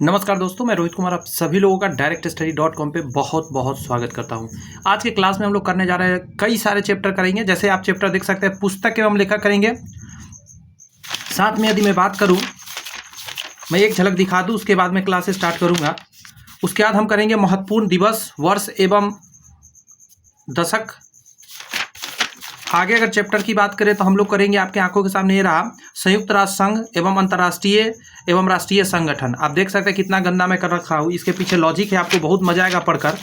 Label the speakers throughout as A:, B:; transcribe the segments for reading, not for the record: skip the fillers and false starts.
A: नमस्कार दोस्तों, मैं रोहित कुमार आप सभी लोगों का directstudy.com पे बहुत बहुत स्वागत करता हूं। आज के क्लास में हम लोग करने जा रहे हैं, कई सारे चैप्टर करेंगे। जैसे आप चैप्टर देख सकते हैं, पुस्तक एवं लेखक करेंगे। साथ में यदि मैं बात करूं, मैं एक झलक दिखा दूं, उसके बाद मैं क्लास स्टार्ट करूंगा। उसके बाद हम करेंगे महत्वपूर्ण दिवस, वर्ष एवं दशक। आगे अगर चैप्टर की बात करें तो हम लोग करेंगे, आपके आंखों के सामने ये रहा, संयुक्त राष्ट्र संघ एवं अंतर्राष्ट्रीय एवं राष्ट्रीय संगठन। आप देख सकते हैं कितना गंदा मैं कर रखा हूँ। इसके पीछे लॉजिक है, आपको बहुत मजा आएगा पढ़कर।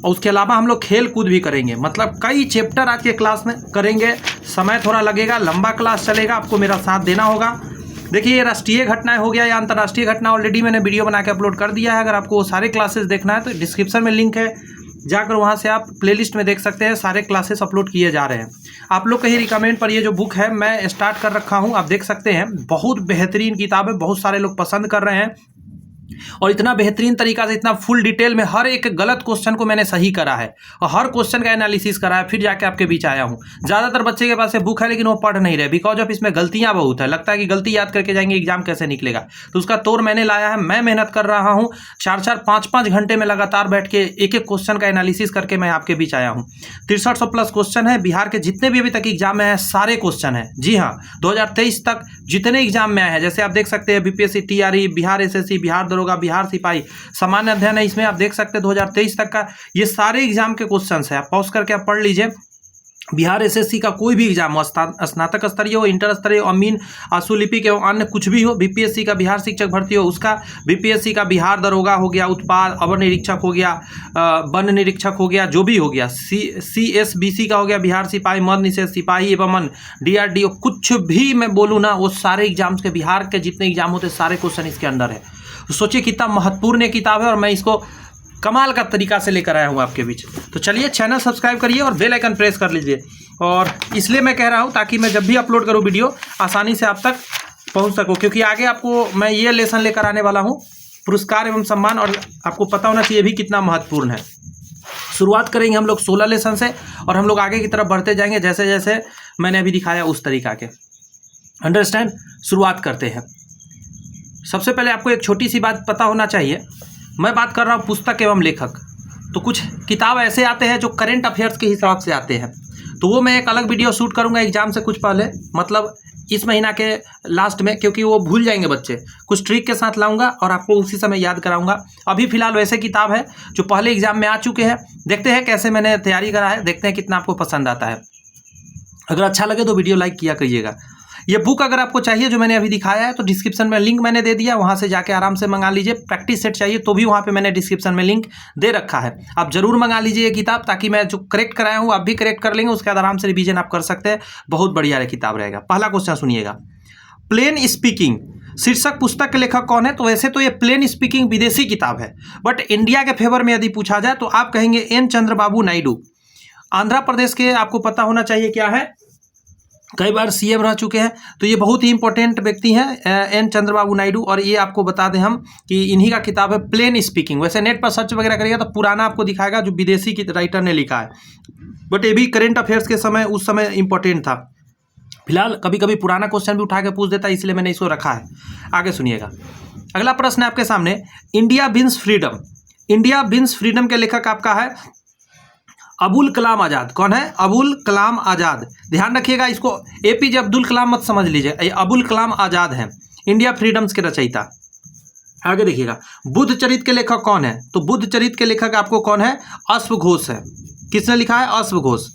A: और उसके अलावा हम लोग खेल कूद भी करेंगे। मतलब कई चैप्टर आज के क्लास में करेंगे। समय थोड़ा लगेगा, लंबा क्लास चलेगा, आपको मेरा साथ देना होगा। देखिए, ये राष्ट्रीय घटनाएं हो गया या अंतर्राष्ट्रीय घटना ऑलरेडी मैंने वीडियो बना के अपलोड कर दिया है। अगर आपको वो सारे क्लासेस देखना है तो डिस्क्रिप्शन में लिंक है, जाकर वहाँ से आप प्लेलिस्ट में देख सकते हैं। सारे क्लासेस अपलोड किए जा रहे हैं। आप लोग के ही रिकमेंड पर ये जो बुक है मैं स्टार्ट कर रखा हूँ। आप देख सकते हैं, बहुत बेहतरीन किताब है, बहुत सारे लोग पसंद कर रहे हैं। और इतना बेहतरीन तरीका से, इतना फुल डिटेल में हर एक गलत क्वेश्चन को मैंने सही करा है और हर क्वेश्चन का एनालिसिस करा है, फिर जाके आपके बीच आया हूँ। ज़्यादातर बच्चे के पास ये बुक है लेकिन वो पढ़ नहीं रहे, बिकॉज ऑफ इसमें गलतियाँ बहुत है। लगता है कि गलती याद करके जाएंगे एग्जाम कैसे निकलेगा, तो उसका तोड़ मैंने लाया है। मैं मेहनत कर रहा हूँ, 4-4, 5-5 घंटे में लगातार बैठ के एक एक क्वेश्चन का एनालिसिस करके मैं आपके बीच आया हूँ। 6300 प्लस क्वेश्चन है। बिहार के जितने भी अभी तक एग्जाम में है सारे क्वेश्चन है। जी हाँ, 2023 तक जितने एग्जाम में आए हैं, जैसे आप देख सकते हैं BPSC, TRE, Bihar SSC, Bihar दरोगा, बिहार सिपाही, सामान्य अध्ययन है। इसमें आप देख सकते हैं 2023 तक का ये सारे एग्जाम के क्वेश्चंस है। आप पॉज करके आप पढ़ लीजिए। बिहार एसएससी का कोई भी एग्जाम हो, स्नातक स्तरीय हो, इंटर स्तरीय हो, अमीन, आशुलिपिक एवं अन्य कुछ भी हो, बीपीएससी का बिहार शिक्षक भर्ती हो उसका, बीपीएससी का बिहार दरोगा हो गया, उत्पाद अवर निरीक्षक हो गया, वन निरीक्षक हो गया, जो भी हो गया, CSBC का हो गया, बिहार सिपाही, मद निषेध सिपाही एवं मन, DRDO, कुछ भी मैं बोलूँ ना, वो सारे एग्जाम्स के, बिहार के जितने एग्जाम होते सारे क्वेश्चन इसके अंदर है। तो सोचिए कितना महत्वपूर्ण ये किताब है और मैं इसको कमाल का तरीका से लेकर आया हूँ आपके बीच। तो चलिए, चैनल सब्सक्राइब करिए और बेल आइकन प्रेस कर लीजिए। और इसलिए मैं कह रहा हूँ ताकि मैं जब भी अपलोड करूँ वीडियो आसानी से आप तक पहुँच सकूँ, क्योंकि आगे आपको मैं ये लेसन लेकर आने वाला हूँ, पुरस्कार एवं सम्मान, और आपको पता होना चाहिए भी कितना महत्वपूर्ण है। शुरुआत करेंगे हम लोग 16 लेसन से और हम लोग आगे की तरफ बढ़ते जाएंगे जैसे जैसे मैंने अभी दिखाया उस तरीका के। अंडरस्टैंड? शुरुआत करते हैं। सबसे पहले आपको एक छोटी सी बात पता होना चाहिए, मैं बात कर रहा हूँ पुस्तक एवं लेखक। तो कुछ किताब ऐसे आते हैं जो करंट अफेयर्स के हिसाब से आते हैं, तो वो मैं एक अलग वीडियो शूट करूँगा एग्जाम से कुछ पहले, मतलब इस महीना के लास्ट में, क्योंकि वो भूल जाएंगे बच्चे। कुछ ट्रिक के साथ लाऊंगा और आपको उसी समय याद कराऊंगा। अभी फिलहाल वैसे किताब है जो पहले एग्जाम में आ चुके हैं। देखते हैं कैसे मैंने तैयारी करा है, देखते हैं कितना आपको पसंद आता है। अगर अच्छा लगे तो वीडियो लाइक किया करिएगा। ये बुक अगर आपको चाहिए जो मैंने अभी दिखाया है तो डिस्क्रिप्शन में लिंक मैंने दे दिया, वहाँ से जाके आराम से मंगा लीजिए। प्रैक्टिस सेट चाहिए तो भी वहाँ पे मैंने डिस्क्रिप्शन में लिंक दे रखा है। आप जरूर मंगा लीजिए ये किताब, ताकि मैं जो करेक्ट कराया हूँ आप भी करेक्ट कर लेंगे। उसके बाद आराम से रिवीजन आप कर सकते हैं। बहुत बढ़िया किताब रहेगा। पहला क्वेश्चन सुनिएगा, प्लेन स्पीकिंग शीर्षक पुस्तक के लेखक कौन है? तो वैसे तो ये प्लेन स्पीकिंग विदेशी किताब है, बट इंडिया के फेवर में यदि पूछा जाए तो आप कहेंगे N. चंद्रबाबू नायडू। आंध्र प्रदेश के, आपको पता होना चाहिए क्या है, कई बार CM रह चुके हैं, तो ये बहुत ही इंपॉर्टेंट व्यक्ति हैं N. चंद्रबाबू नायडू। और ये आपको बता दें हम कि इन्हीं का किताब है प्लेन स्पीकिंग। वैसे नेट पर सर्च वगैरह करिएगा तो पुराना आपको दिखाएगा जो विदेशी की राइटर ने लिखा है, बट ये भी करेंट अफेयर्स के समय उस समय इंपॉर्टेंट था। फिलहाल कभी कभी पुराना क्वेश्चन भी उठा के पूछ देता है, इसलिए मैंने इसको रखा है। आगे सुनिएगा, अगला प्रश्न है आपके सामने, India wins freedom. India wins freedom के लेखक आपका है अबुल कलाम आज़ाद। कौन है? अबुल कलाम आज़ाद। ध्यान रखिएगा, इसको APJ अब्दुल कलाम मत समझ लीजिए, ये अबुल कलाम आज़ाद हैं, इंडिया फ्रीडम्स के रचयिता। आगे देखिएगा, बुद्ध चरित के लेखक कौन है? तो बुद्ध चरित के लेखक आपको कौन है? अश्व घोष है। किसने लिखा है? अश्व घोष।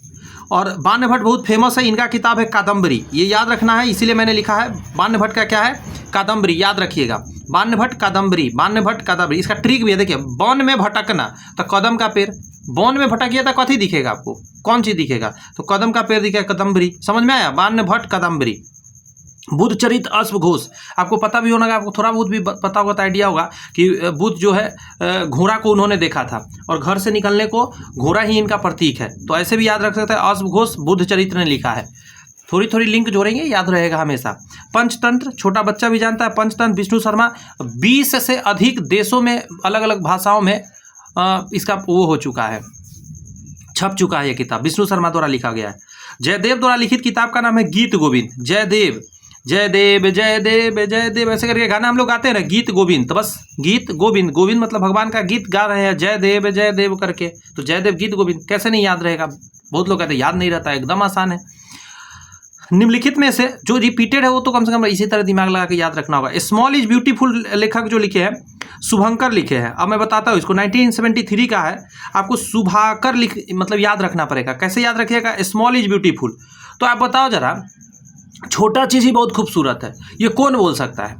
A: और बाण्य भट्ट बहुत फेमस है, इनका किताब है कादम्बरी। ये याद रखना है, इसीलिए मैंने लिखा है। बाण्य भट्ट का क्या है? कादम्बरी। याद रखिएगा, बाण्य भट्ट कादम्बरी, बाण्य भट्ट कादम्बरी। इसका ट्रिक भी है, देखिए, वन में भटकना तो कदम का पेड़, वन में भटकिए तो कथी दिखेगा आपको? कौन चीज दिखेगा? तो कदम का पेड़ दिखेगा, कादम्बरी। समझ में आया? बाण्य भट्ट कादम्बरी। बुद्ध चरित अश्व घोष, आपको पता भी होगा, आपको थोड़ा बहुत भी पता होगा तो आइडिया होगा कि बुद्ध जो है घोड़ा को उन्होंने देखा था और घर से निकलने को घोड़ा ही इनका प्रतीक है। तो ऐसे भी याद रख सकते हैं, अश्व घोष बुद्ध चरित्र ने लिखा है। थोड़ी थोड़ी लिंक जोड़ेंगे, याद रहेगा हमेशा। पंचतंत्र, छोटा बच्चा भी जानता है पंचतंत्र, विष्णु शर्मा। 20 से अधिक देशों में अलग अलग भाषाओं में इसका वो हो चुका है, छप चुका है ये किताब, विष्णु शर्मा द्वारा लिखा गया है। जयदेव द्वारा लिखित किताब का नाम है गीत गोविंद। जयदेव जय देव जय देव जय देव, ऐसे करके गाना हम लोग गाते हैं ना, गीत गोविंद। तो बस गीत गोविंद, गोविंद मतलब भगवान का गीत गा रहे हैं जय देव करके, तो जय देव गीत गोविंद कैसे नहीं याद रहेगा। बहुत लोग कहते हैं याद नहीं रहता, एकदम आसान है। निम्नलिखित में से जो रिपीटेड है वो तो कम से कम इसी तरह दिमाग लगा के याद रखना होगा। स्मॉल इज ब्यूटीफुल लेखक जो लिखे हैं शुभंकर लिखे हैं। अब मैं बताता हूँ इसको, 1973 का है। आपको शुभाकर मतलब याद रखना पड़ेगा। कैसे याद रखिएगा, स्मॉल इज ब्यूटीफुल। तो आप बताओ जरा, छोटा चीज़ ही बहुत खूबसूरत है, ये कौन बोल सकता है।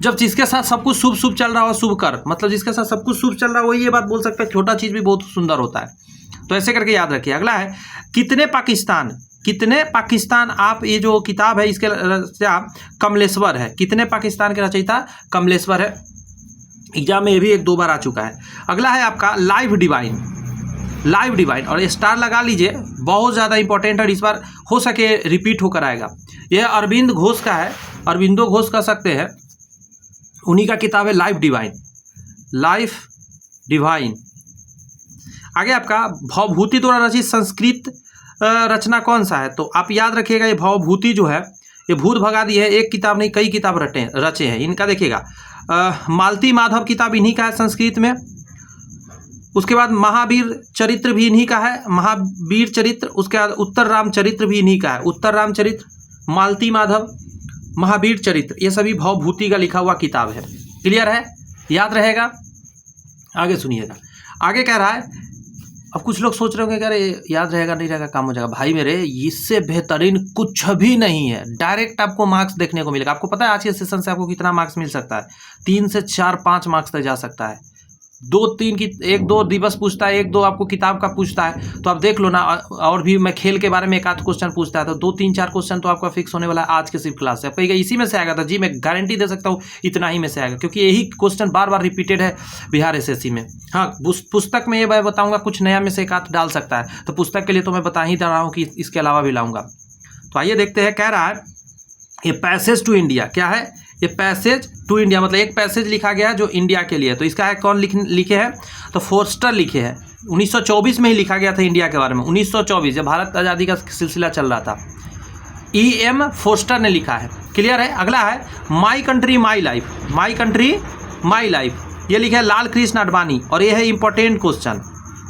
A: जब जिसके साथ सब कुछ शुभ शुभ चल रहा हो, शुभ कर मतलब जिसके साथ सब कुछ शुभ चल रहा हो वही ये बात बोल सकता है छोटा चीज़ भी बहुत सुंदर होता है। तो ऐसे करके याद रखिए। अगला है कितने पाकिस्तान। आप ये जो किताब है इसके रचयिता कमलेश्वर है। कितने पाकिस्तान के रचयिता कमलेश्वर है। एग्जाम में ये भी 1-2 बार आ चुका है। अगला है आपका लाइव डिवाइन, और स्टार लगा लीजिए, बहुत ज़्यादा इंपॉर्टेंट है, और इस बार हो सके रिपीट होकर आएगा। यह अरविंद घोष का है, अरविंदो घोष कह सकते हैं, उन्हीं का किताब है लाइव डिवाइन। आगे आपका भवभूति द्वारा रचित संस्कृत रचना कौन सा है। तो आप याद रखिएगा, ये भवभूति जो है ये भूत भगा दी है, एक किताब नहीं कई किताब रचे हैं इनका। देखिएगा मालती माधव किताब इन्हीं का है संस्कृत में। उसके बाद महावीर चरित्र भी इन्हीं का है, महावीर चरित्र। उसके बाद उत्तर राम चरित्र भी इन्हीं का है, उत्तर राम चरित्र, मालती माधव, महावीर चरित्र, ये सभी भवभूति का लिखा हुआ किताब है। क्लियर है, याद रहेगा। आगे सुनिएगा, आगे कह रहा है, अब कुछ लोग सोच रहे होंगे कि अरे याद रहेगा नहीं रहेगा काम हो जाएगा। भाई मेरे, इससे बेहतरीन कुछ भी नहीं है, डायरेक्ट आपको मार्क्स देखने को मिलेगा। आपको पता है आज के सेशन से आपको कितना मार्क्स मिल सकता है, 3 से 4-5 मार्क्स तक जा सकता है। 2-3 की 1-2 दिवस पूछता है, 1-2 आपको किताब का पूछता है, तो आप देख लो ना। और भी मैं खेल के बारे में 1-8 क्वेश्चन पूछता है, तो 2-3-4 क्वेश्चन तो आपका फिक्स होने वाला है आज के सिर्फ क्लास से। आप कहिएगा इसी में से आएगा, तो जी मैं गारंटी दे सकता हूँ इतना ही में से आएगा, क्योंकि यही क्वेश्चन बार बार रिपीटेड है बिहार एसएससी में। हाँ, पुस्तक में ये मैं बताऊँगा, कुछ नया में से 1-8 डाल सकता है, तो पुस्तक के लिए तो मैं बता ही रहा हूँ कि इसके अलावा भी लाऊंगा। तो आइए देखते हैं, कह रहा है ये पैसेज टू इंडिया क्या है। ये पैसेज टू इंडिया मतलब एक पैसेज लिखा गया जो इंडिया के लिए, तो इसका है कौन लिखे हैं, तो फोर्स्टर लिखे हैं। 1924 में ही लिखा गया था इंडिया के बारे में, 1924 जब भारत आज़ादी का सिलसिला चल रहा था। E.M. फोर्स्टर ने लिखा है। क्लियर है। अगला है माई कंट्री माई लाइफ, ये लिखा है लाल कृष्ण आडवाणी, और ये है इंपॉर्टेंट क्वेश्चन।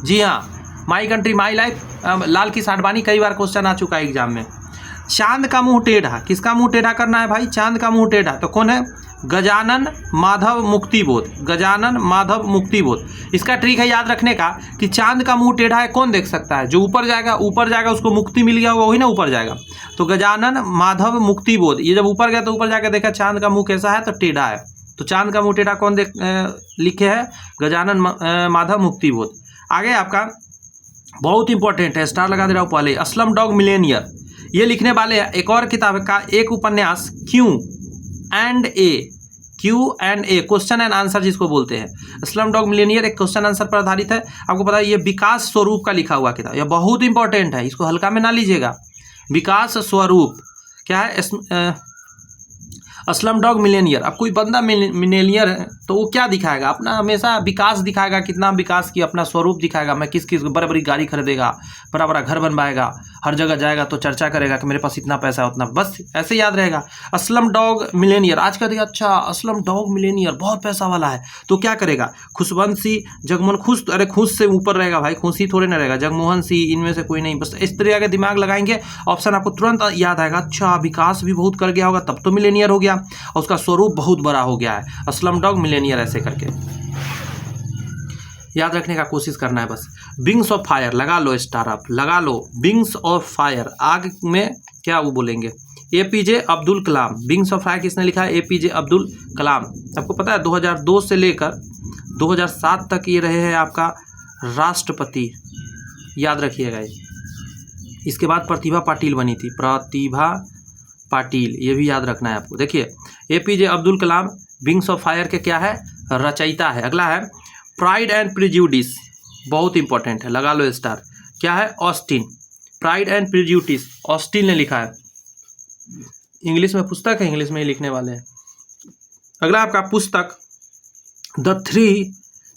A: जी हाँ, my country my life, Lal Krishna Advani, कई बार क्वेश्चन आ चुका है एग्जाम में। चांद का मुंह टेढ़ा, किसका मुंह टेढ़ा करना है भाई, चांद का मुंह टेढ़ा, तो कौन है, गजानन माधव मुक्तिबोध। इसका ट्रिक है याद रखने का कि चांद का मुंह टेढ़ा है कौन देख सकता है, जो ऊपर जाएगा उसको मुक्ति मिल गया वही ना ऊपर जाएगा। तो गजानन माधव मुक्तिबोध, ये जब ऊपर गया तो ऊपर जाकर देखा चांद का मुंह कैसा है, तो टेढ़ा है। तो चांद का मुंह टेढ़ा कौन लिखे है, गजानन माधव मुक्तिबोध। आगे आपका बहुत इंपॉर्टेंट है, स्टार लगा दे रहा हूँ पहले, असलम डॉग मिलेनियर, ये लिखने वाले एक और किताब का एक उपन्यास Q and A, question and answer जिसको बोलते हैं। स्लम डॉग मिलेनियर एक क्वेश्चन आंसर पर आधारित है। आपको पता है ये विकास स्वरूप का लिखा हुआ किताब, यह बहुत इंपॉर्टेंट है, इसको हल्का में ना लीजिएगा। विकास स्वरूप क्या है, असलम डॉग मिलेनियर। अब कोई बंदा मिलेनियर है तो वो क्या दिखाएगा, अपना हमेशा विकास दिखाएगा, कितना विकास की अपना स्वरूप दिखाएगा। मैं किस बड़ी बड़ी गाड़ी खरीदेगा, बड़ा बड़ा घर बनवाएगा, हर जगह जाएगा तो चर्चा करेगा कि मेरे पास इतना पैसा है उतना, बस ऐसे याद रहेगा। असलम डॉग मिलेनियर, आज का देखिए अच्छा असलम डॉग मिलेनियर बहुत पैसा वाला है, तो क्या करेगा, खुशवंत सिंह, जगमोहन खुश, अरे खुश से ऊपर रहेगा भाई, खुशी थोड़े ना रहेगा, जगमोहन सिंह, इनमें से कोई नहीं। बस इस तरह का दिमाग लगाएंगे, ऑप्शन आपको तुरंत याद आएगा। अच्छा विकास भी बहुत कर गया होगा तब तो मिलेनियर हो गया, और उसका स्वरूप बहुत बड़ा हो गया है, असलम डॉग मिलेनियर, ऐसे करके याद रखने का कोशिश करना है बस। विंग्स ऑफ फायर लगा लो, स्टार अप लगा लो, विंग्स ऑफ फायर, आग में क्या वो बोलेंगे, APJ Abdul Kalam. Wings of fire किसने लिखा है, एपीजे अब्दुल कलाम। आपको पता है 2002 से लेकर 2007 तक ये रहे हैं आपका राष्ट्रपति, याद रखिएगा। इसके बाद प्रतिभा पाटिल बनी थी, प्रतिभा पाटिल, ये भी याद रखना है आपको। देखिए APJ Abdul Kalam wings of fire के क्या है, रचयिता है। अगला है प्राइड एंड प्रिजुडिस, बहुत इंपॉर्टेंट है, लगा लो स्टार। क्या है, Austin, pride and prejudice Austin ने लिखा है। इंग्लिश में पुस्तक है, इंग्लिश में ही लिखने वाले हैं। अगला आपका पुस्तक the 3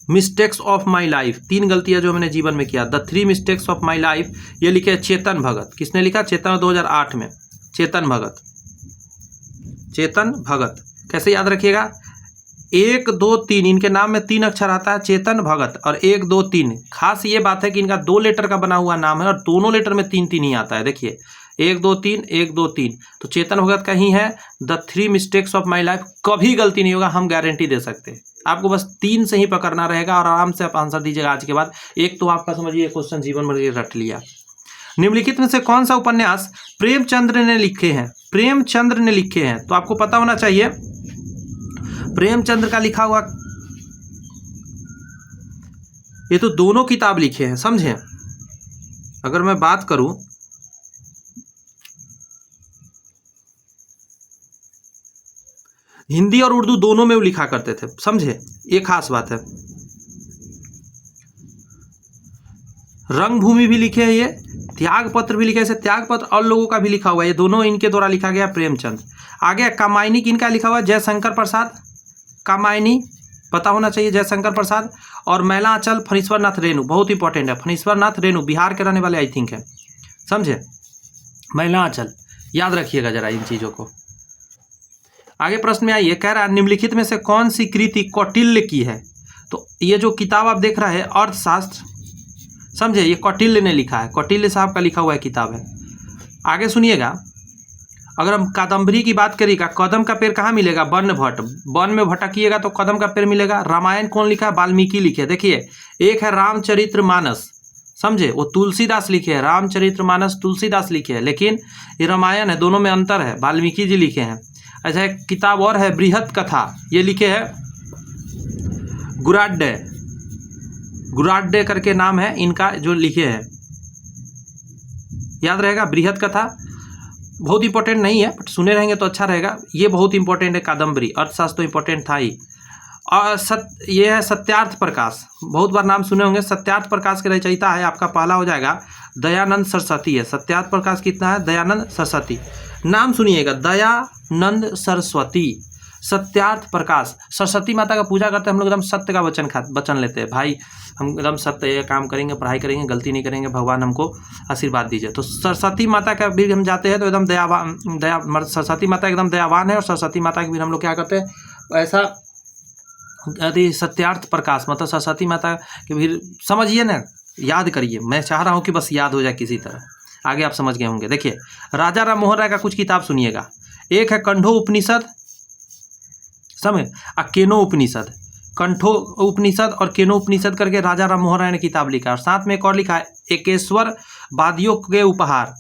A: mistakes of my life, 3 गलतियां जो मैंने जीवन में किया, the 3 mistakes of my life, ये लिखे चेतन भगत। किसने लिखा, चेतन 2008 में, चेतन भगत। चेतन भगत। कैसे याद रखिएगा, 1 2 3 इनके नाम में 3 अक्षर आता है, चेतन भगत और 1 2 3। खास ये बात है कि इनका 2 लेटर का बना हुआ नाम है और दोनों लेटर में 3 3 ही आता है। देखिए 1 2 3 1 2 3, तो चेतन भगत का ही है the 3 mistakes of my life. कभी गलती नहीं होगा, हम गारंटी दे सकते हैं। आपको बस 3 से ही पकड़ना रहेगा और आराम से आप आंसर दीजिएगा आज के बाद। एक तो आपका समझिए क्वेश्चन जीवन भर रट लिया। निम्नलिखित में से कौन सा उपन्यास प्रेमचंद्र ने लिखे हैं? प्रेमचंद्र ने लिखे हैं, तो आपको पता होना चाहिए प्रेमचंद्र का लिखा हुआ, ये तो दोनों किताब लिखे हैं, समझे। अगर मैं बात करूं हिंदी और उर्दू दोनों में वो लिखा करते थे, समझे, ये खास बात है। रंगभूमि भी लिखे हैं ये, त्याग पत्र भी लिखे हैं, त्याग पत्र और लोगों का भी लिखा हुआ है, ये दोनों इनके द्वारा लिखा गया प्रेमचंद। आगे कामायनी किनका लिखा हुआ है? जयशंकर प्रसाद। कामायनी पता होना चाहिए, जयशंकर प्रसाद। और मैलांचल फणीश्वरनाथ रेणु, बहुत इंपॉर्टेंट है, फणीश्वरनाथ रेणु बिहार के रहने वाले आई थिंक है, समझे। मैलांचल याद रखिएगा जरा इन चीजों को। आगे प्रश्न में आइए, कह रहा है निम्नलिखित में से कौन सी कृति कौटिल्य की है? तो ये जो किताब आप देख रहे हैं अर्थशास्त्र, समझे, ये कौटिल्य ने लिखा है, कौटिल्य साहब का लिखा हुआ है किताब है। आगे सुनिएगा, अगर हम कादम्बरी की बात करिएगा, कदम का पेड़ कहाँ मिलेगा? वन भट्ट। वन में भटकिएगा तो कदम का पेड़ मिलेगा। रामायण कौन लिखा है? वाल्मीकि लिखे। देखिए एक है रामचरितमानस, समझे, वो तुलसीदास लिखे है। रामचरितमानस तुलसीदास लिखे है, लेकिन ये रामायण है, दोनों में अंतर है, वाल्मीकि जी लिखे हैं। अच्छा एक किताब और है बृहत कथा, ये लिखे है गुराड्डे, गुराड्डे करके नाम है इनका जो लिखे हैं, याद रहेगा। बृहत कथा बहुत इंपॉर्टेंट नहीं है, बट सुने रहेंगे तो अच्छा रहेगा। ये बहुत इंपॉर्टेंट है कादम्बरी, अर्थशास्त्र तो इंपॉर्टेंट था ही। और ये है सत्यार्थ प्रकाश, बहुत बार नाम सुने होंगे। सत्यार्थ प्रकाश के रचयिता है, आपका पहला हो जाएगा दयानंद सरस्वती है। सत्यार्थ प्रकाश कितना है? दयानंद सरस्वती, नाम सुनिएगा, दयानंद सरस्वती, सत्यार्थ प्रकाश। सरस्वती माता का पूजा करते हैं हम लोग, एकदम सत्य का वचन लेते हैं, भाई हम एकदम सत्य ये काम करेंगे, पढ़ाई करेंगे, गलती नहीं करेंगे, भगवान हमको आशीर्वाद दीजिए। तो सरस्वती माता का भी हम जाते हैं तो एकदम सरस्वती माता एकदम दयावान है। और सरस्वती माता के भी हम लोग क्या करते हैं, ऐसा यदि सत्यार्थ प्रकाश मतलब सरस्वती माता के भी समझिए ना, याद करिए। मैं चाह रहा हूँ कि बस याद हो जाए किसी तरह, आगे आप समझ गए होंगे। देखिए राजा राम मोहन राय का कुछ किताब सुनिएगा, एक है कंठो उपनिषद, समझे, केनो उपनिषद। कंठो उपनिषद और केनो उपनिषद करके राजा राम मोहन राय ने किताब लिखा है। और साथ में एक और लिखा है एकेश्वर वादियों के उपहार,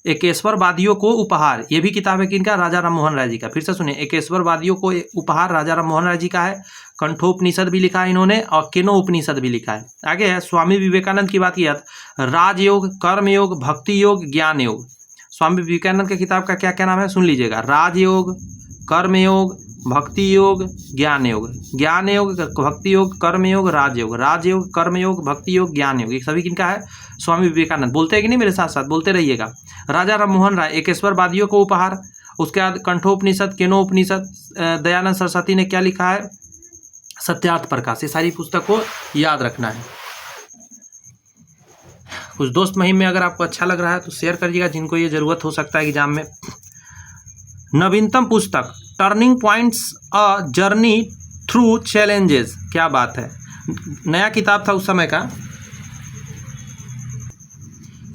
A: एकेश्वर वादियों को उपहार, ये भी किताब है किनका? राजा राम मोहन राय जी का। फिर से सुनिए, एकेश्वर वादियों को उपहार राजा राम मोहन राय जी का है। कंठोपनिषद भी लिखा है इन्होंने और केनो उपनिषद भी लिखा है। आगे है स्वामी विवेकानंद की बात किया, राजयोग, कर्मयोग, भक्ति योग, ज्ञान योग। स्वामी विवेकानंद के किताब का क्या क्या नाम है सुन लीजिएगा, राजयोग, कर्मयोग, भक्ति योग, ज्ञान योग। ज्ञान योग, भक्ति योग, कर्मयोग, राजयोग, राजयोग, कर्मयोग, भक्ति योग, ज्ञान योग, ये सभी किनका है? स्वामी विवेकानंद। बोलते हैं कि नहीं मेरे साथ साथ, बोलते रहिएगा। राजा राम मोहन राय एकेश्वर वादियों को उपहार, उसके बाद कंठोपनिषद, केनो उपनिषद, दयानंद सरस्वती ने क्या लिखा है? सत्यार्थ प्रकाश। ये सारी पुस्तक को याद रखना है। कुछ दोस्त महिम में अगर आपको अच्छा लग रहा है तो शेयर करिएगा, जिनको ये जरूरत हो सकता है एग्जाम में। नवीनतम पुस्तक turning points a journey through challenges, क्या बात है, नया किताब था उस समय का।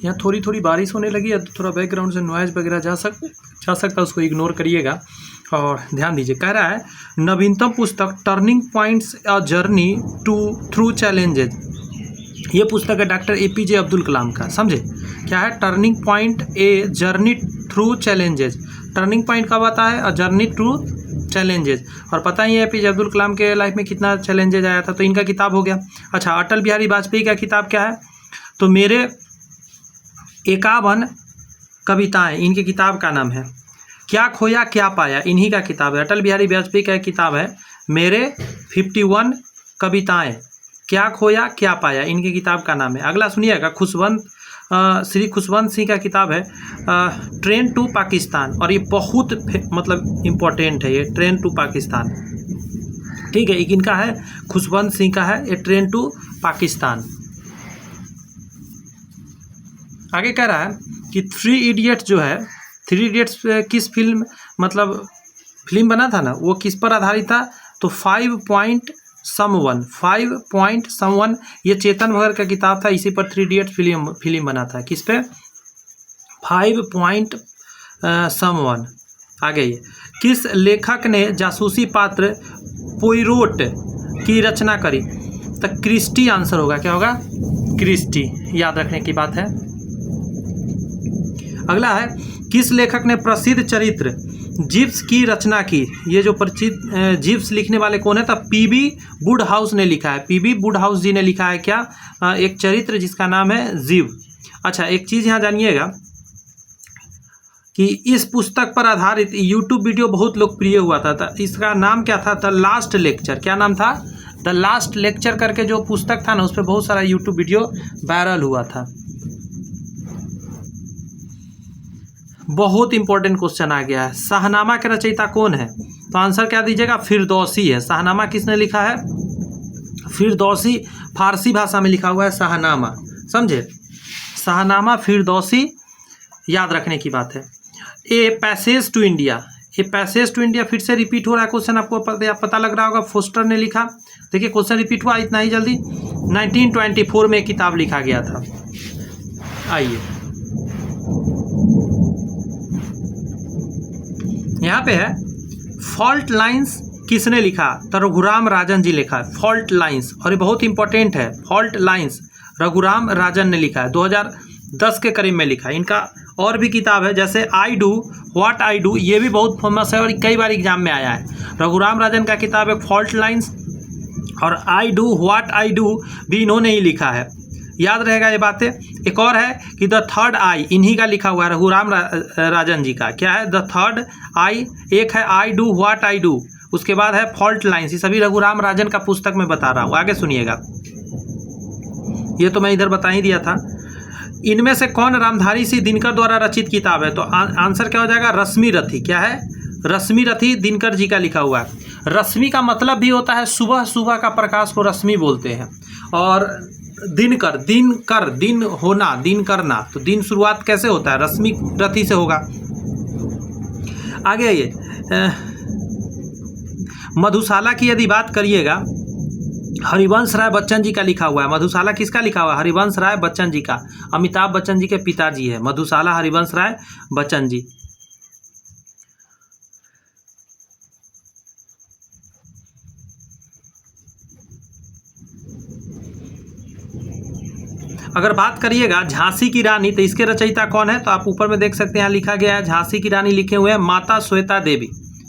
A: यहाँ थोड़ी थोड़ी बारिश होने लगी है तो थोड़ा बैकग्राउंड से नॉइज वगैरह जा सकता, उसको इग्नोर करिएगा और ध्यान दीजिए। कह रहा है नवीनतम पुस्तक turning points a journey through challenges, ये पुस्तक है डॉक्टर APJ अब्दुल कलाम का, समझे। क्या है? Turning point a journey through challenges. Turning point कब आता है? A journey through challenges. और पता ही है APJ अब्दुल कलाम के लाइफ में कितना चैलेंजेस आया था, तो इनका किताब हो गया। अच्छा अटल बिहारी वाजपेयी का किताब क्या है? तो मेरे 51 कविताएं, इनकी किताब का नाम है। क्या खोया क्या पाया, इन्हीं का किताब है। अटल बिहारी वाजपेयी का किताब है मेरे 51 कविताएं, क्या खोया क्या पाया, इनकी किताब का नाम है। अगला सुनिएगा, श्री खुशवंत सिंह का किताब है ट्रेन टू पाकिस्तान, और ये बहुत मतलब इम्पोर्टेंट है, ये ट्रेन टू पाकिस्तान, ठीक है। ये किनका है? खुशवंत सिंह का है ये ट्रेन टू पाकिस्तान। आगे कह रहा है कि 3 इडियट्स जो है, 3 इडियट्स किस फिल्म मतलब फिल्म बना था ना, वो किस पर आधारित था? तो 5.1 ये चेतन भगत का किताब था, इसी पर 3 इडियट फिल्म बना था। किस पे? 5.1। आगे ये किस लेखक ने जासूसी पात्र पोइरोट की रचना करी? तो क्रिस्टी आंसर होगा। क्या होगा? क्रिस्टी, याद रखने की बात है। अगला है किस लेखक ने प्रसिद्ध चरित्र जिप्स की रचना की? ये जो परिचित जिप्स लिखने वाले कौन है? तो पीबी वुडहाउस ने लिखा है। पीबी वुडहाउस जी ने लिखा है क्या? एक चरित्र जिसका नाम है जिव। अच्छा, एक चीज़ यहाँ जानिएगा कि इस पुस्तक पर आधारित यूट्यूब वीडियो बहुत लोकप्रिय हुआ था। इसका नाम क्या था? The last lecture. क्या नाम था? द लास्ट लेक्चर करके जो पुस्तक था ना, उस पर बहुत सारा यूट्यूब वीडियो वायरल हुआ था। बहुत इंपॉर्टेंट क्वेश्चन आ गया है। शाहनामा के रचयिता कौन है? तो आंसर क्या दीजिएगा? फिरदौसी है। शाहनामा किसने लिखा है? फिरदौसी। फारसी भाषा में लिखा हुआ है शाहनामा, समझे? शाहनामा फिरदौसी, याद रखने की बात है। ए पैसेज टू इंडिया, ये पैसेज टू इंडिया फिर से रिपीट हो रहा है क्वेश्चन, आपको पता लग रहा होगा। फोस्टर ने लिखा। देखिए क्वेश्चन रिपीट हुआ इतना ही जल्दी। 1924 में किताब लिखा गया था। आइए यहाँ पे है फॉल्ट लाइंस किसने लिखा? तो रघुराम राजन जी लिखा है फॉल्ट लाइंस, और ये बहुत इंपॉर्टेंट है। फॉल्ट लाइंस रघुराम राजन ने लिखा है, 2010 के करीब में लिखा है। इनका और भी किताब है, जैसे आई डू व्हाट आई डू, ये भी बहुत फेमस है और कई बार एग्जाम में आया है। रघुराम राजन का किताब है फॉल्ट लाइंस, और आई डू व्हाट आई डू भी इन्होंने ही लिखा है। याद रहेगा ये बातें। एक और है कि द थर्ड आई, इन्हीं का लिखा हुआ है, रघुराम राजन जी का। क्या है? द थर्ड आई। एक है आई डू व्हाट आई डू, उसके बाद है फॉल्ट लाइंस। ये सभी रघुराम राजन का पुस्तक में बता रहा हूँ, आगे सुनिएगा। ये तो मैं इधर बता ही दिया था। इनमें से कौन रामधारी सिंह दिनकर द्वारा रचित किताब है? तो आंसर क्या हो जाएगा? रश्मि रथी। क्या है? रश्मि रथी दिनकर जी का लिखा हुआ है। रश्मि का मतलब भी होता है सुबह, सुबह का प्रकाश को रश्मि बोलते हैं। और दिनकर, दिनकर दिन होना, दिन करना, तो दिन शुरुआत कैसे होता है? रश्मि रथी से होगा। आगे ये मधुशाला की यदि बात करिएगा, हरिवंश राय बच्चन जी का लिखा हुआ है। मधुशाला किसका लिखा हुआ है? हरिवंश राय बच्चन जी का। अमिताभ बच्चन जी के पिताजी है मधुशाला हरिवंश राय बच्चन जी। अगर बात करिएगा झांसी की रानी, तो इसके रचयिता कौन है? तो आप ऊपर में देख सकते हैं, यहाँ लिखा गया है झांसी की रानी, लिखे हुए हैं माता श्वेता देवी।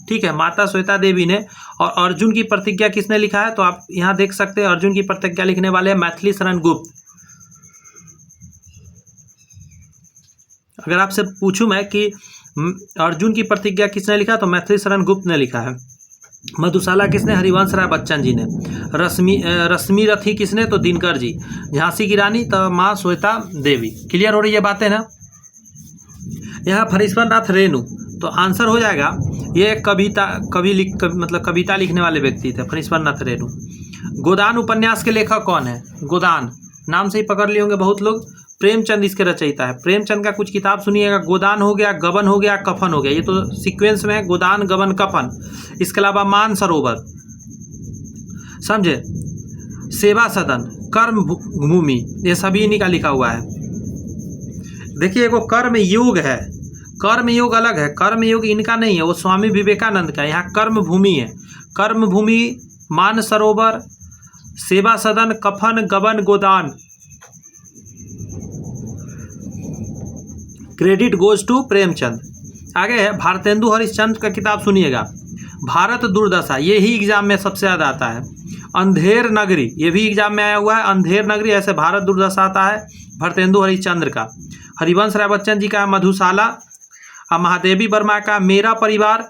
A: ठीक है, माता श्वेता देवी ने। और अर्जुन की प्रतिज्ञा किसने लिखा है? तो आप यहाँ देख सकते हैं, अर्जुन की प्रतिज्ञा लिखने वाले हैं मैथिली शरण गुप्त। अगर आपसे पूछूं मैं कि अर्जुन की प्रतिज्ञा किसने लिखा, तो मैथिली शरण गुप्त ने लिखा है। मधुशाला किसने? हरिवंश राय बच्चन जी ने। रश्मि रथी किसने? तो दिनकर जी। झांसी की रानी तो माँ श्वेता देवी। क्लियर हो रही है बातें ना? यहाँ फरीश्वर नाथ रेणु, तो आंसर हो जाएगा ये कविता लिखने वाले व्यक्ति थे, फरीश्वर नाथ रेणु। गोदान उपन्यास के लेखक कौन है? गोदान नाम से ही पकड़ लिए होंगे बहुत लोग। प्रेमचंद इसके रचयिता है। प्रेमचंद का कुछ किताब सुनिएगा, गोदान हो गया, गबन हो गया, कफन हो गया, ये तो सीक्वेंस में है, गोदान, गबन, कफन। इसके अलावा मानसरोवर, समझे, सेवा सदन, कर्म भूमि, ये सभी इन्हीं का लिखा हुआ है। देखिए वो कर्म योग है, कर्म योग अलग है, कर्म योग इनका नहीं है, वो स्वामी विवेकानंद का। यहाँ कर्म भूमि है। कर्म भूमि, मानसरोवर, सेवा Sadan, Kafan, Gaban, Godaan. Credit goes to Premchand. आगे है भारतेंदु हरिश्चंद्र का किताब सुनिएगा, भारत दुर्दशा, ये ही एग्जाम में सबसे ज़्यादा आता है। अंधेर नगरी, ये भी एग्जाम में आया हुआ है, अंधेर नगरी, ऐसे भारत दुर्दशा आता है भारतेंदु हरिश्चंद्र का। हरिवंश राय बच्चन जी का मधुशाला, महादेवी वर्मा का मेरा परिवार,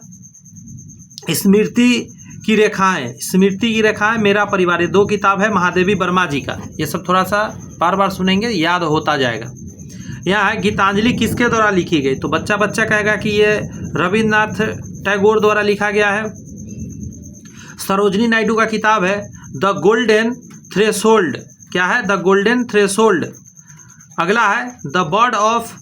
A: स्मृति की रेखाएं, स्मृति की रेखाएं, मेरा परिवार, ये दो किताब है महादेवी वर्मा जी का। ये सब थोड़ा सा बार बार सुनेंगे, याद होता जाएगा। यहाँ है गीतांजलि किसके द्वारा लिखी गई, तो बच्चा बच्चा कहेगा कि ये रविन्द्रनाथ टैगोर द्वारा लिखा गया है। सरोजनी नायडू का किताब है द गोल्डन थ्रेशोल्ड। क्या है? The golden threshold. अगला है the bird of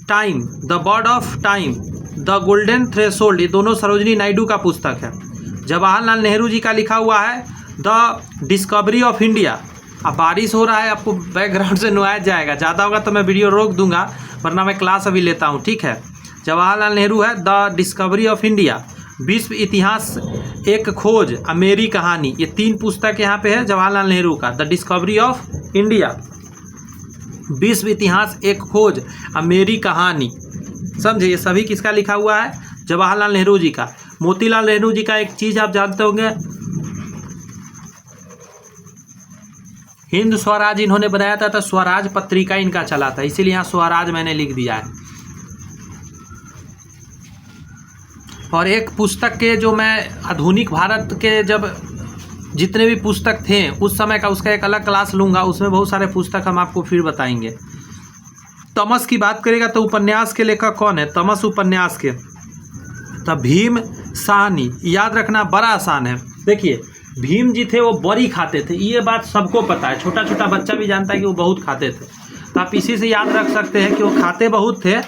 A: time, the bird of time, the golden threshold, ये दोनों सरोजिनी नायडू का पुस्तक है। जवाहरलाल नेहरू जी का लिखा हुआ है द डिस्कवरी ऑफ इंडिया। अब बारिश हो रहा है, आपको बैकग्राउंड से नोआज जाएगा, ज़्यादा होगा तो मैं वीडियो रोक दूंगा, वरना मैं क्लास अभी लेता हूँ, ठीक है। जवाहरलाल नेहरू है द डिस्कवरी ऑफ इंडिया, विश्व इतिहास एक खोज, मेरी कहानी, ये 3 पुस्तक यहाँ पे है जवाहरलाल नेहरू का। द डिस्कवरी ऑफ इंडिया, विश्व इतिहास एक खोज, मेरी कहानी, समझे, ये सभी किसका लिखा हुआ है? जवाहरलाल नेहरू जी का। मोतीलाल नेहरू जी का एक चीज़ आप जानते होंगे, हिंद स्वराज इन्होंने बनाया था, तो स्वराज पत्रिका इनका चला था, इसीलिए यहाँ स्वराज मैंने लिख दिया है। और एक पुस्तक के जो मैं आधुनिक भारत के जब जितने भी पुस्तक थे उस समय का, उसका एक अलग क्लास लूँगा, उसमें बहुत सारे पुस्तक हम आपको फिर बताएंगे। तमस की बात करेगा तो उपन्यास के लेखक कौन है? तमस उपन्यास के तो भीम साहनी, याद रखना बड़ा आसान है। देखिए भीम जी थे वो बड़ी खाते थे, ये बात सबको पता है, छोटा छोटा बच्चा भी जानता है कि वो बहुत खाते थे, तो आप इसी से याद रख सकते हैं कि वो खाते बहुत थे,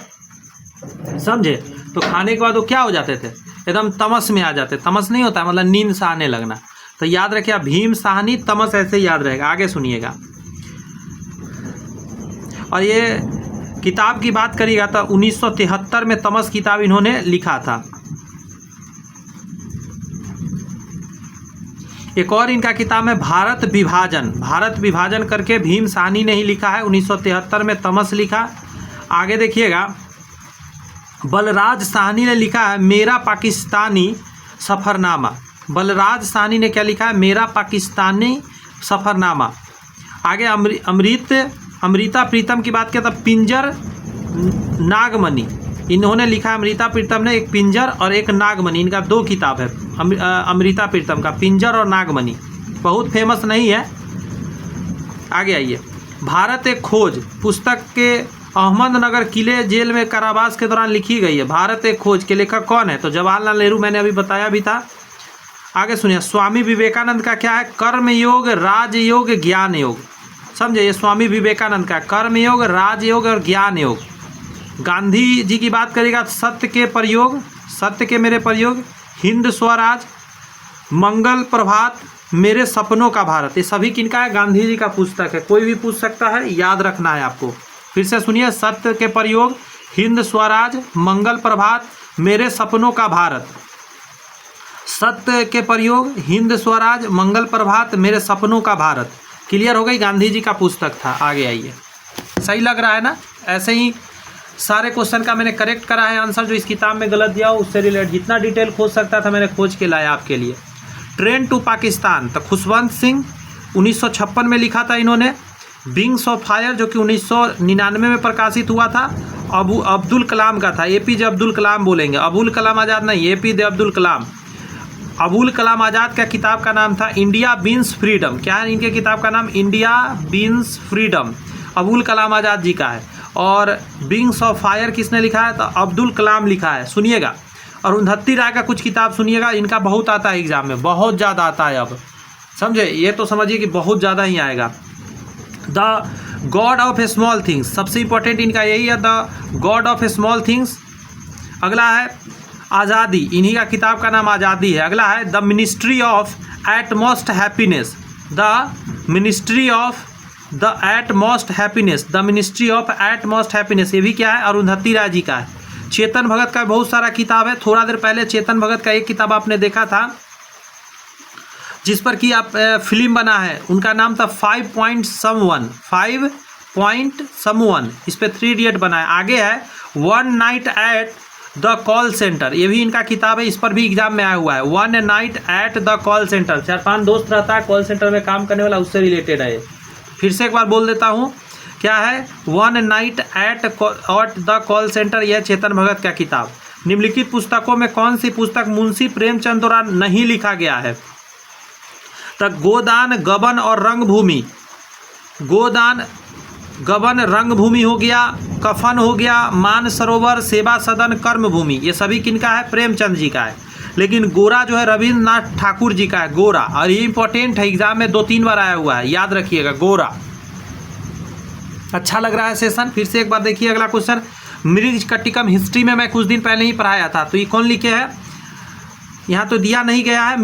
A: समझे। तो खाने के बाद वो क्या हो जाते थे? एकदम तमस में आ जाते। तमस नहीं होता मतलब नींद से आने लगना, तो याद रखिए भीम साहनी, तमस ऐसे याद रहेगा। आगे सुनिएगा, और ये किताब की बात करिएगा तो 1973 में तमस किताब इन्होंने लिखा था। एक और इनका किताब है भारत विभाजन, भारत विभाजन करके भीम साहनी ने ही लिखा है, 1973 में तमस लिखा। आगे देखिएगा बलराज साहनी ने लिखा है मेरा पाकिस्तानी सफ़रनामा। बलराज साहनी ने क्या लिखा है? मेरा पाकिस्तानी सफ़रनामा। आगे अमृता प्रीतम की बात किया तो पिंजर नागमणि इन्होंने लिखा है। अमृता प्रीतम ने एक पिंजर और एक नागमणि, इनका 2 किताब है अमृता प्रीतम का, पिंजर और नागमणि, बहुत फेमस नहीं है। आगे आइए, भारत एक खोज पुस्तक के अहमदनगर किले जेल में कारावास के दौरान लिखी गई है। भारत एक खोज के लेखक कौन है? तो जवाहरलाल नेहरू, मैंने अभी बताया भी था। आगे सुनिए, स्वामी विवेकानंद का क्या है? कर्म योग, राजयोग, ज्ञान योग, समझे, ये स्वामी विवेकानंद का कर्म योग, राजयोग और ज्ञान योग। गांधी जी की बात करेगा सत्य के प्रयोग, सत्य के मेरे प्रयोग, हिंद स्वराज, मंगल प्रभात, मेरे सपनों का भारत, ये सभी किनका है? गांधी जी का पुस्तक है, कोई भी पूछ सकता है, याद रखना है आपको। फिर से सुनिए, सत्य के प्रयोग, हिंद स्वराज, मंगल प्रभात, मेरे सपनों का भारत। सत्य के प्रयोग, हिंद स्वराज, मंगल प्रभात, मेरे सपनों का भारत। क्लियर हो गई? गांधी जी का पुस्तक था। आगे आइए, सही लग रहा है ना? ऐसे ही सारे क्वेश्चन का मैंने करेक्ट करा है आंसर, जो इस किताब में गलत दिया हो उससे रिलेटेड जितना डिटेल खोज सकता था मैंने खोज के लाया आपके लिए। ट्रेन टू पाकिस्तान तो खुशवंत सिंह 1956 में लिखा था इन्होंने। विंग्स ऑफ फायर जो कि 1999 में प्रकाशित हुआ था, अब्दुल कलाम का था, APJ अब्दुल कलाम बोलेंगे, अबुल कलाम आज़ाद नहीं, APJ अब्दुल कलाम। अबुल कलाम आज़ाद का किताब का नाम था इंडिया बीन्स फ्रीडम। क्या है इनके किताब का नाम? India beans freedom, Abul Kalam Azad ji का है। और विंग्स ऑफ फायर किसने लिखा है? तो अब्दुल कलाम लिखा है। सुनिएगा, अरुंधति राय का कुछ किताब सुनिएगा, इनका बहुत आता है एग्जाम में, बहुत ज़्यादा आता है। अब समझे, ये तो समझिए कि बहुत ज़्यादा ही आएगा। The God of small things, सबसे इंपॉर्टेंट इनका यही है, the God of small things. अगला है आज़ादी, इन्हीं का किताब का नाम आज़ादी है। अगला है the ministry of utmost happiness, the ministry of the utmost happiness, the ministry of utmost happiness, ये भी क्या है? अरुंधति राय जी का है। चेतन भगत का बहुत सारा किताब है। थोड़ा देर पहले चेतन भगत का एक किताब आपने देखा था जिस पर कि आप फिल्म बना है, उनका नाम था 5 Point Someone, 5 Point Someone, इस पर 3 Idiot बना है। आगे है one night at the call centre, ये भी इनका किताब है, इस पर भी एग्जाम में आया हुआ है। One night at the call centre, 4-5 दोस्त रहता है कॉल सेंटर में काम करने वाला, उससे रिलेटेड है। फिर से एक बार बोल देता हूँ, क्या है? One night at the call centre, यह चेतन भगत का किताब। निम्नलिखित पुस्तकों में कौन सी पुस्तक मुंशी प्रेमचंद द्वारा नहीं लिखा गया है? तो गोदान, गबन और रंगभूमि। गोदान, गबन, रंगभूमि हो गया, कफन हो गया, मान सरोवर, सेवा सदन, कर्मभूमि, ये सभी किनका है? प्रेमचंद जी का है। लेकिन गोरा जो है रविंद्रनाथ ठाकुर जी का है, गोरा, और ये इंपॉर्टेंट है, एग्जाम में 2-3 बार आया हुआ है, याद रखिएगा गोरा। अच्छा लग रहा है सेशन? फिर से एक बार देखिए अगला क्वेश्चन, मृगकटिकम हिस्ट्री में मैं कुछ दिन पहले ही पढ़ाया था। तो ये कौन लिखे है, यहाँ तो दिया नहीं गया है।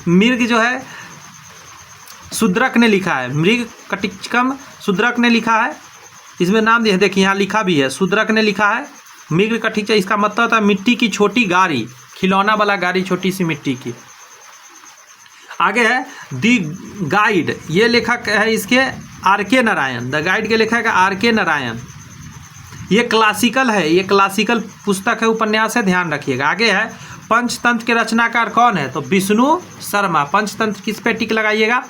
A: मृग जो है शूद्रक ने लिखा है, मृगकटिकम शूद्रक ने लिखा है। इसमें नाम दिया, देखिए यहाँ लिखा भी है, शूद्रक ने लिखा है। मृगकटिक इसका मतलब होता है मिट्टी की छोटी गाड़ी, खिलौना वाला गाड़ी छोटी सी मिट्टी की। आगे है दी गाइड, ये लेखक है इसके आर.के. नारायण। द गाइड के लेखक है आर.के. नारायण। ये क्लासिकल है, ये क्लासिकल पुस्तक है, उपन्यास है, ध्यान रखिएगा। आगे है पंचतंत्र के रचनाकार कौन है, तो विष्णु शर्मा। पंचतंत्र किस पे टिक लगाइएगा,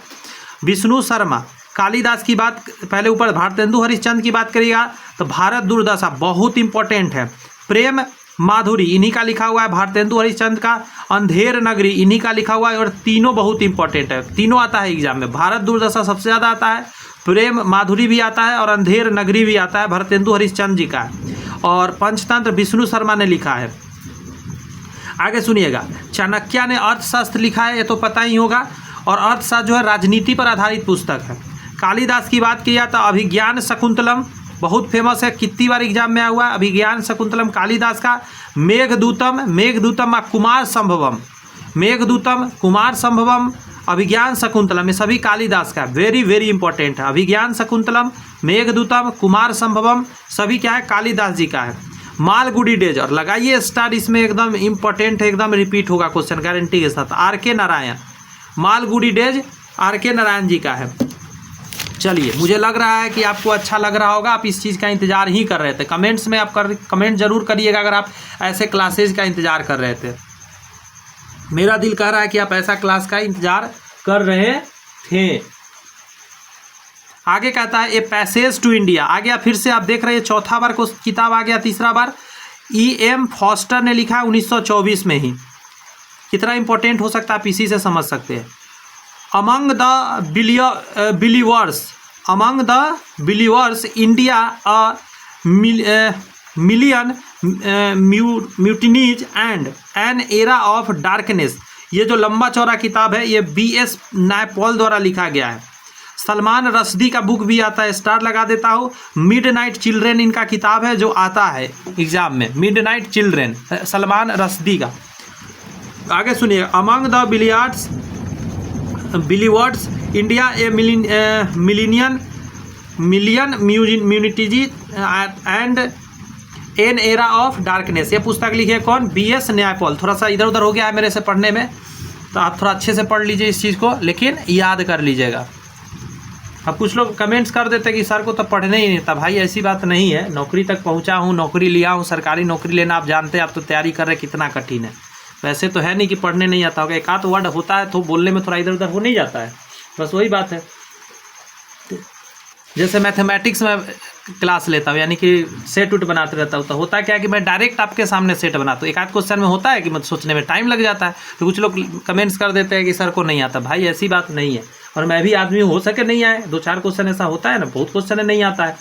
A: विष्णु शर्मा। कालिदास की बात पहले ऊपर, भारतेंदु हरिश्चंद्र की बात करिएगा तो भारत दुर्दशा बहुत इंपॉर्टेंट है। प्रेम माधुरी इन्हीं का लिखा हुआ है, भारतेंदु हरिश्चंद्र का। अंधेर नगरी इन्हीं का लिखा हुआ है, और तीनों बहुत इंपॉर्टेंट है, तीनों आता है एग्जाम में। भारत दुर्दशा सबसे ज़्यादा आता है, प्रेम माधुरी भी आता है, और अंधेर नगरी भी आता है, भारतेंदु हरिश्चंद्र जी का है। और पंचतंत्र विष्णु शर्मा ने लिखा है। आगे सुनिएगा, चाणक्य ने अर्थशास्त्र लिखा है, ये तो पता ही होगा। और अर्थशास्त्र जो है राजनीति पर आधारित पुस्तक है। कालिदास की बात किया तो अभिज्ञान शकुंतलम बहुत फेमस है, कितनी बार एग्जाम में आया हुआ है, अभिज्ञान शकुंतलम कालिदास का। मेघदूतम कुमार संभवम, मेघदूतम कुमार संभवम, अभिज्ञान शकुंतलम, ये सभी कालिदास का, वेरी वेरी इंपॉर्टेंट है। अभिज्ञान शकुंतलम, मेघदूतम, कुमार संभवम, सभी क्या है, कालिदास जी का है। मालगुडी डेज, और लगाइए स्टार, इसमें एकदम इंपॉर्टेंट है, एकदम रिपीट होगा क्वेश्चन गारंटी के साथ। R K. Narayan, Malgudi days R K. Narayan ji का है। चलिए, मुझे लग रहा है कि आपको अच्छा लग रहा होगा, आप इस चीज़ का इंतज़ार ही कर रहे थे। कमेंट्स में आप कमेंट जरूर करिएगा अगर आप ऐसे क्लासेज का इंतज़ार कर रहे थे। मेरा दिल कह रहा है कि आप ऐसा क्लास का इंतज़ार कर रहे थे। आगे कहता है ए पैसेज टू इंडिया, आ गया फिर से, आप देख रहे हैं चौथा बार को किताब आ गया, तीसरा बार। E.M. फॉस्टर ने लिखा है 1924 में ही। कितना इंपॉर्टेंट हो सकता है आप इसी से समझ सकते हैं। Among the believers India a million mutinies and an era of darkness, ये जो लंबा चौड़ा किताब है ये B.S. नायपॉल द्वारा लिखा गया है। सलमान रश्दी का बुक भी आता है, स्टार लगा देता हूँ। मिडनाइट चिल्ड्रेन इनका किताब है जो आता है एग्जाम में, मिडनाइट चिल्ड्रेन सलमान रश्दी का। आगे सुनिए, among the believers India a million mutinies and an era of darkness, ये पुस्तक लिखी है कौन, B.S. नायपॉल। थोड़ा सा इधर उधर हो गया है मेरे से पढ़ने में, तो आप थोड़ा अच्छे से पढ़ लीजिए इस चीज़ को, लेकिन याद कर लीजिएगा। अब कुछ लोग कमेंट्स कर देते हैं कि सर को तो पढ़ने ही नहीं था। भाई ऐसी बात नहीं है, नौकरी तक पहुंचा हूं, नौकरी लिया हूं, सरकारी नौकरी लेना आप जानते हैं, आप तो तैयारी कर रहे हैं कितना कठिन है। वैसे तो है नहीं कि पढ़ने नहीं आता होगा, एक आध वर्ड होता है तो बोलने में थोड़ा इधर उधर हो नहीं जाता है, बस वही बात है। जैसे मैथमेटिक्स में क्लास लेता हूँ, यानी कि सेट उट बनाते रहता हूँ, तो होता क्या है कि मैं डायरेक्ट आपके सामने सेट बनाता हूँ। एक आध क्वेश्चन में होता है कि मतलब सोचने में टाइम लग जाता है, तो कुछ लोग कमेंट्स कर देते हैं कि सर को नहीं आता। भाई ऐसी बात नहीं है, और मैं भी आदमी हो सके नहीं आए, 2-4 क्वेश्चन ऐसा होता है ना, बहुत क्वेश्चन नहीं आता है।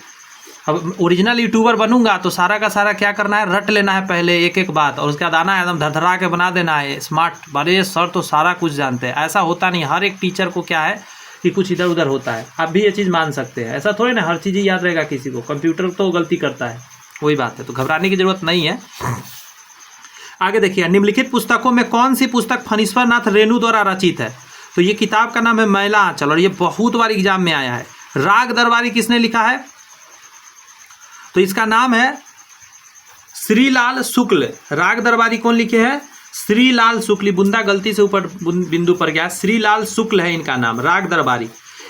A: अब ओरिजिनल यूट्यूबर बनूंगा तो सारा का सारा क्या करना है, रट लेना है पहले एक एक बात, और उसके बाद आना है एकदम धरधरा के बना देना है स्मार्ट। बड़े सर तो सारा कुछ जानते हैं, ऐसा होता नहीं। हर एक टीचर को क्या है कि कुछ इधर उधर होता है, आप भी ये चीज़ मान सकते हैं। ऐसा थोड़ी ना हर चीज़ ही याद रहेगा किसी को, कंप्यूटर तो गलती करता है, वही बात है, तो घबराने की जरूरत नहीं है। आगे देखिए, निम्नलिखित पुस्तकों में कौन सी पुस्तक फणीश्वर नाथ रेणु द्वारा रचित है, तो ये किताब का नाम है मैला आंचल, और ये बहुत बार एग्जाम में आया है। राग दरबारी किसने लिखा है, तो इसका नाम है श्रीलाल शुक्ल। राग दरबारी कौन लिखे हैं, श्रीलाल शुक्ल, बुंदा गलती से ऊपर बिंदु पर गया, श्रीलाल शुक्ल है इनका नाम, राग दरबारी।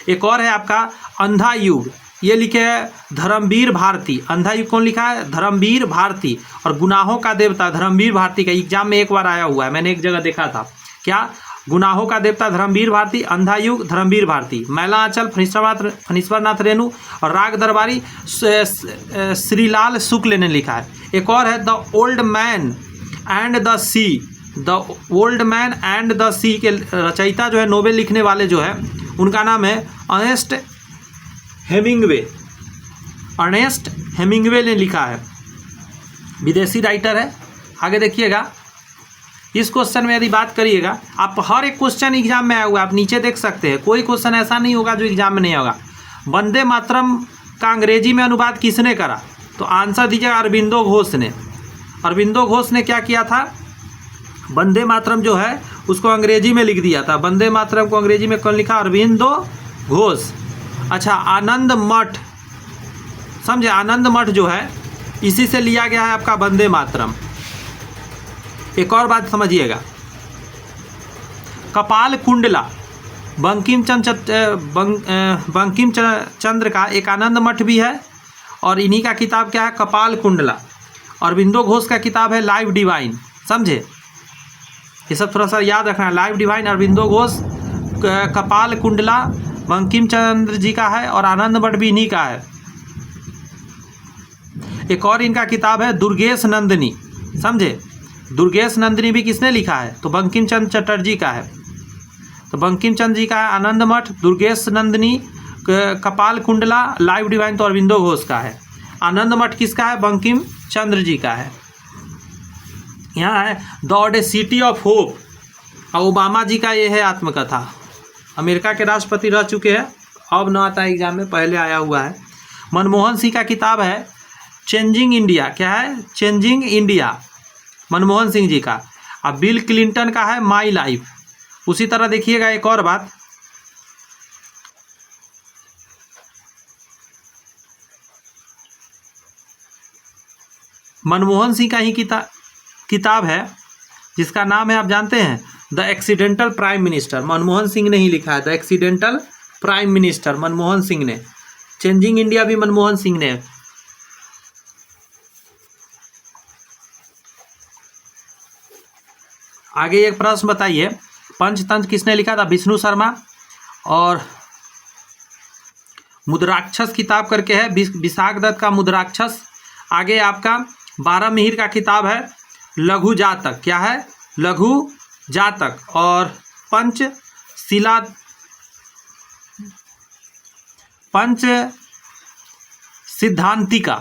A: एक और है आपका अंधा युग, ये लिखे है धर्मवीर भारती। अंधा युग कौन लिखा है, धर्मवीर भारती। और गुनाहों का देवता धर्मवीर भारती का एग्जाम में एक बार आया हुआ है, मैंने एक जगह देखा था, क्या गुनाहों का देवता धर्मवीर भारती, अंधा युग धर्मवीर भारती, मैला आंचल फणीश्वर नाथ रेणु, और राग दरबारी श्रीलाल शुक्ल ने लिखा है। एक और है the old man and the sea, the old man and the sea के रचयिता जो है, नोवेल लिखने वाले जो है, उनका नाम है अर्नेस्ट हेमिंग्वे। अर्नेस्ट हेमिंग्वे ने लिखा है, विदेशी राइटर है। आगे देखिएगा, इस क्वेश्चन में यदि बात करिएगा, आप हर एक क्वेश्चन एग्जाम में आया हुआ है, आप नीचे देख सकते हैं, कोई क्वेश्चन ऐसा नहीं होगा जो एग्जाम में नहीं होगा। वंदे मातरम का अंग्रेजी में अनुवाद किसने करा? तो आंसर दीजिएगा अरबिंदो घोष ने। अरबिंदो घोष ने क्या किया था? वंदे मातरम जो है उसको अंग्रेजी में लिख दिया था। वंदे मातरम को अंग्रेजी में कौन लिखा? अरबिंदो घोष। अच्छा, आनंद मठ, समझे, आनंद मठ जो है इसी से लिया गया है आपका वंदे मातरम। एक और बात समझिएगा, कपाल कुंडला बंकिम चंद्र का एक आनंद मठ भी है, और इन्हीं का किताब क्या है? कपाल कुंडला। अरबिंदो घोष का किताब है लाइफ डिवाइन, समझे, ये सब थोड़ा सा याद रखना है। लाइफ डिवाइन अरबिंदो घोष, कपाल कुंडला बंकिम चंद्र जी का है, और आनंद मठ भी इन्हीं का है। एक और इनका किताब है दुर्गेश नंदिनी, समझे, दुर्गेश नंदिनी भी किसने लिखा है? तो बंकिम चंद्र चटर्जी का है। तो बंकिम चंद्र जी का है आनंद मठ, दुर्गेश नंदिनी, कपाल कुंडला, लाइफ डिवाइन तो अरबिंदो घोष का है। आनंद मठ किसका है? बंकिम चंद्र जी का है। यहाँ है द ऑडेसिटी ऑफ होप, और ओबामा जी का ये है आत्मकथा। अमेरिका के राष्ट्रपति रह चुके हैं, अब न आता है एग्जाम में, पहले आया हुआ है। मनमोहन सिंह का किताब है चेंजिंग इंडिया, क्या है? चेंजिंग इंडिया, मनमोहन सिंह जी का। अब बिल क्लिंटन का है माई लाइफ। उसी तरह देखिएगा एक और बात, मनमोहन सिंह का ही किताब है जिसका नाम है, आप जानते हैं, the accidental prime minister. Manmohan Singh ने ही लिखा है, the accidental prime minister Manmohan Singh ने। चेंजिंग इंडिया भी मनमोहन सिंह ने। आगे एक प्रश्न बताइए, पंचतंत्र किसने लिखा था? विष्णु शर्मा। और मुद्राक्षस किताब करके है, विशाख दत्त का मुद्राक्षस। आगे आपका 12 मिहिर का किताब है लघु जातक, क्या है? लघु जातक। और पंच सिद्धांतिका,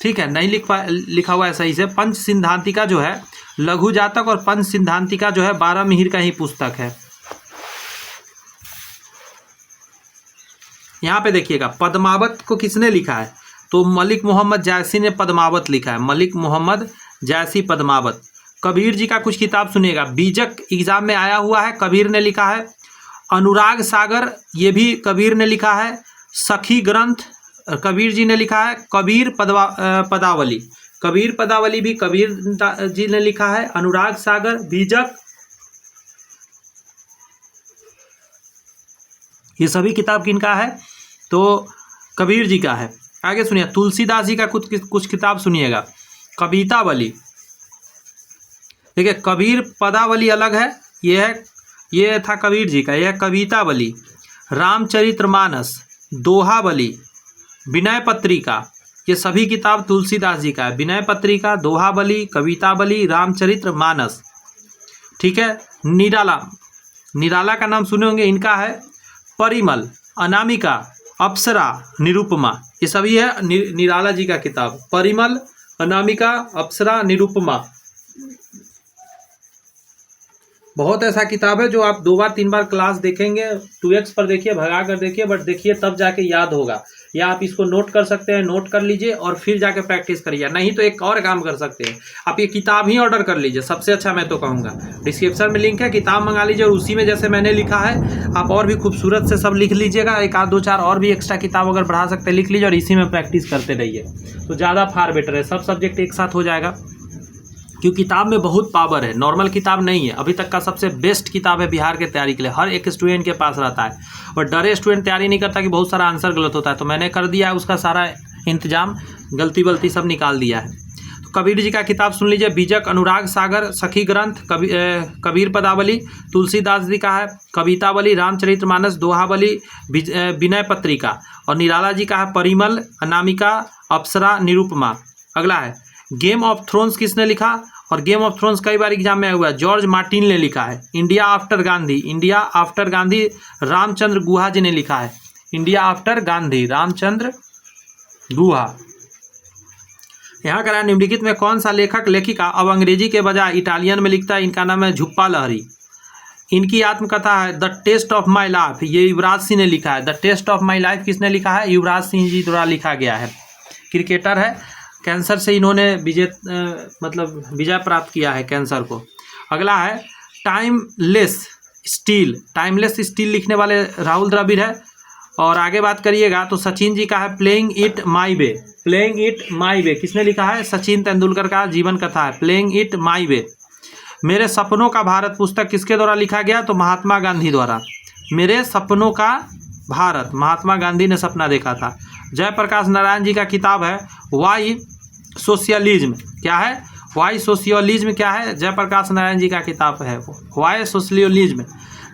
A: ठीक है, नहीं लिखा हुआ है सही से। पंच सिद्धांतिका जो है लघु जातक, और पंच सिद्धांतिका जो है 12 मिहिर का ही पुस्तक है। यहाँ पे देखिएगा, पद्मावत को किसने लिखा है? तो मलिक मोहम्मद जैसी ने पद्मावत लिखा है, मलिक मोहम्मद जैसी पद्मावत। कबीर जी का कुछ किताब सुनिएगा, बीजक एग्जाम में आया हुआ है, कबीर ने लिखा है। अनुराग सागर, ये भी कबीर ने लिखा है। सखी ग्रंथ कबीर जी ने लिखा है। कबीर पदावली, कबीर पदावली भी कबीर जी ने लिखा है। अनुराग सागर, बीजक, ये सभी किताब किनका है? तो कबीर जी का है। आगे सुनिए, तुलसीदास जी का कुछ किताब सुनिएगा, कवितावली। देखिए, कबीर पदावली अलग है, ये था कबीर जी का, यह कवितावली। रामचरितमानस, दोहावली, विनय पत्रिका, ये सभी किताब तुलसीदास जी का है। विनय पत्रिका, दोहावली, कवितावली, रामचरितमानस, ठीक है। निराला का नाम सुने होंगे, इनका है परिमल, अनामिका, अप्सरा, निरुपमा, ये सभी है निराला जी का किताब। परिमल, अनामिका, अप्सरा, निरुपमा, बहुत ऐसा किताब है जो आप 2 बार 3 बार क्लास देखेंगे, 2x पर देखिए, भगा कर देखिए, बट देखिए तब जाके याद होगा। या आप इसको नोट कर सकते हैं, नोट कर लीजिए और फिर जाके प्रैक्टिस करिए। नहीं तो एक और काम कर सकते हैं, आप ये किताब ही ऑर्डर कर लीजिए, सबसे अच्छा मैं तो कहूँगा। डिस्क्रिप्शन में लिंक है, किताब मंगा लीजिए और उसी में जैसे मैंने लिखा है आप और भी खूबसूरत से सब लिख लीजिएगा। 1 आध 2 4 और भी एक्स्ट्रा किताब अगर बढ़ा सकते हैं लिख लीजिए, और इसी में प्रैक्टिस करते रहिए तो ज़्यादा फार बेटर है। सब सब्जेक्ट एक साथ हो जाएगा, क्योंकि किताब में बहुत पावर है, नॉर्मल किताब नहीं है। अभी तक का सबसे बेस्ट किताब है बिहार के तैयारी के लिए, हर एक स्टूडेंट के पास रहता है। और डरे स्टूडेंट तैयारी नहीं करता कि बहुत सारा आंसर गलत होता है, तो मैंने कर दिया है उसका सारा इंतजाम, गलती सब निकाल दिया है। तो कबीर जी का किताब सुन लीजिए, बीजक, अनुराग सागर, सखी ग्रंथ, कबीर पदावली, तुलसीदास जी का है कवितावली, रामचरितमानस, दोहावली, विनय पत्रिका, और निराला जी का है परिमल, अनामिका, अप्सरा, निरुपमा। अगला है गेम ऑफ थ्रोन्स, किसने लिखा? और गेम ऑफ थ्रोन्स कई बार एग्जाम में आया हुआ है, जॉर्ज मार्टिन ने लिखा है। India after Gandhi, India after Gandhi, Ramachandra Guha ji ने लिखा है। India after Gandhi, Ramachandra Guha. यहाँ करा निम्नलिखित में कौन सा लेखक लेखिका अब अंग्रेजी के बजाय इटालियन में लिखता है? इनका नाम है झुप्पा लहरी। इनकी आत्मकथा है the taste of my life, ये युवराज सिंह ने लिखा है। The taste of my life किसने लिखा है? युवराज सिंह जी द्वारा लिखा गया है। क्रिकेटर है, कैंसर से इन्होंने विजय प्राप्त किया है कैंसर को। अगला है टाइमलेस स्टील, टाइमलेस स्टील लिखने वाले राहुल द्रविड़ है। और आगे बात करिएगा तो सचिन जी का है playing it my way, playing it my way किसने लिखा है? सचिन तेंदुलकर का जीवन कथा है प्लेइंग इट माई वे। मेरे सपनों का भारत पुस्तक किसके द्वारा लिखा गया? तो महात्मा गांधी द्वारा। मेरे सपनों का भारत, महात्मा गांधी ने सपना देखा था। जयप्रकाश नारायण जी का किताब है वाई सोशलिज्म, क्या है? वाई सोशलिज्म क्या है? जयप्रकाश नारायण जी का किताब है वाई सोशलिज्म।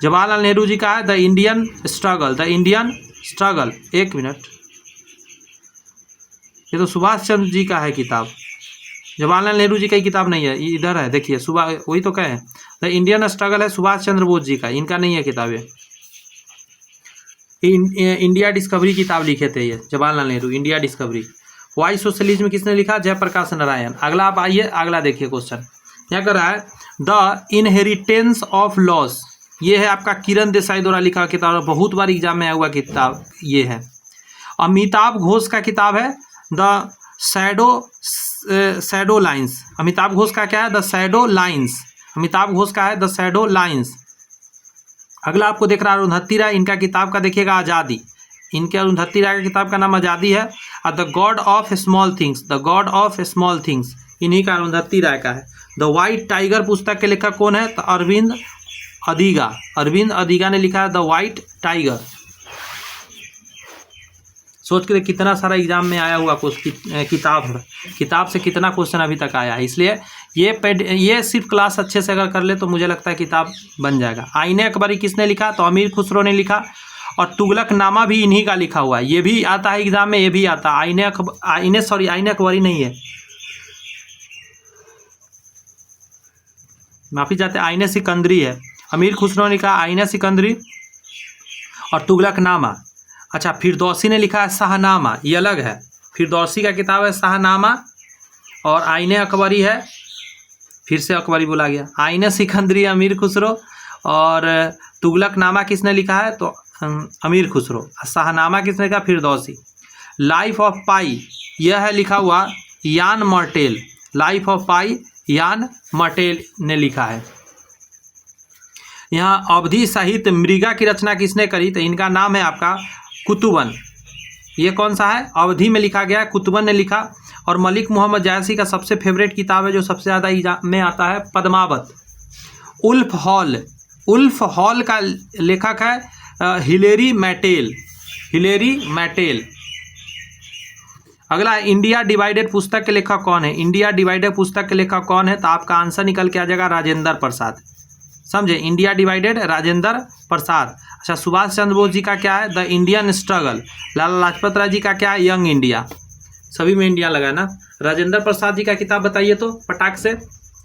A: जवाहरलाल नेहरू जी का है the Indian struggle, the Indian struggle. एक मिनट, ये तो सुभाष चंद्र जी का है किताब, जवाहरलाल नेहरू जी का ही किताब नहीं है, इधर है देखिए, सुभाष, वही तो कहे द इंडियन स्ट्रगल है सुभाष चंद्र बोस जी का, इनका नहीं है किताब ये। इंडिया डिस्कवरी किताब लिखे थे ये Jawaharlal Nehru, India discovery. Why socialism किसने लिखा? जयप्रकाश नारायण। अगला आप आइए, अगला देखिए क्वेश्चन क्या कर रहा है? द इनहेरिटेंस ऑफ लॉस, ये है आपका किरण देसाई द्वारा लिखा किताब, बहुत बार एग्जाम में आया हुआ किताब ये है। अमिताभ घोष का किताब है the shadow lines. Amitabh Ghosh का क्या है? The shadow lines. Amitabh Ghosh का है द शैडो लाइन्स। अगला आपको देख रहा है अरुंधति राय, इनका किताब का देखिएगा आज़ादी। इनके अरुंधति राय का किताब का नाम आज़ादी है। और the God of small things, the God of small things इन्हीं का अरुंधति राय का है। द वाइट टाइगर पुस्तक के लेखक कौन है? तो अरविंद अधिगा, अरविंद अधिगा ने लिखा है द वाइट टाइगर। सोच के कितना सारा एग्जाम में आया हुआ किताब से कितना क्वेश्चन अभी तक आया है। इसलिए ये सिर्फ क्लास अच्छे से अगर कर ले तो मुझे लगता है किताब बन जाएगा। आईने अकबरी किसने लिखा? तो अमीर खुसरो ने लिखा। और तुगलकनामा भी इन्हीं का लिखा हुआ है, ये भी आता है एग्जाम में, ये भी आता है। आईने अकबरी नहीं है, माफी चाहते, आईने सिकंदरी है। अमीर खुसरो ने लिखा आईने सिकंदरी और तुगलकनामा। अच्छा, फिरदौसी ने लिखा है शाहनामा, ये अलग है। फिरदौसी का किताब है शाहनामा और आईने अकबरी है, फिर से अकबरी बोला गया। आईने सिकंदरी अमीर खुसरो और तुगलकनामा किसने लिखा है? तो अमीर खुसरो। शाहनामा किसने लिखा? फिरदौसी। लाइफ ऑफ पाई यह है लिखा हुआ यान मार्टेल, लाइफ ऑफ पाई यान मार्टेल ने लिखा है। यहाँ अवधी साहित्य मृगा की रचना किसने करी? तो इनका नाम है आपका कुतुबन। ये कौन सा है? अवधी में लिखा गया है, कुतुबन ने लिखा। और मलिक मोहम्मद जायसी का सबसे फेवरेट किताब है जो सबसे ज़्यादा एग्जाम में आता है, पद्मावत। उल्फ हॉल का लेखक है हिलेरी मैटेल, हिलेरी मैटेल। अगला इंडिया डिवाइडेड पुस्तक के लेखक कौन है? इंडिया डिवाइडेड पुस्तक के लेखक कौन है? तो आपका आंसर निकल के आ जाएगा राजेंद्र प्रसाद। समझे, इंडिया डिवाइडेड राजेंद्र प्रसाद। अच्छा, सुभाष चंद्र बोस जी का क्या है? The Indian struggle. Lala Lajpat Rai ji का क्या है? Young India. सभी में इंडिया लगा ना। राजेंद्र प्रसाद जी का किताब बताइए तो पटाख से।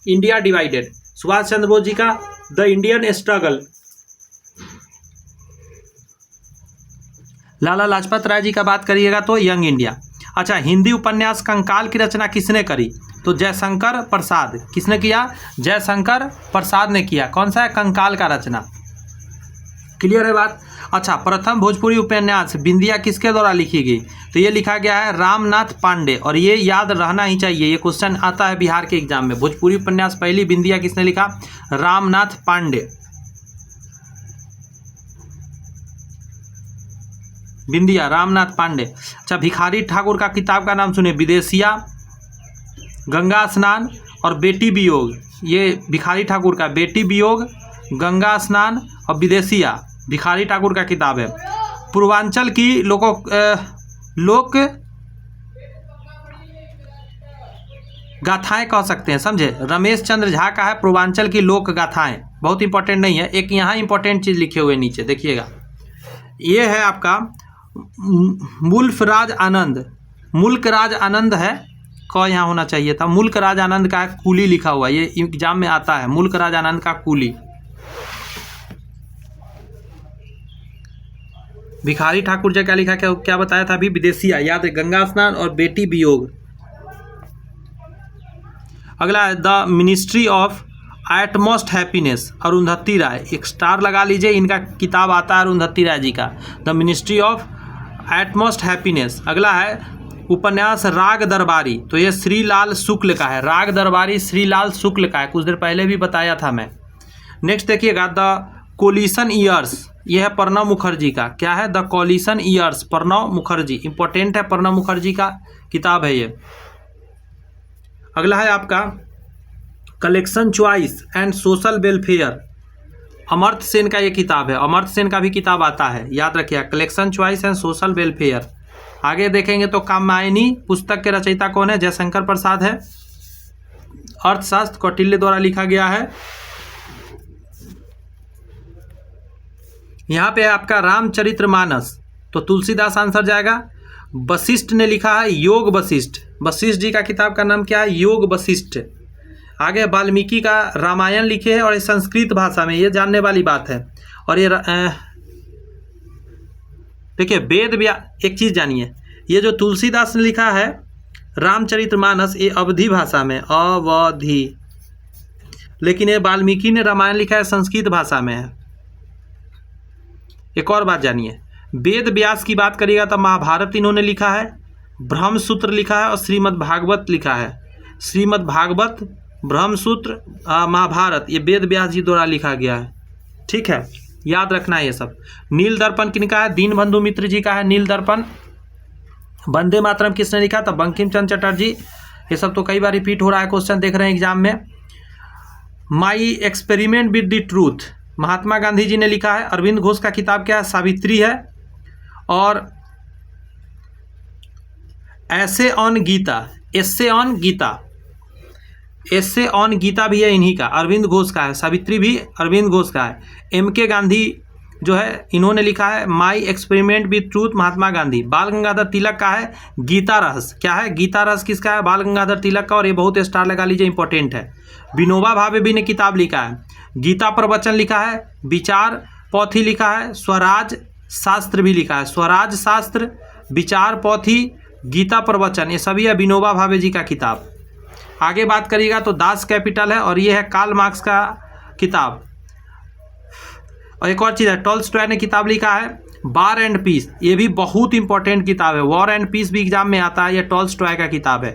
A: India divided. सुभाष चंद्र बोस जी का the Indian struggle. Lala Lajpat Rai ji का बात करिएगा तो यंग इंडिया। अच्छा, हिंदी उपन्यास कंकाल की रचना किसने करी? तो जयशंकर प्रसाद। किसने किया? जयशंकर प्रसाद ने किया। कौन सा है? कंकाल का रचना। क्लियर है बात? अच्छा, प्रथम भोजपुरी उपन्यास बिंदिया किसके द्वारा लिखी गई? तो ये लिखा गया है रामनाथ पांडे। और ये याद रहना ही चाहिए, ये क्वेश्चन आता है बिहार के एग्जाम में। भोजपुरी उपन्यास पहली बिंदिया किसने लिखा? रामनाथ पांडे। बिंदिया रामनाथ पांडे। अच्छा, भिखारी ठाकुर का किताब का नाम सुनिए, विदेशिया, गंगा स्नान और बेटी वियोग। ये भिखारी ठाकुर का बेटी वियोग, गंगा स्नान और विदेशिया भिखारी ठाकुर का किताब है। पूर्वांचल की लोक गाथाएं कह सकते हैं, समझे। रमेश चंद्र झा का है पूर्वांचल की लोक गाथाएं। बहुत इंपॉर्टेंट नहीं है, एक यहाँ इंपॉर्टेंट चीज़ लिखे हुए नीचे देखिएगा। ये है आपका मुल्कराज आनंद, मुल्कराज आनंद है, क यहाँ होना चाहिए था। मुल्कराज आनंद का कूली लिखा हुआ, ये एग्जाम में आता है। मुल्कराज आनंद का कूली। भिखारी ठाकुर जी क्या लिखा, क्या बताया था अभी? विदेशिया, याद है, गंगा स्नान और बेटी वियोग। अगला है the ministry of utmost happiness, Arundhati Roy, एक स्टार लगा लीजिए, इनका किताब आता है अरुंधति राय जी का, the ministry of utmost happiness. अगला है उपन्यास राग दरबारी, तो ये श्रीलाल शुक्ल का है, राग दरबारी श्रीलाल शुक्ल का है, कुछ देर पहले भी बताया था मैं। नेक्स्ट देखिएगा द कोलिशन ईयर्स, यह है प्रणब मुखर्जी का, क्या है the coalition years, Pranab Mukherjee, important है, प्रणब मुखर्जी का किताब है ये। अगला है आपका collection choice and social welfare, Amartya Sen का ये किताब है, अमर्त्य सेन का भी किताब आता है, याद रखिए, collection choice and social welfare. आगे देखेंगे तो कामायनी पुस्तक के रचयिता कौन है, जयशंकर प्रसाद है, अर्थशास्त्र कौटिल्य द्वारा लिखा गया है। यहाँ पे है आपका रामचरितमानस, तो तुलसीदास आंसर जाएगा। वशिष्ठ ने लिखा है योग वशिष्ठ, वशिष्ठ जी का किताब का नाम क्या है, योग वशिष्ठ। आगे वाल्मीकि का रामायण लिखे है और ये संस्कृत भाषा में, ये जानने वाली बात है। और ये देखिए वेद व्यास, एक चीज़ जानिए, ये जो तुलसीदास ने लिखा है रामचरितमानस, ये अवधी भाषा में, अवधी, लेकिन ये वाल्मीकि ने रामायण लिखा है संस्कृत भाषा में है। एक और बात जानिए, वेद व्यास की बात करिएगा तो महाभारत इन्होंने लिखा है, ब्रह्मसूत्र लिखा है और श्रीमद् भागवत लिखा है। श्रीमद् भागवत, ब्रह्मसूत्र, महाभारत, ये वेद व्यास जी द्वारा लिखा गया है, ठीक है, याद रखना है ये सब। नील दर्पण किनका है, दीनबंधु मित्र जी का है नील दर्पण। वंदे मातरम किसने लिखा था, बंकिम चंद्र चटर्जी। ये सब तो कई बार रिपीट हो रहा है, क्वेश्चन देख रहे हैं एग्जाम में। My experiment with the truth, Mahatma Gandhi ji ने लिखा है। अरविंद घोष का किताब क्या है, सावित्री है। और essay on Gita, essay on Gita, essay on Gita भी है इन्हीं का, अरविंद घोष का है। सावित्री भी अरविंद घोष का है। M.K. गांधी जो है इन्होंने लिखा है माई experiment with truth, Mahatma Gandhi. बाल गंगाधर तिलक का है गीता रहस्य, क्या है गीता रहस्य किसका है, बाल गंगाधर तिलक का, और ये बहुत स्टार लगा लीजिए, इंपॉर्टेंट है। विनोबा भावे भी ने किताब लिखा है, गीता प्रवचन लिखा है, विचार पोथी लिखा है, स्वराज शास्त्र भी लिखा है, स्वराज शास्त्र, विचार पोथी, गीता प्रवचन, ये सभी है विनोबा भावे जी का किताब। आगे बात करिएगा तो दास कैपिटल है, और ये है कार्ल मार्क्स का किताब। और एक और चीज़ है, टॉल्स्टॉय ने किताब लिखा है वॉर एंड पीस, ये भी बहुत इंपॉर्टेंट किताब है, वॉर एंड पीस भी एग्जाम में आता है, ये टॉल्स्टॉय का किताब है।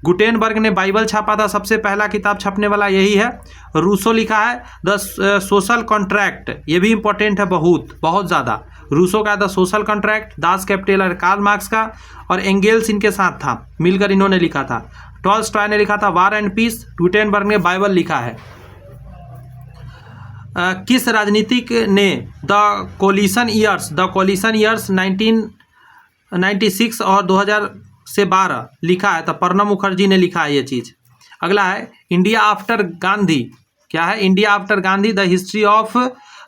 A: गुटेनबर्ग ने बाइबल छापा था, सबसे पहला किताब छपने वाला यही है। रूसो लिखा है द सोशल कॉन्ट्रैक्ट, ये भी इंपॉर्टेंट है, बहुत ज़्यादा। रूसो का the social contract, Das Kapital Karl Marx का, और एंगेल्स इनके साथ था, मिलकर इन्होंने लिखा था। टॉल्स्टॉय ने लिखा था वॉर एंड पीस, गुटेनबर्ग ने बाइबल लिखा है। किस राजनीतिक ने द कोलिशन ईयर्स 1996 और 2012 लिखा है, तो प्रणब मुखर्जी ने लिखा है ये चीज़। अगला है इंडिया आफ्टर गांधी, क्या है India after Gandhi, the history of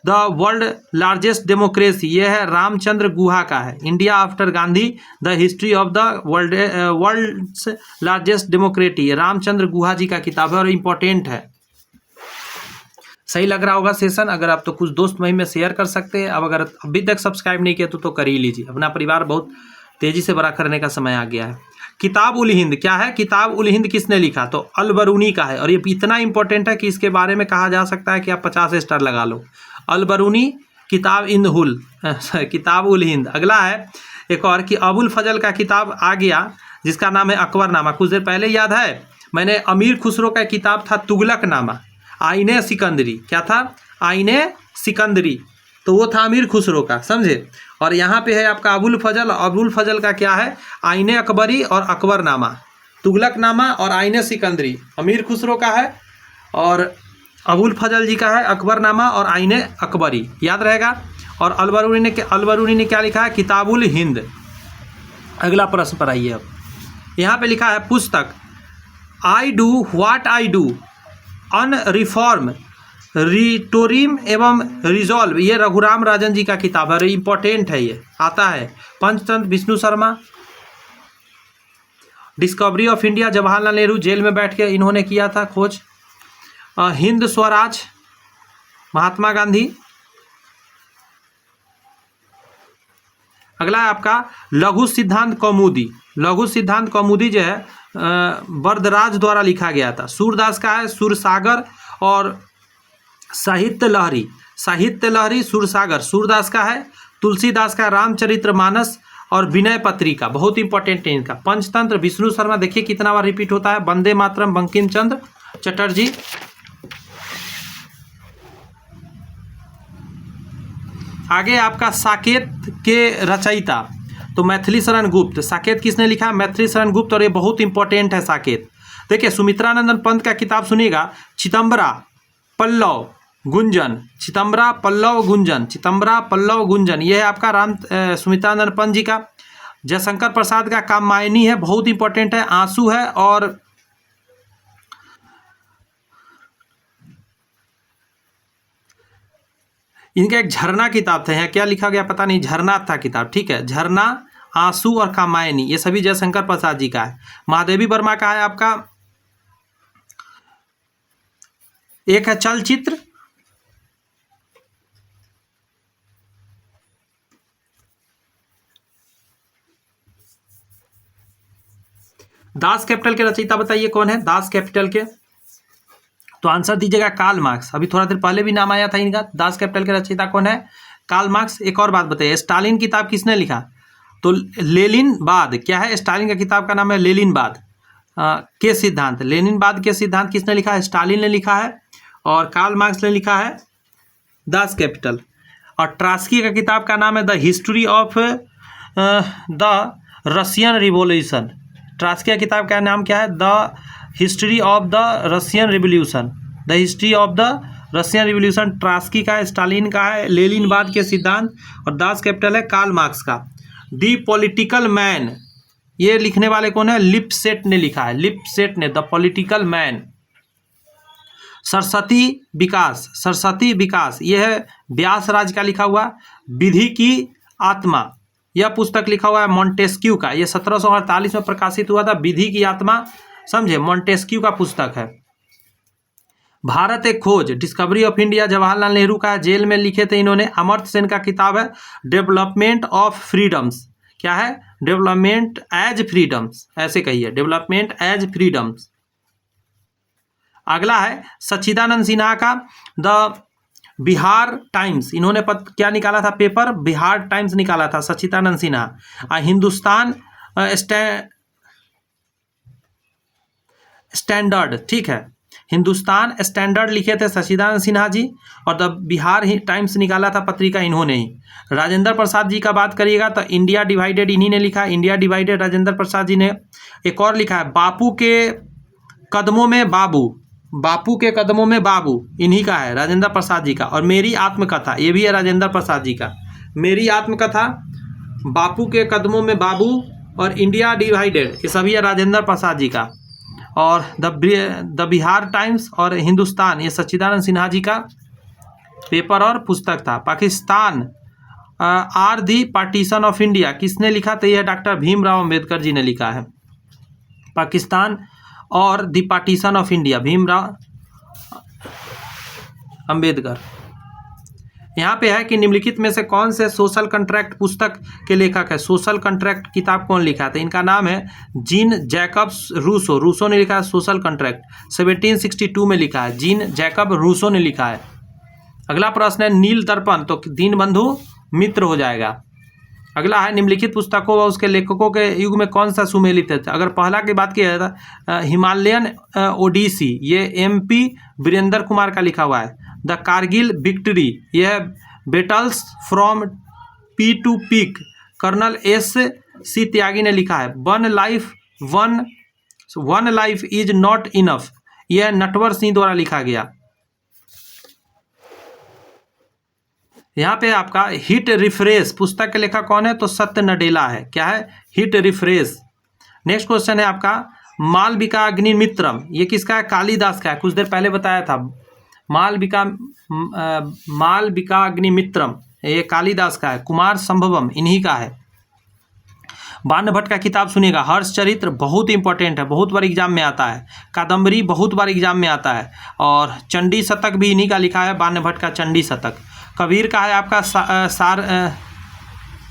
A: the world largest democracy, ये है रामचंद्र गुहा का है। India after Gandhi, the history of the world's largest democracy, Ramachandra Guha ji का किताब है और इम्पोर्टेंट है। सही लग रहा होगा सेशन, अगर आप तो कुछ दोस्त महिम में शेयर कर सकते हैं। अब अगर अभी तक सब्सक्राइब नहीं किया तो कर ही लीजिए, अपना परिवार बहुत तेज़ी से बड़ा करने का समय आ गया है। किताब उल हिंद, क्या है किताब उल हिंद किसने लिखा, तो अल बरूनी का है, और ये इतना इंपॉर्टेंट है कि इसके बारे में कहा जा सकता है कि आप 50 स्टार लगा लो। अल बरूनी किताब किताब उल हिंद। अगला है एक और कि अबुल फजल का किताब आ गया जिसका नाम है अकबरनामा। कुछ देर पहले याद है मैंने अमीर खुसरो का किताब था तुगलकनामा, आईने सिकंदरी, क्या था आईने सिकंदरी, तो वो था अमीर खुसरो का, समझे। और यहाँ पे है आपका अबुल फजल का क्या है आईने अकबरी और अकबरनामा, तुगलकनामा और आईने सिकंदरी अमीर खुसरो का है, और अबुल फजल जी का है अकबरनामा और आईने अकबरी, याद रहेगा। और अलबरूनी ने क्या लिखा है किताबुल हिंद। अगला प्रश्न पर आइए। अब यहाँ पे लिखा है पुस्तक I do what I do on reform rhetoric एवं रिजॉल्व, ये रघुराम राजन जी का किताब है, इंपॉर्टेंट है, ये आता है। Panchatantra Vishnu Sharma. Discovery of India, Jawaharlal Nehru jail में बैठ के इन्होंने किया था खोज। हिंद स्वराज, महात्मा गांधी। अगला है आपका लघु सिद्धांत कौमुदी। लघु सिद्धांत कौमुदी जो है वरदराज द्वारा लिखा गया था। सूरदास का है सुरसागर और साहित्य लहरी, साहित्य लहरी सूरसागर सूरदास का है, तुलसीदास का रामचरितमानस और विनय पत्रिका बहुत इंपॉर्टेंट है इनका। पंचतंत्र विष्णु शर्मा, देखिए कितना बार रिपीट होता है। वंदे मातरम बंकिम चंद्र चटर्जी। आगे आपका साकेत के रचयिता तो मैथिली शरण गुप्त। साकेत किसने लिखा है? मैथिली शरण गुप्त, और ये बहुत इंपॉर्टेंट है साकेत। देखिए सुमित्रानंदन पंत का किताब सुनिएगा, चिदंबरा पल्लव गुंजन, चिदंबरा पल्लव गुंजन, चिदंबरा पल्लव गुंजन, ये है आपका सुमित्रानंद पंत जी का। जयशंकर प्रसाद का कामायनी है, बहुत इंपॉर्टेंट है। आंसू है, और इनका एक झरना किताब था, यहाँ क्या लिखा गया पता नहीं, झरना था किताब, ठीक है। झरना, आंसू और कामायनी, ये सभी जयशंकर प्रसाद जी का है। महादेवी वर्मा का है आपका, एक है चलचित्र, दास कैपिटल के रचयिता बताइए कौन है? दास कैपिटल के, तो आंसर दीजिएगा कार्ल मार्क्स। अभी थोड़ा देर पहले भी नाम आया था इनका। दास कैपिटल के रचयिता कौन है? Karl Marx. एक और बात बताइए, स्टालिन किताब किसने लिखा? तो लेनिनवाद, क्या है? स्टालिन का किताब का नाम है लेनिनवाद के सिद्धांत। लेनिनवाद के सिद्धांत किसने लिखा है? स्टालिन ने लिखा है, और कार्ल मार्क्स ने लिखा है दास कैपिटल। और ट्रास्की का किताब का नाम है the history of the Russian revolution. Trotsky का किताब का नाम क्या है? The history of the Russian revolution, the history of the Russian revolution Trotsky का है, स्टालिन का है लेनिनवाद के सिद्धांत, और दास कैपिटल है कार्ल मार्क्स का। दी पॉलिटिकल मैन, ये लिखने वाले कौन है? लिपसेट ने लिखा है, लिपसेट ने, द पॉलिटिकल मैन। सरस्वती विकास, सरस्वती विकास, यह है व्यास राज का लिखा हुआ। विधि की आत्मा, यह पुस्तक लिखा हुआ है मॉन्टेस्क्यू का, यह 1748 में प्रकाशित हुआ था। विधि की आत्मा, समझे, मॉन्टेस्क्यू का पुस्तक है। भारत एक खोज, discovery of India, Jawaharlal Nehru का, जेल में लिखे थे इन्होंने। अमर्त्य सेन का किताब है डेवलपमेंट ऑफ फ्रीडम्स, क्या है? डेवलपमेंट एज फ्रीडम्स, ऐसे कहिए, डेवलपमेंट एज फ्रीडम्स। अगला है सच्चिदानंद सिन्हा का द बिहार टाइम्स, इन्होंने क्या निकाला था? पेपर बिहार टाइम्स निकाला था सच्चिदानंद सिन्हा। हिंदुस्तान स्टैंडर्ड, ठीक है, हिंदुस्तान स्टैंडर्ड लिखे थे सच्चिदानंद सिन्हा जी, और द बिहार टाइम्स निकाला था पत्रिका इन्होंने ही। राजेंद्र प्रसाद जी का बात करिएगा तो इंडिया डिवाइडेड इन्हीं ने लिखा, इंडिया डिवाइडेड राजेंद्र प्रसाद जी ने। एक और लिखा है बापू के कदमों में बाबू, बापू के कदमों में बाबू, इन्हीं का है, राजेंद्र प्रसाद जी का। और मेरी आत्मकथा, ये भी है राजेंद्र प्रसाद जी का, मेरी आत्मकथा, बापू के कदमों में बाबू और इंडिया डिवाइडेड, ये सभी है राजेंद्र प्रसाद जी का। और द बिहार टाइम्स और हिंदुस्तान, ये सच्चिदानंद सिन्हा जी का पेपर और पुस्तक था। Pakistan or the partition of India, किसने लिखा? तो यह डॉक्टर भीमराव अंबेडकर जी ने लिखा है। पाकिस्तान और the partition of India, Bhimrao Ambedkar. यहाँ पे है कि निम्नलिखित में से कौन से सोशल कॉन्ट्रैक्ट पुस्तक के लेखक है? सोशल कॉन्ट्रैक्ट किताब कौन लिखा था? इनका नाम है जीन जैकब्स रूसो, रूसो ने लिखा है सोशल कॉन्ट्रैक्ट, 1762 में लिखा है, जीन जैकब रूसो ने लिखा है। अगला प्रश्न है नील दर्पण, तो दीनबंधु मित्र हो जाएगा। अगला है निम्नलिखित पुस्तकों व उसके लेखकों के युग में कौन सा सुमेलित है? अगर पहला की बात किया जाता हिमालयन ओडिसी, ये MP वीरेंद्र कुमार का लिखा हुआ है। द कारगिल विक्ट्री, यह battles from P to peak, colonel SC Tyagi ने लिखा है। One life is not enough, यह नटवर सिंह द्वारा लिखा गया। यहाँ पे आपका हिट रिफ्रेश पुस्तक के लेखक कौन है? तो सत्य नडेला है, क्या है? Hit refresh. नेक्स्ट क्वेश्चन है आपका मालविका अग्निमित्रम, ये किसका है? कालिदास का है, कुछ देर पहले बताया था। मालविका अग्निमित्रम ये कालिदास का है। कुमार संभवम इन्हीं का है। बाण भट्ट का किताब सुनिएगा, हर्षचरित्र बहुत इंपॉर्टेंट है, बहुत बार एग्जाम में आता है। कादम्बरी बहुत बार एग्जाम में आता है। और चंडी शतक भी इन्हीं का लिखा है, बाण भट्ट का चंडी शतक। कबीर का है आपका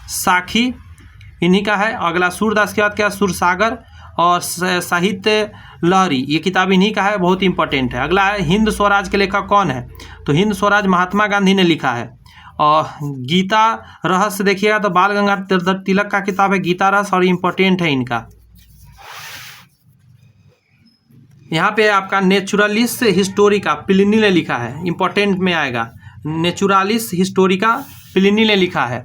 A: साखी, इन्हीं का है। अगला सूरदास की बात क्या? सुरसागर। और साहित्य लहरी, ये किताब इन्हीं का है, बहुत इंपॉर्टेंट है। अगला है हिंद स्वराज के लेखक कौन है, तो हिंद स्वराज महात्मा गांधी ने लिखा है। और गीता रहस्य देखिएगा तो बाल गंगाधर तिलक का किताब है गीता रहस्य, और इम्पोर्टेंट है इनका। यहाँ पे आपका नेचुरलिस्ट हिस्टोरिका प्लिनी ने लिखा है, इंपॉर्टेंट में आएगा। नेचुरलिस्ट हिस्टोरिका प्लिनी ने लिखा है,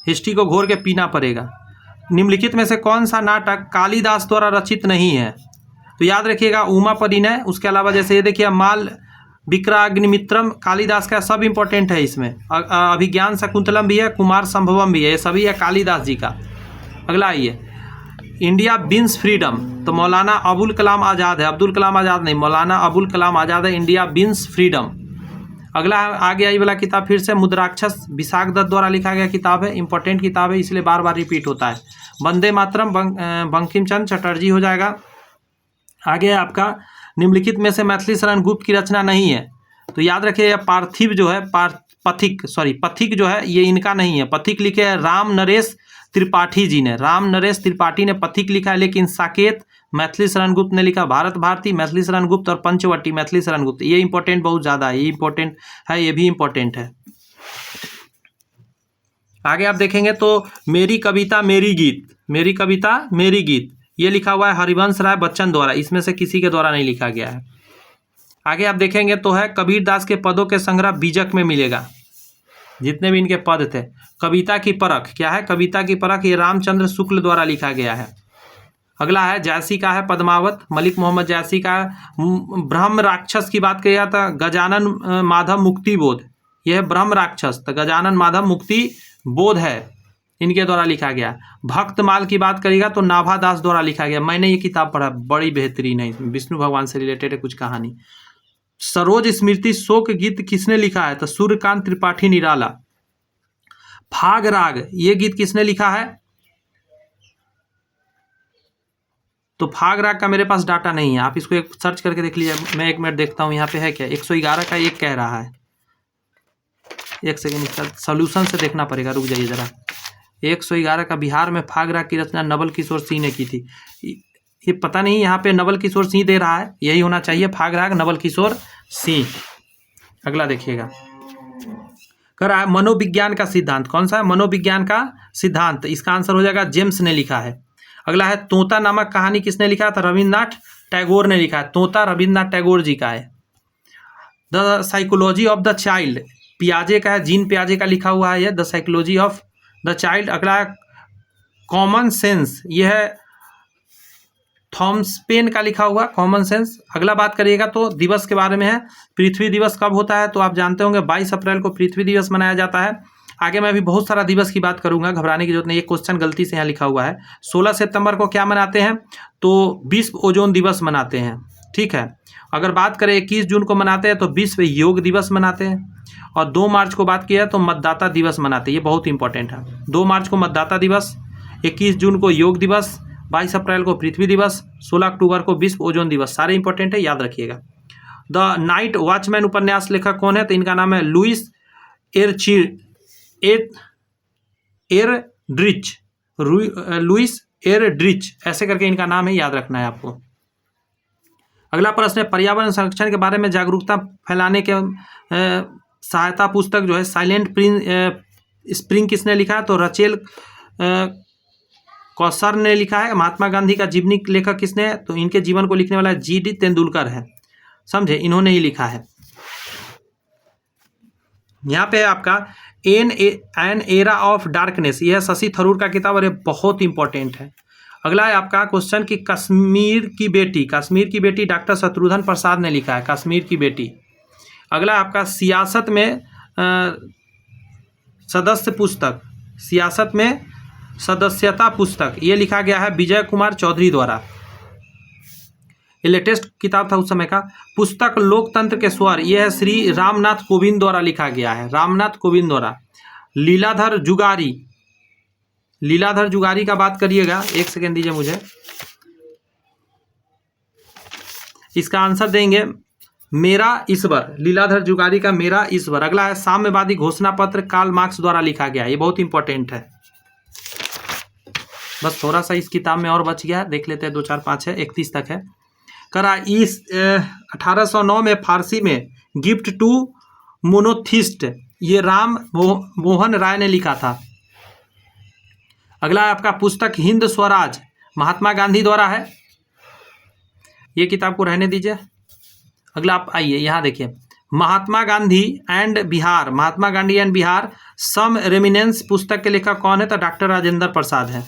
A: हिस्ट्री को घोर के पीना पड़ेगा। निम्नलिखित में से कौन सा नाटक कालिदास द्वारा रचित नहीं है, तो याद रखिएगा उमा परिणय। उसके अलावा जैसे ये देखिए माल विक्राग्निमित्रम कालिदास का, सब इंपॉर्टेंट है इसमें। अभिज्ञान शकुंतलम भी है, कुमार संभवम भी है, ये सभी है कालिदास जी का। अगला आइए इंडिया विंस फ्रीडम, तो मौलाना अबुल कलाम आज़ाद है, अब्दुल कलाम आज़ाद नहीं, मौलाना अबुल कलाम आज़ाद है, इंडिया विंस फ्रीडम। अगला आगे आई वाला किताब फिर से मुद्राक्षस विशाख दत्त द्वारा लिखा गया किताब है, इंपॉर्टेंट किताब है, इसलिए बार बार रिपीट होता है। वंदे मातरम बंकिम चंद्र चटर्जी हो जाएगा। आगे आपका निम्नलिखित में से मैथिली शरण गुप्त की रचना नहीं है, तो याद रखिए पार्थिव जो है पथिक जो है ये इनका नहीं है। पथिक लिखे है राम नरेश त्रिपाठी जी ने, राम नरेश त्रिपाठी ने पथिक लिखा है, लेकिन साकेत मैथिली शरण गुप्त ने लिखा। भारत भारती मैथिली शरण गुप्त और पंचवटी मैथिली शरण गुप्त, ये इंपॉर्टेंट बहुत ज़्यादा है, ये इंपॉर्टेंट है, ये भी इंपॉर्टेंट है। आगे आप देखेंगे तो मेरी कविता मेरी गीत, मेरी कविता मेरी गीत, ये लिखा हुआ है हरिवंश राय बच्चन द्वारा, इसमें से किसी के द्वारा नहीं लिखा गया है। आगे आप देखेंगे तो है कबीर दास के पदों के संग्रह बीजक में मिलेगा, जितने भी इनके पद थे। कविता की परख क्या है, कविता की परख ये रामचंद्र शुक्ल द्वारा लिखा गया है। अगला है जायसी का है पद्मावत, मलिक मोहम्मद जायसी का। ब्रह्म राक्षस की बात किया था गजानन माधव मुक्ति बोध, यह है ब्रह्म राक्षस, तो गजानन माधव मुक्ति बोध है, इनके द्वारा लिखा गया। भक्तमाल की बात करिएगा तो नाभा दास द्वारा लिखा गया, मैंने ये किताब पढ़ा, बड़ी बेहतरीन है, विष्णु भगवान से रिलेटेड है कुछ कहानी। सरोज स्मृति शोक गीत किसने लिखा है, तो सूर्यकांत त्रिपाठी निराला। फाग राग ये गीत किसने लिखा है, तो फाग राग का मेरे पास डाटा नहीं है, आप इसको एक सर्च करके देख लीजिए। मैं एक मिनट देखता हूँ यहाँ पे है क्या। 111 का एक कह रहा है, एक सेकेंड इसका सोल्यूशन से देखना पड़ेगा, रुक जाइए जरा। 111 का बिहार में फाग राग की रचना नवल किशोर सिंह ने की थी। ये पता नहीं यहाँ पे नवल किशोर सिंह दे रहा है, यही होना चाहिए फाग राग नवल किशोर सिंह। अगला देखिएगा कह रहा है मनोविज्ञान का सिद्धांत, कौन सा है, मनोविज्ञान का सिद्धांत, इसका आंसर हो जाएगा जेम्स ने लिखा है। अगला है तोता नामक कहानी किसने लिखा था, रविन्द्रनाथ टैगोर ने लिखा है, तोता रविन्द्रनाथ टैगोर जी का है। The psychology of the child पियाजे का है, जीन पियाजे का लिखा हुआ है, the psychology of the child. अगला है कॉमन सेंस, यह है थॉमस पेन का लिखा हुआ कॉमन सेंस। अगला बात करिएगा तो दिवस के बारे में है, पृथ्वी दिवस कब होता है, तो आप जानते होंगे 22 अप्रैल को पृथ्वी दिवस मनाया जाता है। आगे मैं अभी बहुत सारा दिवस की बात करूंगा, घबराने की जरूरत नहीं, एक क्वेश्चन गलती से यहाँ लिखा हुआ है। 16 सितंबर को क्या मनाते हैं, तो विश्व ओजोन दिवस मनाते हैं, ठीक है। अगर बात करें 21 जून को मनाते हैं तो विश्व योग दिवस मनाते हैं, और 2 मार्च को बात किया तो मतदाता दिवस मनाते हैं, ये बहुत इंपॉर्टेंट है। 2 मार्च को मतदाता दिवस, 21 जून को योग दिवस, 22 अप्रैल को पृथ्वी दिवस, 16 अक्टूबर को विश्व ओजोन दिवस, सारे इंपॉर्टेंट है, याद रखिएगा। द नाइट वॉचमैन उपन्यास लेखक कौन है, तो इनका नाम है लुइस एरड्रिच, लुइस एरड्रिच ऐसे करके इनका नाम है, याद रखना है आपको। अगला प्रश्न है पर्यावरण संरक्षण के बारे में जागरूकता फैलाने के सहायता पुस्तक जो है साइलेंट स्प्रिंग किसने लिखा है, तो रचेल कौसर ने लिखा है। महात्मा गांधी का जीवनी लेखक किसने है, तो इनके जीवन को लिखने वाला जी.डी. तेंदुलकर है, समझे, इन्होंने ही लिखा है। यहाँ पे आपका एन एरा ऑफ डार्कनेस, यह शशि थरूर का किताब और ये बहुत इंपॉर्टेंट है। अगला है आपका क्वेश्चन कि कश्मीर की बेटी डॉक्टर शत्रुघ्न प्रसाद ने लिखा है, कश्मीर की बेटी। अगला आपका सियासत में सदस्यता पुस्तक, ये लिखा गया है विजय कुमार चौधरी द्वारा, ये लेटेस्ट किताब था उस समय का। पुस्तक लोकतंत्र के स्वर, यह है श्री रामनाथ कोविंद द्वारा लिखा गया है, रामनाथ कोविंद द्वारा। लीलाधर जुगारी का बात करिएगा, एक सेकेंड दीजिए मुझे, इसका आंसर देंगे मेरा ईश्वर, लीलाधर जुगारी का मेरा ईश्वर। अगला है साम्यवादी घोषणा पत्र, कार्ल मार्क्स द्वारा लिखा गया, ये बहुत इंपॉर्टेंट है। बस थोड़ा सा इस किताब में और बच गया है, देख लेते हैं, 2 4 5 है, 31 तक है। करा इस 1809 में फारसी में गिफ्ट टू मोनोथिस्ट, ये राम मोहन राय ने लिखा था। अगला आपका पुस्तक हिंद स्वराज, महात्मा गांधी द्वारा है। ये किताब को रहने दीजिए। अगला आप आइए, यहाँ देखिए, Mahatma Gandhi and Bihar, Mahatma Gandhi and Bihar some reminiscences पुस्तक के लेखक कौन है? तो डॉक्टर राजेंद्र प्रसाद है।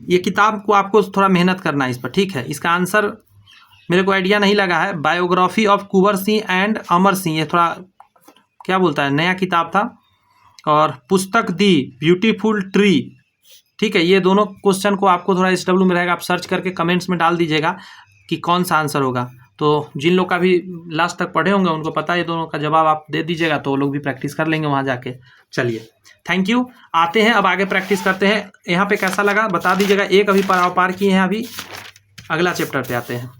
A: ये किताब को आपको थोड़ा मेहनत करना है इस पर, ठीक है। इसका आंसर मेरे को आइडिया नहीं लगा है। Biography of Kunwar Singh and Amar Singh, ये थोड़ा क्या बोलता है, नया किताब था। और पुस्तक दी ब्यूटीफुल ट्री, ठीक है। ये दोनों क्वेश्चन को आपको थोड़ा SW में रहेगा, आप सर्च करके कमेंट्स में डाल दीजिएगा कि कौन सा आंसर होगा। तो जिन लोग का भी लास्ट तक पढ़े होंगे उनको पता है, ये दोनों का जवाब आप दे दीजिएगा तो वो लोग भी प्रैक्टिस कर लेंगे वहाँ जाके। चलिए, थैंक यू। आते हैं अब आगे प्रैक्टिस करते हैं। यहाँ पे कैसा लगा बता दीजिएगा। एक अभी पार किए हैं, अभी अगला चैप्टर पे आते हैं।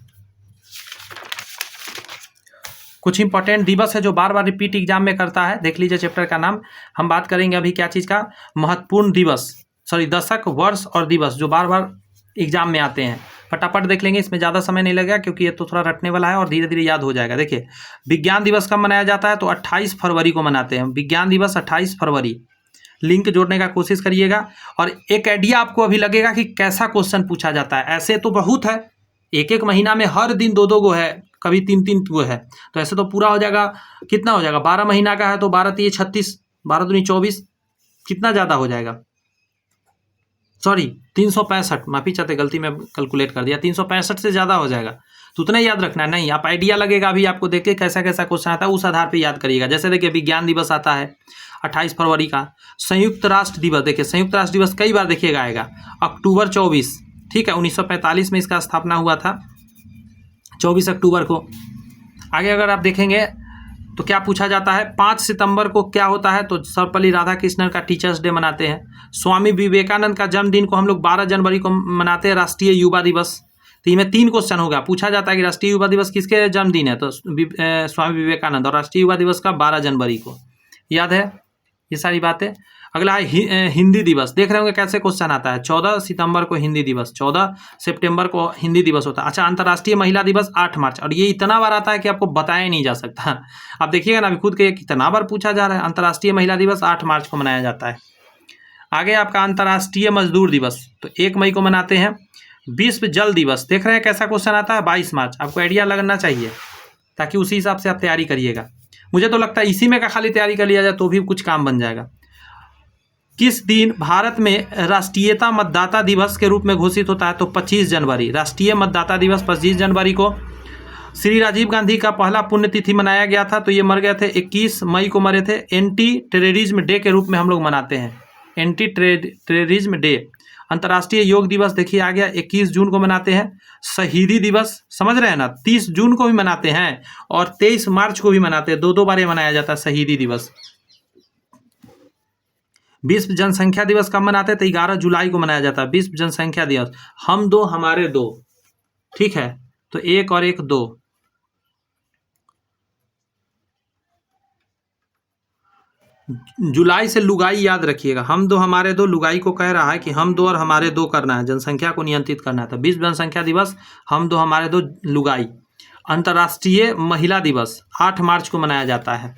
A: कुछ इंपॉर्टेंट दिवस है जो बार बार रिपीट एग्जाम में करता है, देख लीजिए चैप्टर का नाम। हम बात करेंगे अभी क्या चीज़ का, महत्वपूर्ण दिवस, सॉरी दशक, वर्ष और दिवस जो बार बार एग्जाम में आते हैं। फटाफट देख लेंगे, इसमें ज़्यादा समय नहीं लगेगा क्योंकि ये तो थोड़ा रटने वाला है और धीरे धीरे याद हो जाएगा। देखिए, विज्ञान दिवस कब मनाया जाता है? तो 28 फरवरी को मनाते हैं। विज्ञान दिवस 28 फरवरी। लिंक जोड़ने का कोशिश करिएगा। और एक आइडिया आपको अभी लगेगा कि कैसा क्वेश्चन पूछा जाता है। ऐसे तो बहुत है, एक एक महीना में हर दिन 2 2 गो है, कभी 3 3 गो है, तो ऐसे तो पूरा हो जाएगा। कितना हो जाएगा? 12 महीना का है तो 12 3 36, 12 दूनी 24, कितना ज़्यादा हो जाएगा? सॉरी 365, माफ़ी चाहते, गलती में कैलकुलेट कर दिया, 365 से ज़्यादा हो जाएगा। तो उतना ही याद रखना है। नहीं, आप आइडिया लगेगा अभी आपको देख के कैसा कैसा क्वेश्चन आता है, उस आधार पे याद करिएगा। जैसे देखिए, विज्ञान दिवस आता है 28 फरवरी का। संयुक्त राष्ट्र दिवस, देखिए संयुक्त राष्ट्र दिवस कई बार देखिएगा आएगा, अक्टूबर 24, ठीक है, 1945 में इसका स्थापना हुआ था, 24 अक्टूबर को। आगे अगर आप देखेंगे तो क्या पूछा जाता है, 5 सितंबर को क्या होता है? तो सर्वपल्ली राधाकृष्णन का टीचर्स डे मनाते हैं। स्वामी विवेकानंद का जन्मदिन को हम लोग 12 जनवरी को मनाते हैं, राष्ट्रीय युवा दिवस। तो इनमें 3 क्वेश्चन होगा। पूछा जाता है कि राष्ट्रीय युवा दिवस किसके जन्मदिन है? तो स्वामी विवेकानंद, और राष्ट्रीय युवा दिवस का 12 जनवरी को। याद है ये सारी बातें। अगला है हिंदी दिवस। देख रहे होंगे कैसे क्वेश्चन आता है। 14 सितंबर को हिंदी दिवस, 14 सितंबर को हिंदी दिवस होता है। अच्छा, अंतर्राष्ट्रीय महिला दिवस 8 मार्च, और ये इतना बार आता है कि आपको बताया नहीं जा सकता। आप देखिएगा ना, अभी खुद के कितना बार पूछा जा रहा है। अंतर्राष्ट्रीय महिला दिवस 8 मार्च को मनाया जाता है। आगे आपका अंतर्राष्ट्रीय मजदूर दिवस, तो 1 मई को मनाते हैं। विश्व जल दिवस, देख रहे हैं कैसा क्वेश्चन आता है, 22 मार्च। आपको आइडिया लगना चाहिए ताकि उसी हिसाब से आप तैयारी करिएगा। मुझे तो लगता है इसी में का खाली तैयारी कर लिया जाए तो भी कुछ काम बन जाएगा। किस दिन भारत में राष्ट्रीयता मतदाता दिवस के रूप में घोषित होता है? तो 25 जनवरी। राष्ट्रीय मतदाता दिवस 25 जनवरी को। श्री राजीव गांधी का पहला पुण्यतिथि मनाया गया था, तो ये मर गए थे 21 मई को मरे थे। एंटी टेररिज्म डे के रूप में हम लोग मनाते हैं, एंटी टेररिज्म डे। अंतर्राष्ट्रीय योग दिवस देखिए आ गया, 21 जून को मनाते हैं। शहीदी दिवस समझ रहे हैं ना, 30 जून को भी मनाते हैं और 23 मार्च को भी मनाते हैं, 2 बार ये मनाया जाता है शहीदी दिवस। विश्व जनसंख्या दिवस कब मनाते हैं? तो 11 जुलाई को मनाया जाता है विश्व जनसंख्या दिवस। हम दो हमारे दो, ठीक है, तो 1 और 1 2। जुलाई से लुगाई याद रखिएगा, हम दो हमारे दो, लुगाई को कह रहा है कि हम दो और हमारे दो करना है, जनसंख्या को नियंत्रित करना है। तो विश्व जनसंख्या दिवस, हम दो हमारे दो, लुगाई। अंतर्राष्ट्रीय महिला दिवस 8 मार्च को मनाया जाता है।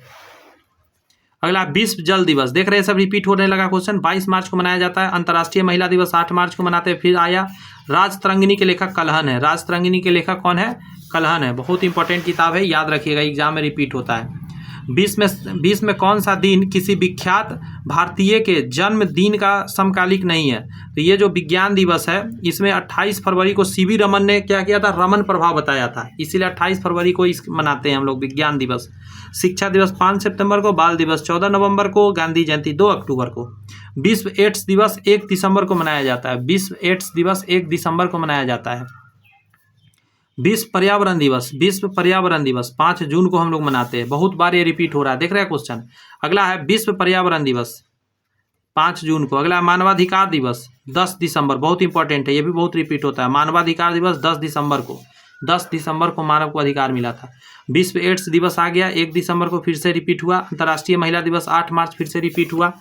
A: अगला विश्व जल दिवस, देख रहे हैं सब रिपीट होने लगा क्वेश्चन, 22 मार्च को मनाया जाता है। अंतर्राष्ट्रीय महिला दिवस 8 मार्च को मनाते हैं। फिर आया राजतरंगिणी के लेखक कल्हण है। राजतरंगिणी के लेखक कौन है? कल्हण है। बहुत इंपॉर्टेंट किताब है, याद रखिएगा, एग्जाम में रिपीट होता है। 20 में कौन सा दिन किसी विख्यात भारतीय के जन्मदिन का समकालिक नहीं है? तो ये जो विज्ञान दिवस है, इसमें 28 फरवरी को सीवी रमन ने क्या किया था? रमन प्रभाव बताया था, इसीलिए 28 फरवरी को इस मनाते हैं हम लोग विज्ञान दिवस। शिक्षा दिवस 5 सितंबर को, बाल दिवस 14 नवंबर को, गांधी जयंती 2 अक्टूबर को। विश्व एड्स दिवस 1 दिसंबर को मनाया जाता है। विश्व एड्स दिवस 1 दिसंबर को मनाया जाता है। विश्व पर्यावरण दिवस, विश्व पर्यावरण दिवस 5 जून को हम लोग मनाते हैं। बहुत बार ये रिपीट हो रहा है, देख रहे हैं क्वेश्चन। अगला है विश्व पर्यावरण दिवस 5 जून को। अगला मानवाधिकार दिवस 10 दिसंबर, बहुत इंपॉर्टेंट है, ये भी बहुत रिपीट होता है। मानवाधिकार दिवस 10 दिसंबर को, 10 दिसंबर को मानव को अधिकार मिला था। विश्व एड्स दिवस आ गया, 1 दिसंबर को फिर से रिपीट हुआ। अंतर्राष्ट्रीय महिला दिवस 8 मार्च फिर से रिपीट हुआ।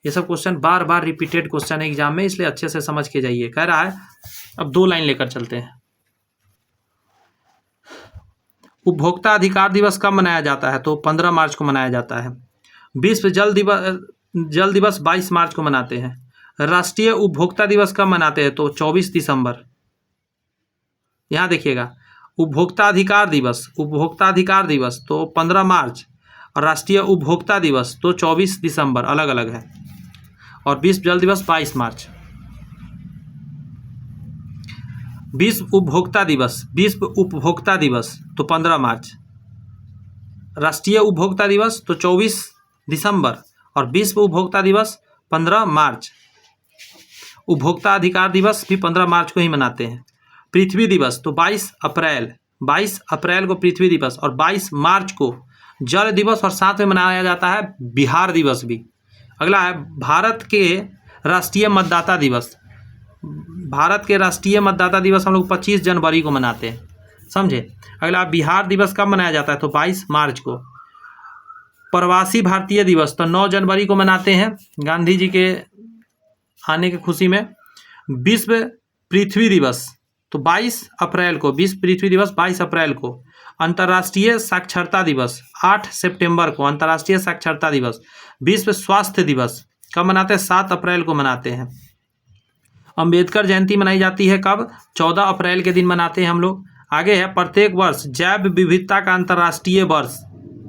A: ये सब क्वेश्चन बार बार रिपीटेड क्वेश्चन है एग्जाम में, इसलिए अच्छे से समझ के जाइए। कह रहा है, अब 2 लाइन लेकर चलते हैं। उपभोक्ता अधिकार दिवस कब मनाया जाता है? तो 15 मार्च को मनाया जाता है। विश्व जल दिवस 22 मार्च को मनाते हैं। राष्ट्रीय उपभोक्ता दिवस कब मनाते हैं? तो 24 दिसंबर। यहाँ देखिएगा, उपभोक्ता अधिकार दिवस तो 15 मार्च और राष्ट्रीय उपभोक्ता दिवस तो 24 दिसंबर, अलग अलग है। और विश्व जल दिवस 22 मार्च। विश्व उपभोक्ता दिवस तो 15 मार्च, राष्ट्रीय उपभोक्ता दिवस तो 24 दिसंबर और विश्व उपभोक्ता दिवस 15 मार्च। उपभोक्ता अधिकार दिवस भी 15 मार्च को ही मनाते हैं। पृथ्वी दिवस तो 22 अप्रैल को पृथ्वी दिवस और 22 मार्च को जल दिवस और साथ में मनाया जाता है बिहार दिवस भी। अगला है भारत के राष्ट्रीय मतदाता दिवस। भारत के राष्ट्रीय मतदाता दिवस हम लोग 25 जनवरी को मनाते हैं, समझे। अगला बिहार दिवस कब मनाया जाता है? तो 22 मार्च को। प्रवासी भारतीय दिवस तो 9 जनवरी को मनाते हैं, गांधी जी के आने की खुशी में। विश्व पृथ्वी दिवस तो 22 अप्रैल को, विश्व पृथ्वी दिवस 22 अप्रैल को। अंतर्राष्ट्रीय साक्षरता दिवस 8 सितंबर को, अंतर्राष्ट्रीय साक्षरता दिवस। विश्व स्वास्थ्य दिवस कब मनाते हैं? 7 अप्रैल को मनाते हैं। अंबेडकर जयंती मनाई जाती है कब? 14 अप्रैल के दिन मनाते हैं हम लोग। आगे है, प्रत्येक वर्ष जैव विविधता का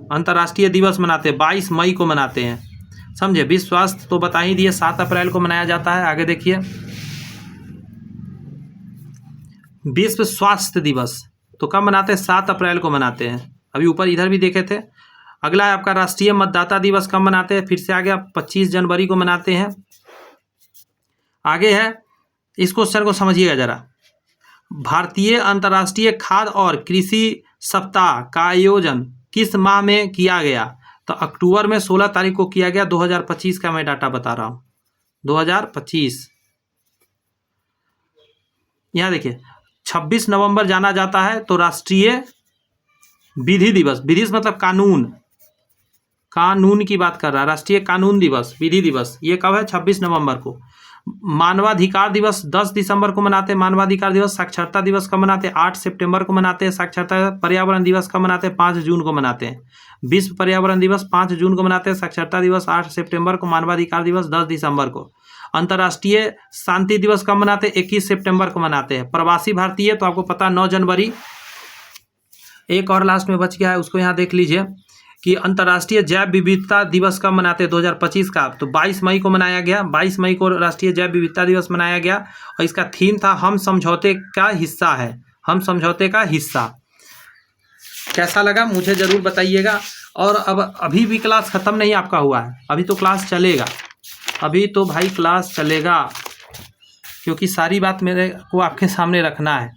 A: अंतर्राष्ट्रीय दिवस मनाते हैं, 22 मई को मनाते हैं, समझे। विश्व स्वास्थ्य तो बता ही दिए, 7 अप्रैल को मनाया जाता है। आगे देखिए, विश्व स्वास्थ्य दिवस तो कब मनाते हैं? 7 अप्रैल को मनाते हैं। अभी ऊपर इधर भी देखे थे। अगला है आपका राष्ट्रीय मतदाता दिवस कब मनाते हैं? फिर से आ गया, 25 जनवरी को मनाते हैं। आगे है, इस क्वेश्चन को समझिएगा जरा। भारतीय अंतर्राष्ट्रीय खाद्य और कृषि सप्ताह का आयोजन किस माह में किया गया? तो अक्टूबर में 16 तारीख को किया गया। 2025 का मैं डाटा बता रहा हूँ, 2025। यहाँ देखिए, 26 नवंबर जाना जाता है तो राष्ट्रीय विधि दिवस, विधि मतलब कानून की बात कर रहा है। राष्ट्रीय कानून दिवस, विधि दिवस, ये कब है? 26 नवंबर को। मानवाधिकार दिवस 10 दिसंबर को मनाते हैं, मानवाधिकार दिवस। साक्षरता दिवस कब मनाते हैं? 8 सितंबर को मनाते हैं साक्षरता। पर्यावरण दिवस कब मनाते हैं? 5 जून को मनाते हैं। विश्व पर्यावरण दिवस 5 जून को मनाते हैं। साक्षरता दिवस 8 सितंबर को। मानवाधिकार दिवस 10 दिसंबर को। अंतर्राष्ट्रीय शांति दिवस कब मनाते हैं? 21 सितंबर को मनाते हैं। प्रवासी भारतीय तो आपको पता 9 जनवरी। एक और लास्ट में बच गया है, उसको यहाँ देख लीजिए कि अंतर्राष्ट्रीय जैव विविधता दिवस कब मनाते हैं? 2025 का तो 22 मई को मनाया गया। 22 मई को राष्ट्रीय जैव विविधता दिवस मनाया गया और इसका थीम था हम समझौते का हिस्सा है, हम समझौते का हिस्सा। कैसा लगा मुझे ज़रूर बताइएगा। और अब अभी भी क्लास ख़त्म नहीं आपका हुआ है, अभी तो क्लास चलेगा, अभी तो भाई क्लास चलेगा, क्योंकि सारी बात मेरे को आपके सामने रखना है।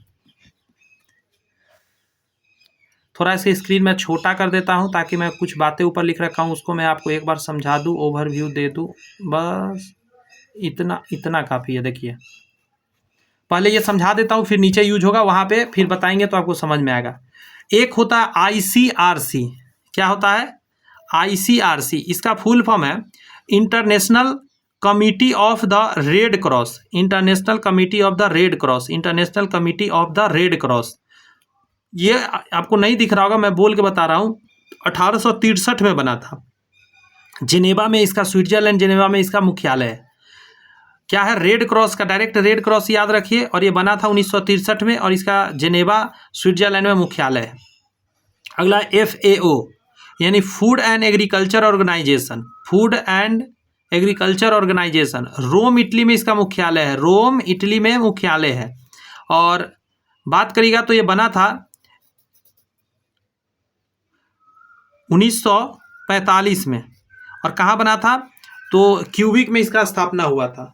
A: थोड़ा इसके स्क्रीन में छोटा कर देता हूं ताकि मैं कुछ बातें ऊपर लिख रखा हूं उसको मैं आपको एक बार समझा दूं, ओवरव्यू दे दूं, बस इतना काफ़ी है। देखिए, पहले ये समझा देता हूं, फिर नीचे यूज होगा, वहां पे फिर बताएंगे तो आपको समझ में आएगा। एक होता है ICRC। क्या होता है? ICRC, इसका फुल फॉर्म है international committee of the red cross. International committee of the red cross, international committee of the red cross. ये आपको नहीं दिख रहा होगा, मैं बोल के बता रहा हूँ। 1863 में बना था जिनेवा में, इसका स्विट्जरलैंड जिनेवा में इसका मुख्यालय है। क्या है? रेड क्रॉस का, डायरेक्ट रेड क्रॉस याद रखिए। और ये बना था 1963 में और इसका जिनेवा स्विट्जरलैंड में मुख्यालय है। अगला FAO यानी food and agriculture organization, food and agriculture organization, Rome Italy में इसका मुख्यालय है, रोम इटली में मुख्यालय है। और बात करिएगा तो ये बना था 1945 में। और कहाँ बना था? तो क्यूबिक में इसका स्थापना हुआ था।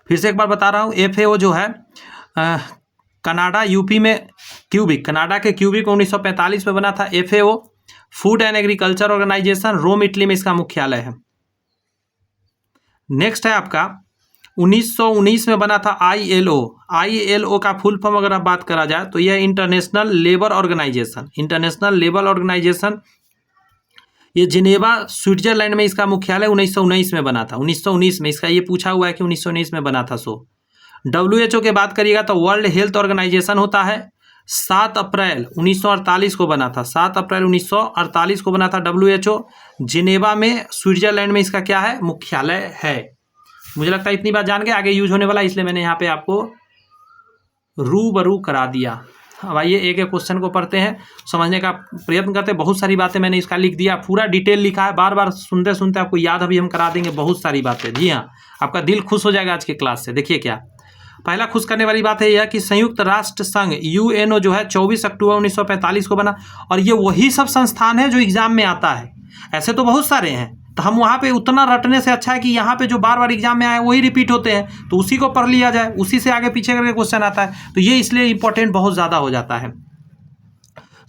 A: फिर से एक बार बता रहा हूँ, FAO जो है कनाडा यूपी में क्यूबिक, कनाडा के क्यूबिक 1945 में बना था। FAO food and agriculture organization, Rome Italy में इसका मुख्यालय है। नेक्स्ट है आपका 1919 में बना था ILO। ILO का फुल फॉर्म अगर आप बात करा जाए तो यह international labour organization, international labour organization, ये जिनेवा स्विट्जरलैंड में इसका मुख्यालय 1919 में बना था। 1919 में, इसका ये पूछा हुआ है कि 1919 में बना था। WHO के बात करिएगा तो वर्ल्ड हेल्थ ऑर्गेनाइजेशन होता है। 7 अप्रैल 1948 को बना था, 7 अप्रैल 1948 को बना था WHO। जिनेवा में स्विट्जरलैंड में इसका क्या है, मुख्यालय है। मुझे लगता है इतनी बात जान के आगे यूज होने वाला, इसलिए मैंने यहाँ पे आपको रूबरू करा दिया। अब आइए एक एक क्वेश्चन को पढ़ते हैं, समझने का प्रयत्न करते हैं। बहुत सारी बातें मैंने इसका लिख दिया, पूरा डिटेल लिखा है, बार बार सुनते सुनते आपको याद अभी हम करा देंगे बहुत सारी बातें। जी हाँ, आपका दिल खुश हो जाएगा आज की क्लास से। देखिए क्या पहला खुश करने वाली बात है यह कि संयुक्त राष्ट्र संघ UNO जो है 24 अक्टूबर 1945 को बना, और ये वही सब संस्थान है जो एग्जाम में आता है। ऐसे तो बहुत सारे हैं, तो हम वहाँ पे उतना रटने से अच्छा है कि यहाँ पे जो बार बार एग्जाम में आए वही रिपीट होते हैं, तो उसी को पढ़ लिया जाए, उसी से आगे पीछे करके क्वेश्चन आता है, तो ये इसलिए इंपॉर्टेंट बहुत ज़्यादा हो जाता है।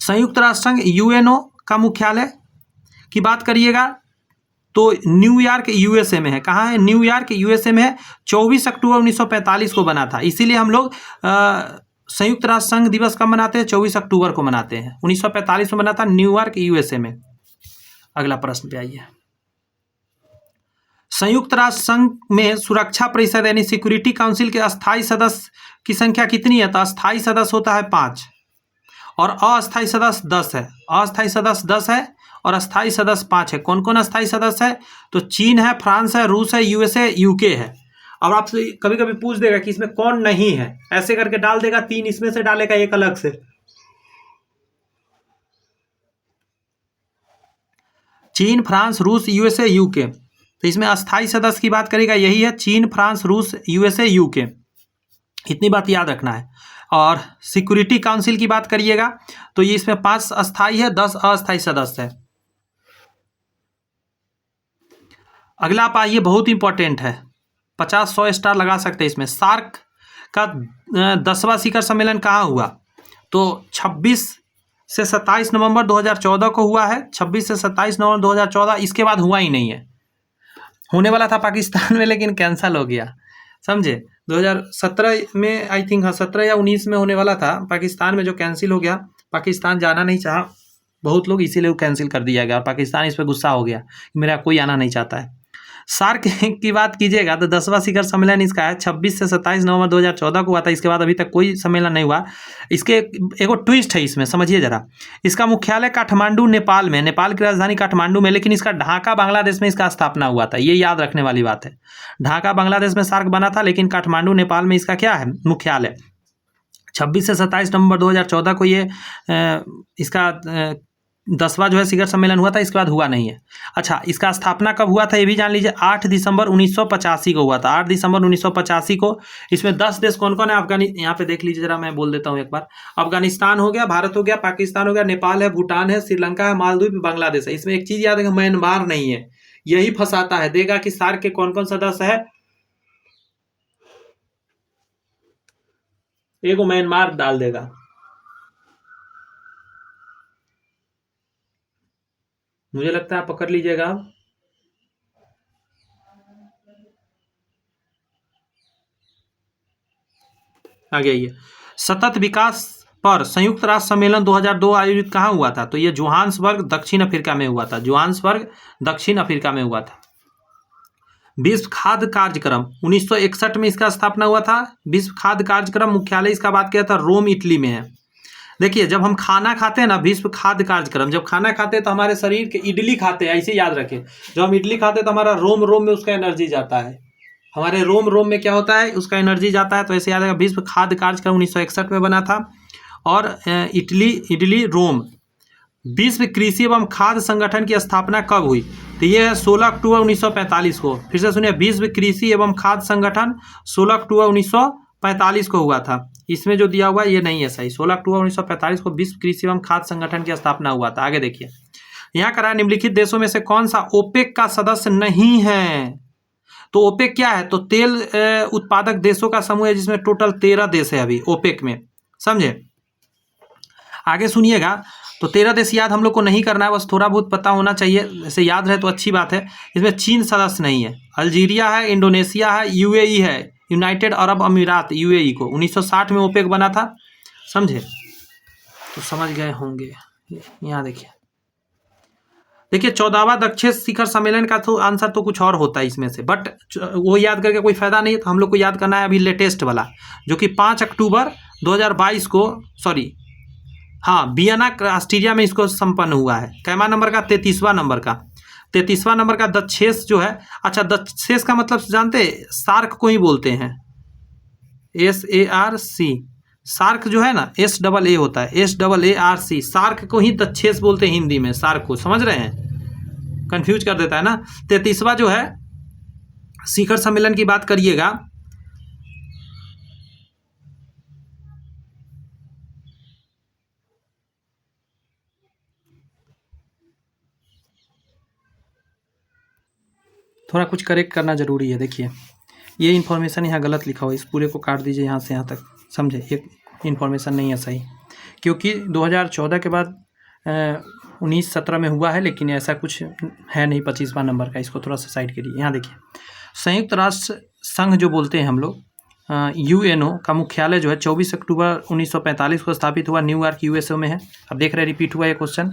A: संयुक्त राष्ट्र संघ UNO का मुख्यालय की बात करिएगा तो न्यूयॉर्क USA में है। कहाँ है, न्यूयॉर्क USA में है। 24 अक्टूबर 1945 को बना था, इसीलिए हम लोग संयुक्त राष्ट्र संघ दिवस कब मनाते हैं, 24 अक्टूबर को मनाते हैं। 1945 में बना था, न्यूयॉर्क USA में। अगला प्रश्न पे आइए। संयुक्त राष्ट्र संघ में सुरक्षा परिषद यानी सिक्योरिटी काउंसिल के अस्थायी सदस्य की संख्या कितनी है, तो अस्थायी सदस्य होता है 5 और अस्थायी सदस्य 10 है। अस्थायी सदस्य 10 है और अस्थायी सदस्य 5 है। कौन कौन अस्थायी सदस्य है, तो चीन है, फ्रांस है, रूस है, USA UK है। अब आपसे कभी कभी पूछ देगा कि इसमें कौन नहीं है, ऐसे करके डाल देगा, 3 इसमें से डालेगा, एक अलग से। चीन, फ्रांस, रूस, USA UK, तो इसमें अस्थायी सदस्य की बात करेगा यही है, चीन, फ्रांस, रूस, USA UK। इतनी बात याद रखना है। और सिक्योरिटी काउंसिल की बात करिएगा तो ये इसमें 5 अस्थायी है, 10 अस्थायी सदस्य है। अगला आप आइए, बहुत इंपॉर्टेंट है, 50-100 स्टार लगा सकते हैं इसमें। सार्क का 10वां शिखर सम्मेलन कहाँ हुआ, तो 26 से 27 नवंबर 2014 को हुआ है। 26 से 27 नवंबर 2014, इसके बाद हुआ ही नहीं है। होने वाला था पाकिस्तान में लेकिन कैंसिल हो गया, समझे। 2017 में आई थिंक, हाँ 17 या 19 में होने वाला था, पाकिस्तान में जो कैंसिल हो गया। पाकिस्तान जाना नहीं चाहा बहुत लोग, इसीलिए वो कैंसिल कर दिया गया और पाकिस्तान इस पर गुस्सा हो गया कि मेरा कोई आना नहीं चाहता है। सार्क की बात कीजिएगा तो 10वां शिखर सम्मेलन इसका है, 26 से 27 नवंबर 2014 को हुआ था। इसके बाद अभी तक कोई सम्मेलन नहीं हुआ। इसके एक ट्विस्ट है इसमें, समझिए जरा। इसका मुख्यालय काठमांडू नेपाल में, नेपाल की राजधानी काठमांडू में, लेकिन इसका ढाका बांग्लादेश में इसका स्थापना हुआ था। ये याद रखने वाली बात है। ढाका बांग्लादेश में सार्क बना था, लेकिन काठमांडू नेपाल में इसका क्या है, मुख्यालय। 26 से 27 नवंबर 2014 को ये इसका 10वां जो है शिखर सम्मेलन हुआ था, इसके बाद हुआ नहीं है। अच्छा, इसका स्थापना कब हुआ था ये भी जान लीजिए, 8 दिसंबर 1985 को हुआ था। 8 दिसंबर 1985 को। इसमें 10 देश कौन कौन है, यहाँ पे देख लीजिए जरा, मैं बोल देता हूँ एक बार। अफगानिस्तान हो गया, भारत हो गया, पाकिस्तान हो गया, नेपाल है, भूटान है, श्रीलंका है, मालदीव, बांग्लादेश है। इसमें एक चीज याद है, म्यांमार नहीं है, यही फंसाता है। देगा कि सार्क के कौन कौन सदस्य है, एक म्यांमार डाल देगा। मुझे लगता है आप पकड़ लीजिएगा। आगे आइए। सतत विकास पर संयुक्त राष्ट्र सम्मेलन 2002 आयोजित कहाँ हुआ था, तो ये जोहान्सबर्ग दक्षिण अफ्रीका में हुआ था। जोहान्सबर्ग दक्षिण अफ्रीका में हुआ था। विश्व खाद्य कार्यक्रम 1961 में इसका स्थापना हुआ था। विश्व खाद्य कार्यक्रम मुख्यालय इसका बात किया था रोम इटली में है। देखिए, जब हम खाना खाते हैं ना, विश्व खाद्य कार्यक्रम, जब खाना खाते हैं तो हमारे शरीर के, इडली खाते हैं, ऐसे याद रखें, जब हम इडली खाते हैं तो हमारा रोम रोम में उसका एनर्जी जाता है। हमारे रोम रोम में क्या होता है, उसका एनर्जी जाता है। तो ऐसे याद रखें, विश्व खाद्य कार्यक्रम 1961 में बना था। और इटली रोम। विश्व कृषि एवं खाद्य संगठन की स्थापना कब हुई, तो ये है 16 अक्टूबर 1945 को। फिर से सुनिए, विश्व कृषि एवं खाद्य संगठन 16 अक्टूबर 1945 को हुआ था। इसमें जो दिया हुआ ये नहीं है सही। 16 अक्टूबर 1945 को विश्व कृषि एवं खाद्य संगठन की स्थापना हुआ था। आगे देखिए, यहाँ करा निम्नलिखित देशों में से कौन सा ओपेक का सदस्य नहीं है, तो ओपेक क्या है, तो तेल उत्पादक देशों का समूह है, जिसमें टोटल 13 देश है अभी ओपेक में, समझे। आगे सुनिएगा, तो 13 देश याद हम लोग को नहीं करना है, बस थोड़ा बहुत पता होना चाहिए, ऐसे याद रहे तो अच्छी बात है। इसमें चीन सदस्य नहीं है, अल्जीरिया है, इंडोनेशिया है, यूएई है, यूनाइटेड अरब अमीरात यूएई को 1960 में ओपेक बना था, समझे, तो समझ गए होंगे। यहाँ देखिए 14वां दक्षिण शिखर सम्मेलन का तो आंसर तो कुछ और होता है इसमें से, बट वो याद करके कोई फायदा नहीं है। तो हम लोग को याद करना है अभी लेटेस्ट वाला, जो कि 5 अक्टूबर 2022 को, सॉरी हाँ, वियना ऑस्ट्रिया में इसको संपन्न हुआ है। कैमा नंबर का? 33वां नंबर का। 33वां नंबर का दक्षेस जो है, अच्छा दक्षेस का मतलब जानते, सार्क को ही बोलते हैं, SARC, सार्क जो है ना, SAA होता है, SAARC, सार्क को ही दक्षेस बोलते हैं हिंदी में, सार्क को, समझ रहे हैं, कंफ्यूज कर देता है ना। 33वां जो है शिखर सम्मेलन की बात करिएगा, थोड़ा कुछ करेक्ट करना जरूरी है। देखिए ये इन्फॉर्मेशन यहाँ गलत लिखा हुआ है, इस पूरे को काट दीजिए यहाँ से यहाँ तक, समझे, ये इन्फॉर्मेशन नहीं है सही, क्योंकि 2014 के बाद 19-17 में हुआ है, लेकिन ऐसा कुछ है नहीं 25वां नंबर का। इसको थोड़ा सा साइड करिए। यहाँ देखिए संयुक्त राष्ट्र संघ जो बोलते हैं हम लोग, UNO का मुख्यालय जो है 24 अक्टूबर 1945 को स्थापित हुआ, न्यूयॉर्क USA में है। अब देख रहे हैं रिपीट हुआ ये क्वेश्चन,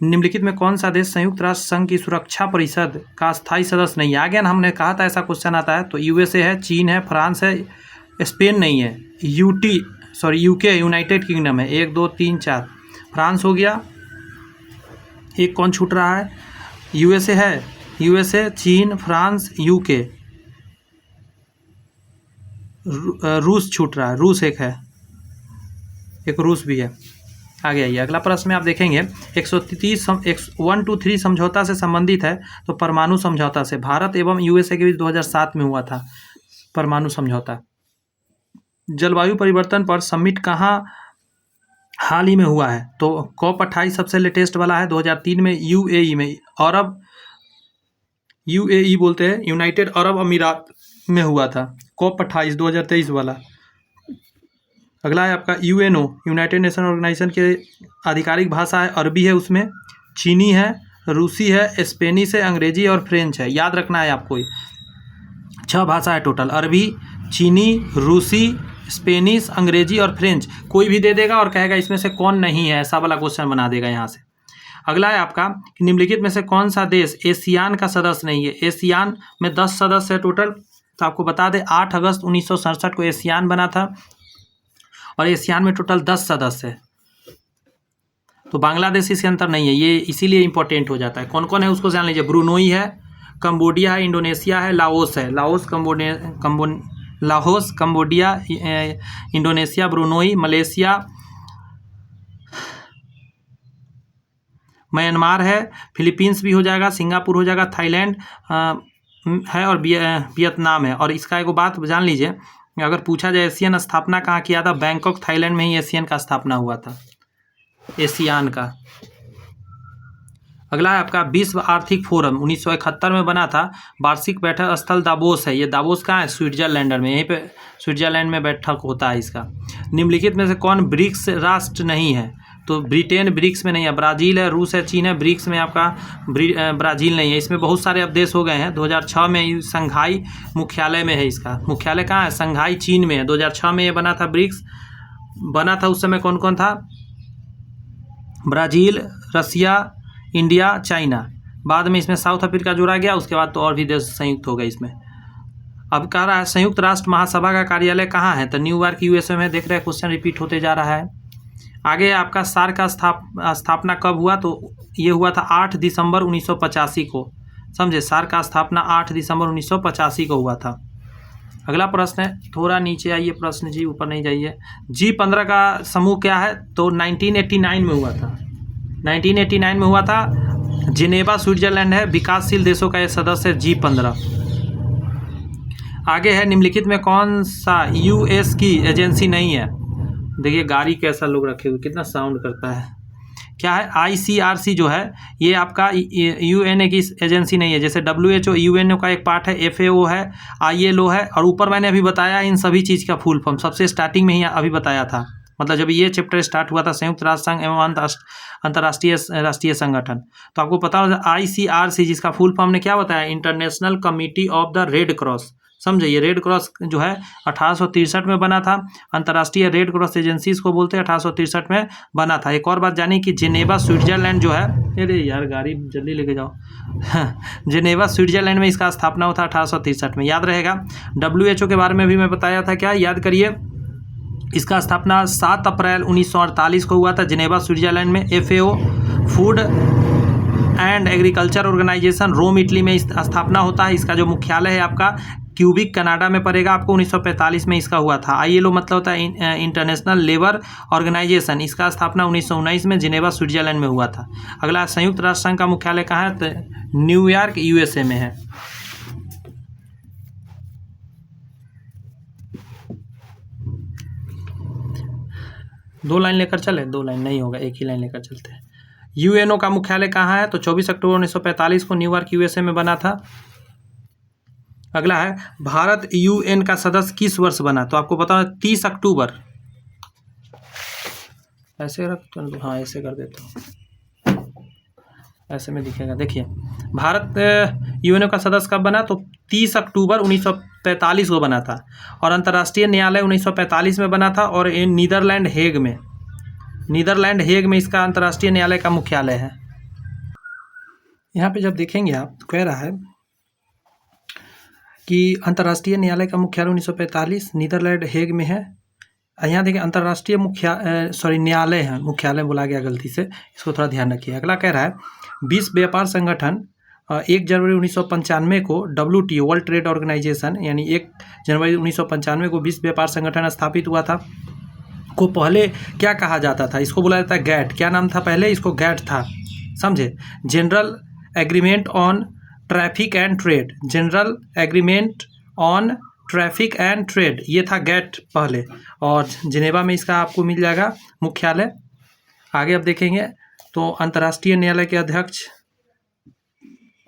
A: निम्नलिखित में कौन सा देश संयुक्त राष्ट्र संघ की सुरक्षा परिषद का स्थायी सदस्य नहीं है? आगे हमने कहा था ऐसा क्वेश्चन आता है, तो USA है, चीन है, फ्रांस है, स्पेन नहीं है, UK यूनाइटेड किंगडम है। 1 2 3 4, फ्रांस हो गया, एक कौन छूट रहा है? USA है, USA, चीन, फ्रांस, UK, रूस छूट रहा है, रूस एक है, एक रूस भी है। आगे आइए, अगला प्रश्न में आप देखेंगे 123 समझौता से संबंधित है, तो परमाणु समझौता से। भारत एवं USA के बीच 2007 में हुआ था परमाणु समझौता। जलवायु परिवर्तन पर समिट कहाँ हाल ही में हुआ है? तो COP28 सबसे लेटेस्ट वाला है, 2003 में UAE में, UAE बोलते हैं, यूनाइटेड अरब अमीरात में हुआ था, COP28 2023 वाला। अगला है आपका UNO, यूनाइटेड नेशन ऑर्गेनाइजेशन के आधिकारिक भाषा है अरबी है, उसमें चीनी है, रूसी है, स्पेनिश है, अंग्रेजी और फ्रेंच है। याद रखना है आपको, 6 भाषा है टोटल, अरबी, चीनी, रूसी, स्पेनिश, अंग्रेजी और फ्रेंच। कोई भी दे देगा और कहेगा इसमें से कौन नहीं है, ऐसा वाला क्वेश्चन बना देगा यहाँ से। अगला है आपका निम्नलिखित में से कौन सा देश एशियान का सदस्य नहीं है? एशियान में 10 सदस्य है टोटल, तो आपको बता दें 8 अगस्त 1967 को एशियान बना था, और एशियान में टोटल 10 सदस्य है। तो बांग्लादेश इसके अंतर नहीं है, ये इसीलिए इंपॉर्टेंट हो जाता है। कौन कौन है उसको जान लीजिए, ब्रुनोई है, कंबोडिया है, इंडोनेशिया है, लाओस है, Laos, Cambodia, Indonesia, Brunei, Malaysia, Myanmar है, फिलीपींस भी हो जाएगा, सिंगापुर हो जाएगा, थाईलैंड है, और वियतनाम है। और इसका एक बात जान लीजिए, अगर पूछा जाए एशियन स्थापना कहाँ किया था, बैंकॉक थाईलैंड में ही एशियन का स्थापना हुआ था, एशियान का। अगला है आपका विश्व आर्थिक फोरम 1971 में बना था, वार्षिक बैठक स्थल दावोस है। ये दावोस कहाँ है? स्विट्जरलैंड में, यहीं पे स्विट्जरलैंड में बैठक होता है इसका। निम्नलिखित में से कौन ब्रिक्स राष्ट्र नहीं है? तो ब्रिटेन ब्रिक्स में नहीं है, ब्राज़ील है, रूस है, चीन है, ब्रिक्स में आपका ब्राज़ील नहीं है। इसमें बहुत सारे अब देश हो गए हैं। 2006 में संघाई मुख्यालय में है, इसका मुख्यालय कहाँ है? संघाई चीन में है। 2006 में ये बना था, ब्रिक्स बना था। उस समय कौन कौन था? ब्राज़ील, रसिया, इंडिया, चाइना। बाद में इसमें साउथ अफ्रीका जोड़ा गया, उसके बाद तो और भी देश संयुक्त हो गए इसमें। अब कह रहा है संयुक्त राष्ट्र महासभा का कार्यालय कहाँ है? तो न्यूयॉर्क USA में। देख रहे हैं क्वेश्चन रिपीट होते जा रहा है। आगे आपका सार्क का स्थापना कब हुआ? तो ये हुआ था 8 दिसंबर 1985 को, समझे। सार्क का स्थापना 8 दिसंबर 1985 को हुआ था। अगला प्रश्न है, थोड़ा नीचे आइए प्रश्न जी, ऊपर नहीं जाइए। G15 का समूह क्या है? तो 1989 में हुआ था, 1989 में हुआ था। जिनेवा स्विट्जरलैंड है, विकासशील देशों का ये सदस्य है G15। आगे है निम्नलिखित में कौन सा US की एजेंसी नहीं है? देखिए गाड़ी कैसा लोग रखे हुए, कितना साउंड करता है। क्या है? ICRC जो है ये आपका UNA की एजेंसी नहीं है। जैसे WHO UNO का एक पार्ट है, FAO है, ILO है, और ऊपर मैंने अभी बताया इन सभी चीज़ का फुल फॉर्म सबसे स्टार्टिंग में ही अभी बताया था। मतलब जब ये चैप्टर स्टार्ट हुआ था संयुक्त राष्ट्र संघ एवं अंतर्राष्ट्रीय राष्ट्रीय संगठन, तो आपको पता होगा ICRC, जिसका फुल फॉर्म ने क्या बताया, international committee of the red cross. समझे, ये रेड क्रॉस जो है 1863 में बना था। अंतर्राष्ट्रीय रेड क्रॉस एजेंसी इसको बोलते हैं, 1863 में बना था। एक और बात जानी कि जिनेवा स्विट्जरलैंड जो है, अरे यार गाड़ी जल्दी लेके जाओ जिनेवा स्विट्जरलैंड में इसका स्थापना हुआ था 1863 में, याद रहेगा। WHO के बारे में भी मैं बताया था, क्या याद करिए, इसका स्थापना 7 अप्रैल 1948 को हुआ था जिनेवा स्विट्जरलैंड में। FAO food and agriculture organization Rome Italy में स्थापना होता है। इसका जो मुख्यालय है आपका क्यूबिक कनाडा में पड़ेगा आपको। 1945 में इसका हुआ था। ILO मतलब होता है इंटरनेशनल लेबर ऑर्गेनाइजेशन, इसका स्थापना 1919 में जिनेवा स्विट्जरलैंड में हुआ था। अगला संयुक्त राष्ट्र संघ का मुख्यालय कहाँ है, तो न्यूयॉर्क USA में है। दो लाइन लेकर चले, दो लाइन नहीं होगा, एक ही लाइन लेकर चलते हैं। UNO का मुख्यालय कहाँ है, तो 24 अक्टूबर 1945 को न्यूयॉर्क USA में बना था। अगला है भारत UN का सदस्य किस वर्ष बना, तो आपको पता है 30 अक्टूबर। ऐसे रख, हाँ ऐसे कर देता हूँ, ऐसे में दिखेगा। देखिए भारत UNO का सदस्य कब बना, तो 30 अक्टूबर 1945 को बना था। और अंतर्राष्ट्रीय न्यायालय 1945 में बना था, और नीदरलैंड हेग में इसका अंतर्राष्ट्रीय न्यायालय का मुख्यालय है। यहाँ पे जब देखेंगे आप, तो कह रहा है कि अंतर्राष्ट्रीय न्यायालय का मुख्यालय 1945 नीदरलैंड हेग में है। यहाँ देखिए अंतर्राष्ट्रीय न्यायालय है, मुख्यालय बोला गया गलती से, इसको थोड़ा ध्यान रखिए। अगला कह रहा है विश्व व्यापार संगठन 1 जनवरी 1995 को WTO वर्ल्ड ट्रेड ऑर्गेनाइजेशन, यानी 1 जनवरी 1995 को विश्व व्यापार संगठन स्थापित हुआ था। को पहले क्या कहा जाता था, इसको बोला जाता है गैट। क्या नाम था पहले, इसको गैट था, समझे, general agreement on traffic and trade. General agreement on traffic and trade, ये था गैट पहले, और जिनेवा में इसका आपको मिल जाएगा मुख्यालय। आगे अब देखेंगे तो अंतर्राष्ट्रीय न्यायालय के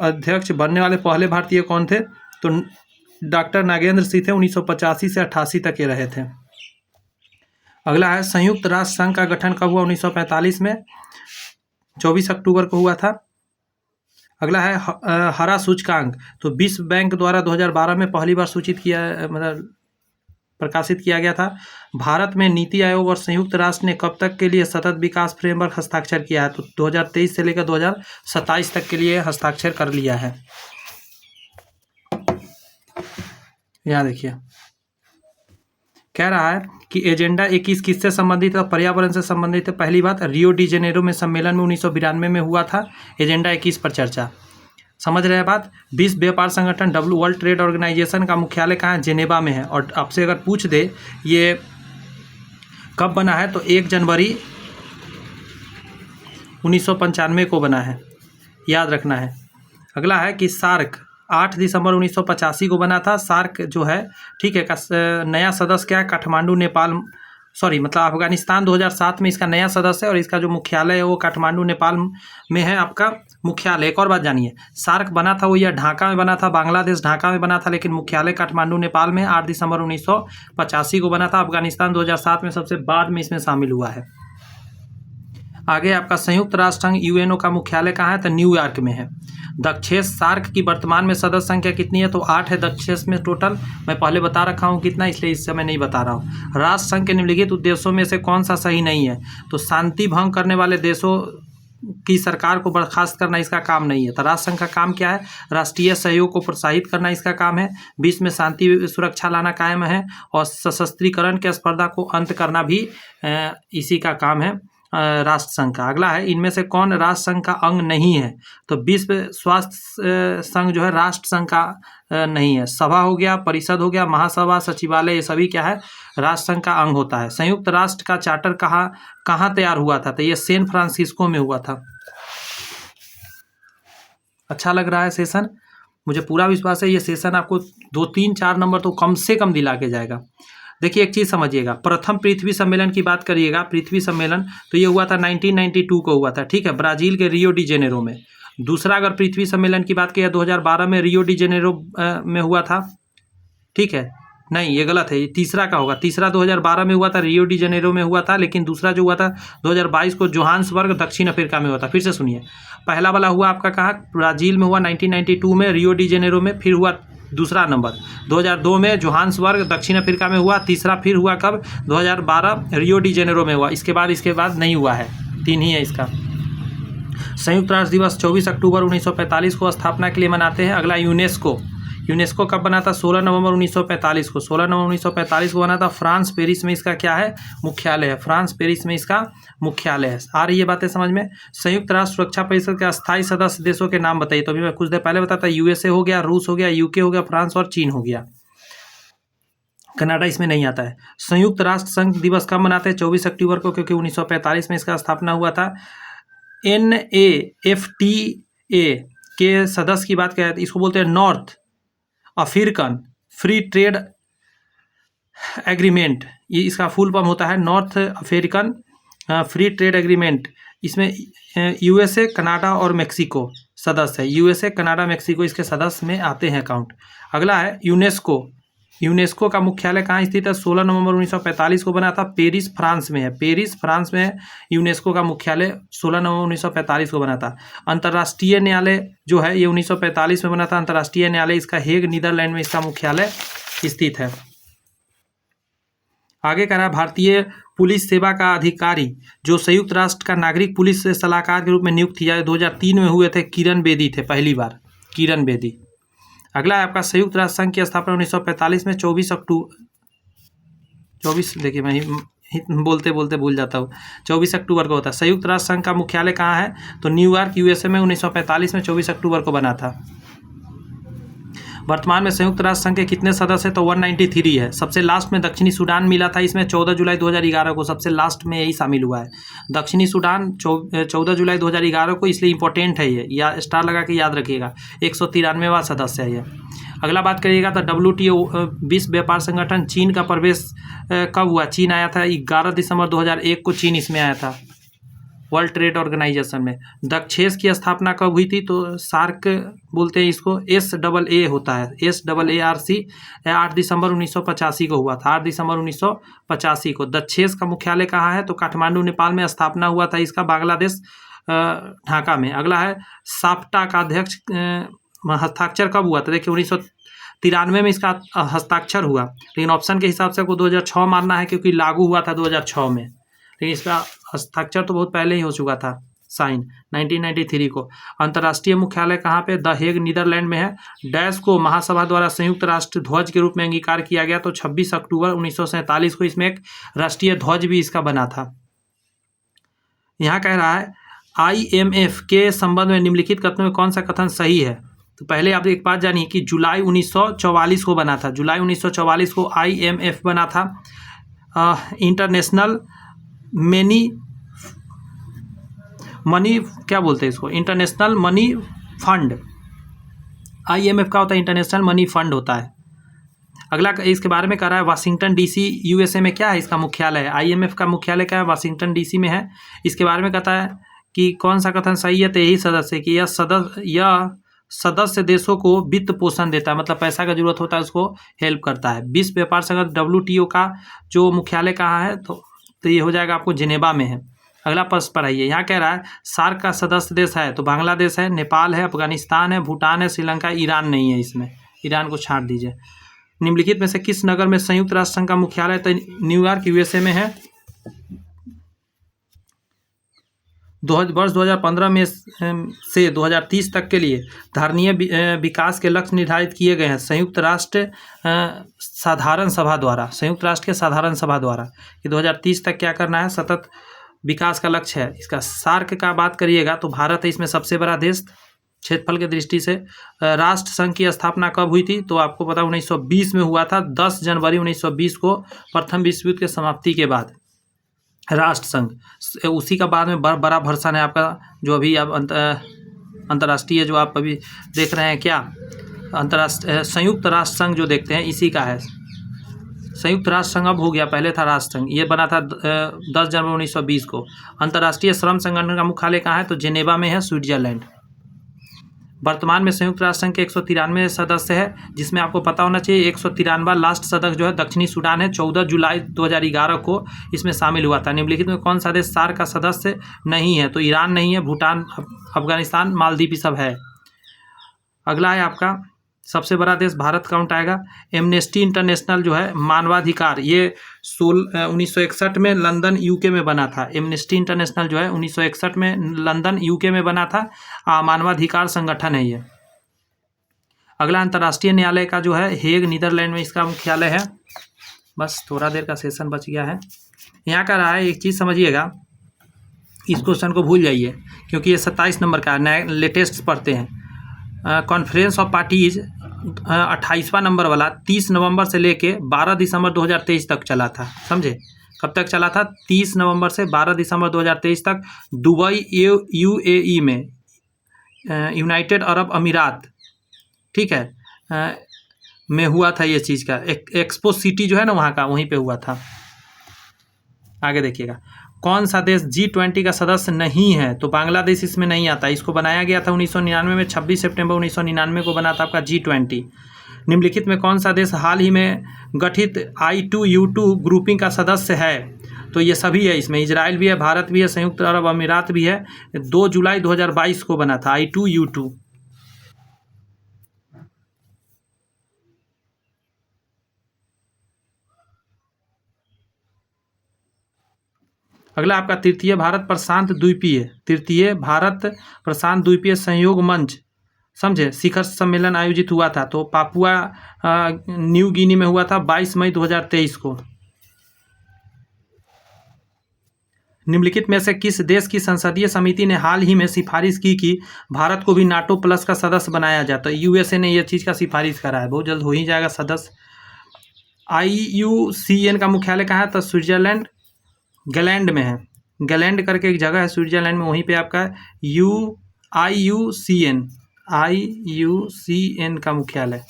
A: अध्यक्ष बनने वाले पहले भारतीय कौन थे, तो डॉक्टर नागेंद्र सिंह थे। 1985 से 88 तक ये रहे थे। अगला है संयुक्त राष्ट्र संघ का गठन कब हुआ, 1945 में, 24 अक्टूबर को हुआ था। अगला है हरा सूचकांक, तो विश्व बैंक द्वारा 2012 में पहली बार प्रकाशित किया गया था। भारत में नीति आयोग और संयुक्त राष्ट्र ने कब तक के लिए सतत विकास फ्रेमवर्क हस्ताक्षर किया है, तो 2023 से लेकर 2027 तक के लिए हस्ताक्षर कर लिया है। यहाँ देखिए कह रहा है कि एजेंडा 21 किससे संबंधित है, पर्यावरण से संबंधित है। पहली बात, रियो डी जेनेरो में सम्मेलन में 1992 में हुआ था एजेंडा 21 पर चर्चा। समझ रहे हैं बात। विश्व व्यापार संगठन वर्ल्ड ट्रेड ऑर्गेनाइजेशन का मुख्यालय कहाँ है, जेनेवा में है। और आपसे अगर पूछ दे ये कब बना है, तो 1 जनवरी 1995 को बना है, याद रखना है। अगला है कि सार्क 8 दिसंबर 1985 को बना था। सार्क जो है, ठीक है, का नया सदस्य क्या है, काठमांडू नेपाल, मतलब अफगानिस्तान 2007 में इसका नया सदस्य है, और इसका जो मुख्यालय है वो काठमांडू नेपाल में है आपका मुख्यालय। एक और बात जानिए, सार्क बना था वो यह ढाका में बना था, बांग्लादेश ढाका में बना था, लेकिन मुख्यालय काठमांडू नेपाल में 8 दिसंबर 1985 को बना था। अफगानिस्तान 2007 में सबसे बाद में इसमें शामिल हुआ है। आगे आपका संयुक्त राष्ट्र संघ UNO का मुख्यालय कहाँ है, तो न्यूयॉर्क में है। दक्षेश सार्क की वर्तमान में सदस्य संख्या कितनी है, तो 8 है दक्षेश में टोटल। मैं पहले बता रखा हूँ कितना, इसलिए इस समय नहीं बता रहा हूँ। राष्ट्र संघ के निम्नलिखित उद्देश्यों में से कौन सा सही नहीं है, तो शांति भंग करने वाले देशों की सरकार को बर्खास्त करना इसका काम नहीं है। तो राष्ट्र संघ का काम क्या है, राष्ट्रीय सहयोग को प्रोत्साहित करना इसका काम है, विश्व में शांति सुरक्षा लाना कायम है, और सशस्त्रीकरण के स्पर्धा को अंत करना भी इसी का काम है राष्ट्र संघ का। अगला है इनमें से कौन राष्ट्र संघ का अंग नहीं है, तो विश्व स्वास्थ्य संघ जो है राष्ट्र संघ का नहीं है। सभा हो गया, परिषद हो गया, महासभा, सचिवालय, ये सभी क्या है, राष्ट्र संघ का अंग होता है। संयुक्त राष्ट्र का चार्टर कहाँ तैयार हुआ था, तो ये सैन फ्रांसिस्को में हुआ था। अच्छा लग रहा है सेशन, मुझे पूरा विश्वास है ये सेशन आपको 2, 3, 4 नंबर तो कम से कम दिला के जाएगा। देखिए एक चीज़ समझिएगा, प्रथम पृथ्वी सम्मेलन की बात करिएगा, पृथ्वी सम्मेलन तो ये हुआ था 1992 को हुआ था, ठीक है, ब्राज़ील के रियो डी जेनेरो में। दूसरा अगर पृथ्वी सम्मेलन की बात किया 2012 में रियो डी जेनेरो में हुआ था, ठीक है, नहीं, ये गलत है, ये तीसरा का होगा। तीसरा 2012 में हुआ था, रियो डी जनेरो में हुआ था, लेकिन दूसरा जो हुआ था 2022 को जोहान्सबर्ग दक्षिण अफ्रीका में हुआ था। फिर से सुनिए, पहला वाला हुआ आपका कहाँ, ब्राज़ील में हुआ 1992 में रियो डी जनेरो में। फिर हुआ दूसरा नंबर 2002 में जोहान्सबर्ग दक्षिण अफ्रीका में हुआ। तीसरा फिर हुआ कब, 2012 रियो डी जनेरो में हुआ। इसके बाद नहीं हुआ है, 3 ही है इसका। संयुक्त राष्ट्र दिवस 24 अक्टूबर 1945 को स्थापना के लिए मनाते हैं। अगला यूनेस्को कब बना था, 16 नवंबर 1945 को। 16 नवंबर 1945 को बना था। फ्रांस पेरिस में इसका क्या है, मुख्यालय है। फ्रांस पेरिस में इसका मुख्यालय है। आ रही है बातें समझ में। संयुक्त राष्ट्र सुरक्षा परिषद के अस्थायी सदस्य देशों के नाम बताइए। तो अभी मैं कुछ देर पहले बताता, यूएसए हो गया, रूस हो गया, यूके हो गया, फ्रांस और चीन हो गया। कनाडा इसमें नहीं आता है। संयुक्त राष्ट्र संघ दिवस कब मनाते हैं, 24 अक्टूबर को, क्योंकि 1945 में इसका स्थापना हुआ था। NAFTA के सदस्य की बात करें तो इसको बोलते हैं north African free trade agreement. ये इसका फुल फॉर्म होता है north African free trade agreement. इसमें यूएसए, कनाडा और मेक्सिको सदस्य है। यूएसए, कनाडा, मेक्सिको इसके सदस्य में आते हैं अकाउंट। अगला है यूनेस्को का मुख्यालय कहाँ स्थित है, 16 नवंबर 1945 को बना था। पेरिस फ्रांस में है। पेरिस फ्रांस में है यूनेस्को का मुख्यालय, 16 नवंबर 1945 को बना था। अंतर्राष्ट्रीय न्यायालय जो है ये 1945 में बना था। अंतर्राष्ट्रीय न्यायालय इसका हेग, नीदरलैंड में इसका मुख्यालय स्थित है। आगे कह रहा है भारतीय पुलिस सेवा का अधिकारी जो संयुक्त राष्ट्र का नागरिक पुलिस सलाहकार के रूप में नियुक्त किया 2003 में हुए थे, किरण बेदी थे पहली बार, किरण बेदी। अगला है आपका संयुक्त राष्ट्र संघ की स्थापना 1945 में 24 देखिए मैं बोलते बोलते भूल जाता हूँ, 24 अक्टूबर को होता है। संयुक्त राष्ट्र संघ का मुख्यालय कहाँ है, तो न्यूयॉर्क यूएसए में 1945 में 24 अक्टूबर को बना था। वर्तमान में संयुक्त राष्ट्र संघ के कितने सदस्य हैं, तो 193 है। सबसे लास्ट में दक्षिणी सूडान मिला था, इसमें 14 जुलाई 2011 को सबसे लास्ट में यही शामिल हुआ है। दक्षिणी सूडान 14 जुलाई 2011 को, इसलिए इंपॉर्टेंट है ये, या स्टार लगा के याद रखिएगा। 193वां सदस्य है ये। अगला बात करिएगा तो WTO विश्व व्यापार संगठन, चीन का प्रवेश कब हुआ, चीन आया था 11 दिसंबर 2001 को, चीन इसमें आया था वर्ल्ड ट्रेड ऑर्गेनाइजेशन में। दक्षेस की स्थापना कब हुई थी, तो सार्क बोलते हैं इसको, SAA होता है, SAARC 8 दिसंबर 1985 को हुआ था, 8 दिसंबर 1985 को। दक्षेस का मुख्यालय कहाँ है, तो काठमांडू नेपाल में स्थापना हुआ था इसका, बांग्लादेश ढाका में। अगला है साप्टा का अध्यक्ष हस्ताक्षर कब हुआ था, देखिए 1993 में इसका हस्ताक्षर हुआ, लेकिन ऑप्शन के हिसाब से आपको 2006 मानना है क्योंकि लागू हुआ था 2006 में, लेकिन इसका हस्ताक्षर तो बहुत पहले ही हो चुका था, साइन 1993 को। अंतर्राष्ट्रीय मुख्यालय कहाँ पे, द हेग नीदरलैंड में है। डैश को महासभा द्वारा संयुक्त राष्ट्र ध्वज के रूप में अंगीकार किया गया, तो 26 अक्टूबर 1947 को इसमें एक राष्ट्रीय ध्वज भी इसका बना था। यहाँ कह रहा है IMF के संबंध में निम्नलिखित कथनों में कौन सा कथन सही है, तो पहले आप एक बात जानिए कि जुलाई 1944 को बना था, जुलाई 1944 को IMF बना था, इंटरनेशनल मनी क्या बोलते हैं इसको, इंटरनेशनल मनी फंड। IMF का होता है इंटरनेशनल मनी फंड होता है। अगला इसके बारे में कह रहा है वाशिंगटन DC USA में क्या है इसका मुख्यालय है, IMF का मुख्यालय क्या है, वाशिंगटन DC में है। इसके बारे में कहता है कि कौन सा कथन सही है, तो यही सदस्य कि यह सदस्य देशों को वित्त पोषण देता है, मतलब पैसा का जरूरत होता है उसको हेल्प करता है। विश्व व्यापार संगठन WTO का जो मुख्यालय कहाँ है, तो ये हो जाएगा आपको जिनेवा में है। अगला प्रश्न पढ़ाइए। यहाँ कह रहा है सार्क का सदस्य देश है, तो बांग्लादेश है, नेपाल है, अफगानिस्तान है, भूटान है, श्रीलंका, ईरान नहीं है, इसमें ईरान को छांट दीजिए। निम्नलिखित में से किस नगर में संयुक्त राष्ट्र संघ का मुख्यालय, तो न्यूयॉर्क USA में है। वर्ष 2015 में से 2030 तक के लिए धारणीय विकास के लक्ष्य निर्धारित किए गए हैं संयुक्त राष्ट्र साधारण सभा द्वारा, संयुक्त राष्ट्र के साधारण सभा द्वारा कि 2030 तक क्या करना है, सतत विकास का लक्ष्य है इसका। सार्क का बात करिएगा तो भारत है इसमें सबसे बड़ा देश क्षेत्रफल की दृष्टि से। राष्ट्र संघ की स्थापना कब हुई थी, तो आपको पता 1920 में हुआ था, 10 जनवरी 1920 को, प्रथम विश्व युद्ध के समाप्ति के बाद राष्ट्र संघ। उसी का बाद में बड़ा वर्षन है आपका, जो अभी आप अंतर्राष्ट्रीय जो आप अभी देख रहे हैं, क्या अंतर्राष्ट्रीय संयुक्त राष्ट्र संघ जो देखते हैं इसी का है। संयुक्त राष्ट्र संघ अब हो गया, पहले था राष्ट्र संघ, ये बना था 10 जनवरी 1920 को। अंतर्राष्ट्रीय श्रम संगठन का मुख्यालय कहाँ है, तो जेनेवा में है, स्विट्जरलैंड। वर्तमान में संयुक्त राष्ट्र संघ के 193 सदस्य है, जिसमें आपको पता होना चाहिए 193वां लास्ट सदस्य जो है दक्षिणी सूडान है। 14 जुलाई 2011 को इसमें शामिल हुआ था। निम्नलिखित में कौन सा देश सार्क का सदस्य नहीं है? तो ईरान नहीं है, भूटान, अफगानिस्तान, मालदीव सब है। अगला है आपका सबसे बड़ा देश भारत काउंट आएगा। एमनेस्टी इंटरनेशनल जो है मानवाधिकार, ये 1961 में लंदन यूके में बना था। एमनेस्टी इंटरनेशनल जो है 1961 में लंदन यूके में बना था, मानवाधिकार संगठन है ये। अगला अंतर्राष्ट्रीय न्यायालय का जो है हेग, नीदरलैंड में इसका मुख्यालय है। बस थोड़ा देर का सेशन बच गया है। यहाँ का रहा है, एक चीज़ समझिएगा, इस क्वेश्चन को भूल जाइए क्योंकि ये 27 नंबर का नया लेटेस्ट पढ़ते हैं। कॉन्फ्रेंस ऑफ पार्टीज 28वां नंबर वाला 30 नवंबर से लेके 12 दिसंबर 2023 तक चला था। समझे? कब तक चला था? 30 नवंबर से 12 दिसंबर 2023 तक दुबई यूएई में, यूनाइटेड अरब अमीरात, ठीक है, में हुआ था ये चीज़ का। एक्सपो सिटी जो है ना वहाँ का, वहीं पे हुआ था। आगे देखिएगा, कौन सा देश G20 का सदस्य नहीं है? तो बांग्लादेश इसमें नहीं आता। इसको बनाया गया था 1999 में, 26 सितंबर 1999 को बना था आपका G20। निम्नलिखित में कौन सा देश हाल ही में गठित I2U2 ग्रुपिंग का सदस्य है? तो ये सभी है इसमें, इजराइल भी है, भारत भी है, संयुक्त अरब अमीरात भी है। 2 जुलाई 2022 को बना था I2U2। अगला आपका तृतीय भारत प्रशांत द्वीपीय सहयोग मंच, समझे, शिखर सम्मेलन आयोजित हुआ था। तो पापुआ न्यू गिनी में हुआ था 22 मई 2023 को। निम्नलिखित में से किस देश की संसदीय समिति ने हाल ही में सिफारिश की कि भारत को भी नाटो प्लस का सदस्य बनाया जाए? तो यूएसए ने यह चीज़ का सिफारिश करा है, बहुत जल्द हो ही जाएगा सदस्य। IUCN का मुख्यालय कहाँ है? तो स्विट्जरलैंड गैलैंड में है। गैलैंड करके एक जगह है स्विट्जरलैंड में, वहीं पे आपका IUCN का मुख्यालय।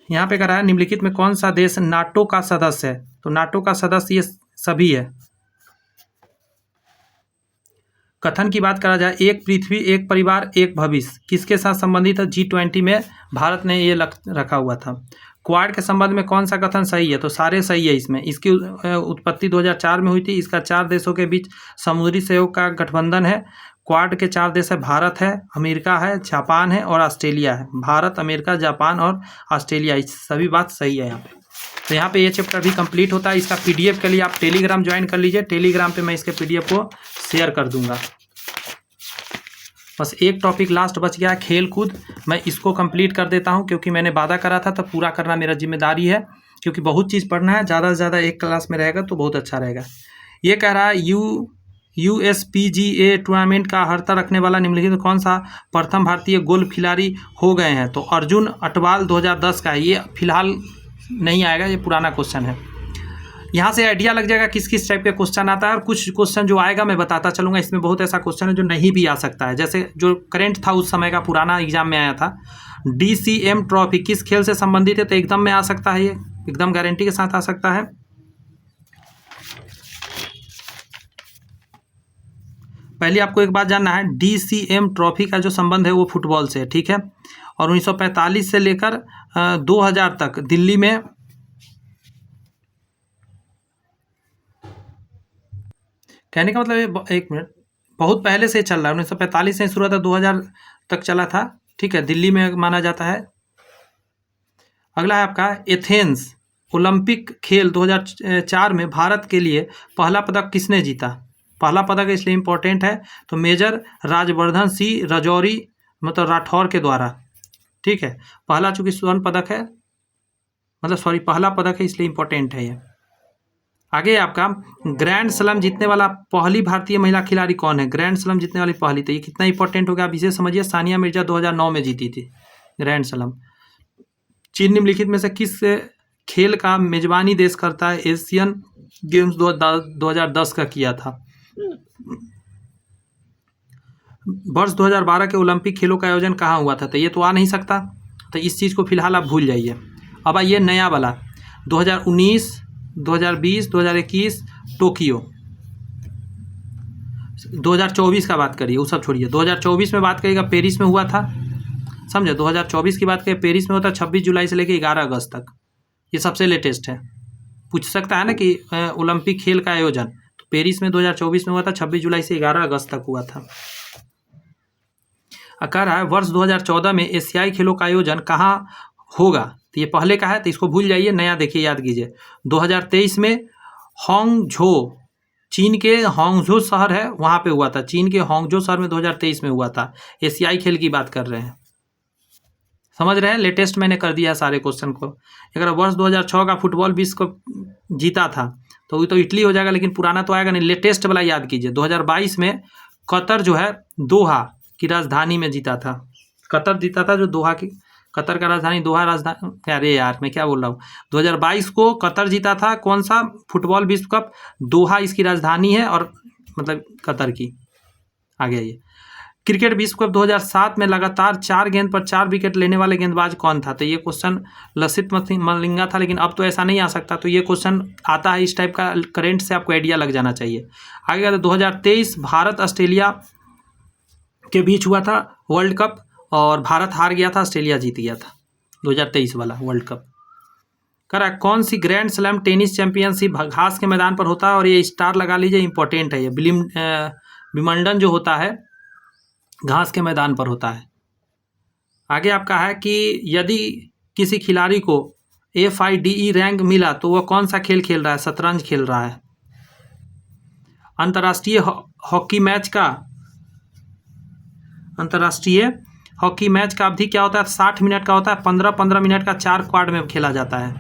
A: यहाँ पे करा है, निम्नलिखित में कौन सा देश नाटो का सदस्य है? तो नाटो का सदस्य ये सभी है। कथन की बात करा जाए, एक पृथ्वी एक परिवार एक भविष्य किसके साथ संबंधित है? G20 में भारत ने ये रखा हुआ था। क्वाड के संबंध में कौन सा कथन सही है? तो सारे सही है इसमें। इसकी उत्पत्ति 2004 में हुई थी। इसका 4 देशों के बीच समुद्री सहयोग का गठबंधन है। क्वाड के 4 देश है, भारत है, अमेरिका है, जापान है और ऑस्ट्रेलिया है। भारत, अमेरिका, जापान और ऑस्ट्रेलिया, इस सभी बात सही है यहाँ पे। तो यहाँ पे ये चैप्टर भी कंप्लीट होता है। इसका PDF के लिए आप टेलीग्राम ज्वाइन कर लीजिए। टेलीग्राम पे मैं इसके PDF को शेयर कर दूंगा। बस एक टॉपिक लास्ट बच गया है, खेल कूद। मैं इसको कंप्लीट कर देता हूँ क्योंकि मैंने वादा करा था, तो पूरा करना मेरा जिम्मेदारी है, क्योंकि बहुत चीज़ पढ़ना है। ज़्यादा से ज़्यादा एक क्लास में रहेगा तो बहुत अच्छा रहेगा। ये कह रहा है USPGA टूर्नामेंट का अर्हता रखने वाला निम्नलिखित कौन सा प्रथम भारतीय गोल्फ खिलाड़ी हो गए हैं? तो अर्जुन अटवाल 2010 का है। ये फिलहाल नहीं आएगा, ये पुराना क्वेश्चन है। यहाँ से आइडिया लग जाएगा किस किस टाइप के क्वेश्चन आता है, और कुछ क्वेश्चन जो आएगा मैं बताता चलूँगा। इसमें बहुत ऐसा क्वेश्चन है जो नहीं भी आ सकता है, जैसे जो करेंट था उस समय का, पुराना एग्जाम में आया था। DCM ट्रॉफी किस खेल से संबंधित है? तो एकदम में आ सकता है, ये एकदम गारंटी के साथ आ सकता है। पहले आपको एक बात जानना है, DCM ट्रॉफी का जो संबंध है वो फुटबॉल से है, ठीक है। और 1945 से लेकर 2000 तक दिल्ली में, कहने का मतलब एक मिनट, बहुत पहले से चल रहा है। 1945 से शुरू हुआ था, 2000 तक चला था, ठीक है, दिल्ली में माना जाता है। अगला है आपका एथेंस ओलंपिक खेल 2004 में भारत के लिए पहला पदक किसने जीता? पहला पदक इसलिए इम्पोर्टेंट है, तो मेजर राजवर्धन सिंह राजौरी मतलब राठौर के द्वारा, ठीक है। पहला चूंकि स्वर्ण पदक है, मतलब सॉरी पहला पदक है, इसलिए इम्पोर्टेंट है ये। आगे आपका ग्रैंड स्लैम जीतने वाला पहली भारतीय महिला खिलाड़ी कौन है? ग्रैंड स्लैम जीतने वाली पहली, तो ये कितना इंपॉर्टेंट हो गया आप इसे समझिए। सानिया मिर्जा 2009 में जीती थी ग्रैंड स्लैम। चीन निम्नलिखित में से किस खेल का मेजबानी देश करता है? एशियन गेम्स 2010 का किया था। वर्ष 2012 के ओलंपिक खेलों का आयोजन कहाँ हुआ था? तो ये तो आ नहीं सकता, तो इस चीज़ को फिलहाल आप भूल जाइए। अब आइए नया वाला, 2019, 2020, 2021 टोक्यो। 2024 का बात करिए, वो सब छोड़िए। 2024 में बात करिएगा, पेरिस में हुआ था, समझे। 2024 की बात करें, पेरिस में होता है 26 जुलाई से लेकर 11 अगस्त तक। ये सबसे लेटेस्ट है। पूछ सकता है ना कि ओलंपिक खेल का आयोजन, तो पेरिस में 2024 में हुआ था, 26 जुलाई से 11 अगस्त तक हुआ था। कह रहा है वर्ष 2014 में एशियाई खेलों का आयोजन कहाँ होगा, तो ये पहले का है, तो इसको भूल जाइए, नया देखिए, याद कीजिए। 2023 में हांगझो, चीन के हांगझो शहर है, वहाँ पे हुआ था। चीन के हांगझो शहर में 2023 में हुआ था। एशियाई खेल की बात कर रहे हैं, समझ रहे हैं। लेटेस्ट मैंने कर दिया सारे क्वेश्चन को। अगर वर्ष 2006 का फुटबॉल विश्व कप जीता था, तो वो तो इटली हो जाएगा, लेकिन पुराना तो आएगा नहीं। लेटेस्ट वाला याद कीजिए। 2022 में कतर जो है दोहा की राजधानी में जीता था। कतर जीता था, जो दोहा की, कतर का राजधानी दोहा राजधानी, अरे यार मैं क्या बोल रहा हूँ। 2022 को कतर जीता था, कौन सा फुटबॉल विश्व कप, दोहा इसकी राजधानी है, और मतलब कतर की। आगे आइए। क्रिकेट विश्व कप 2007 में लगातार 4 गेंद पर 4 विकेट लेने वाले गेंदबाज कौन था, तो ये क्वेश्चन लसित मलिंगा था, लेकिन अब तो ऐसा नहीं आ सकता। तो ये क्वेश्चन आता है इस टाइप का, करेंट से आपको आइडिया लग जाना चाहिए। आगे 2023 भारत ऑस्ट्रेलिया के बीच हुआ था वर्ल्ड कप, और भारत हार गया था, ऑस्ट्रेलिया जीत गया था 2023 वाला वर्ल्ड कप। करा कौन सी ग्रैंड स्लैम टेनिस चैंपियनशिप घास के मैदान पर होता है, और ये स्टार लगा लीजिए, इंपॉर्टेंट है ये। विंबलडन जो होता है घास के मैदान पर होता है। आगे आपका है कि यदि किसी खिलाड़ी को FIDE रैंक मिला तो वह कौन सा खेल खेल रहा है, शतरंज खेल रहा है। अंतर्राष्ट्रीय हॉकी मैच का अवधि क्या होता है, 60 मिनट का होता है। 15-15 मिनट का 4 क्वार्टर में खेला जाता है।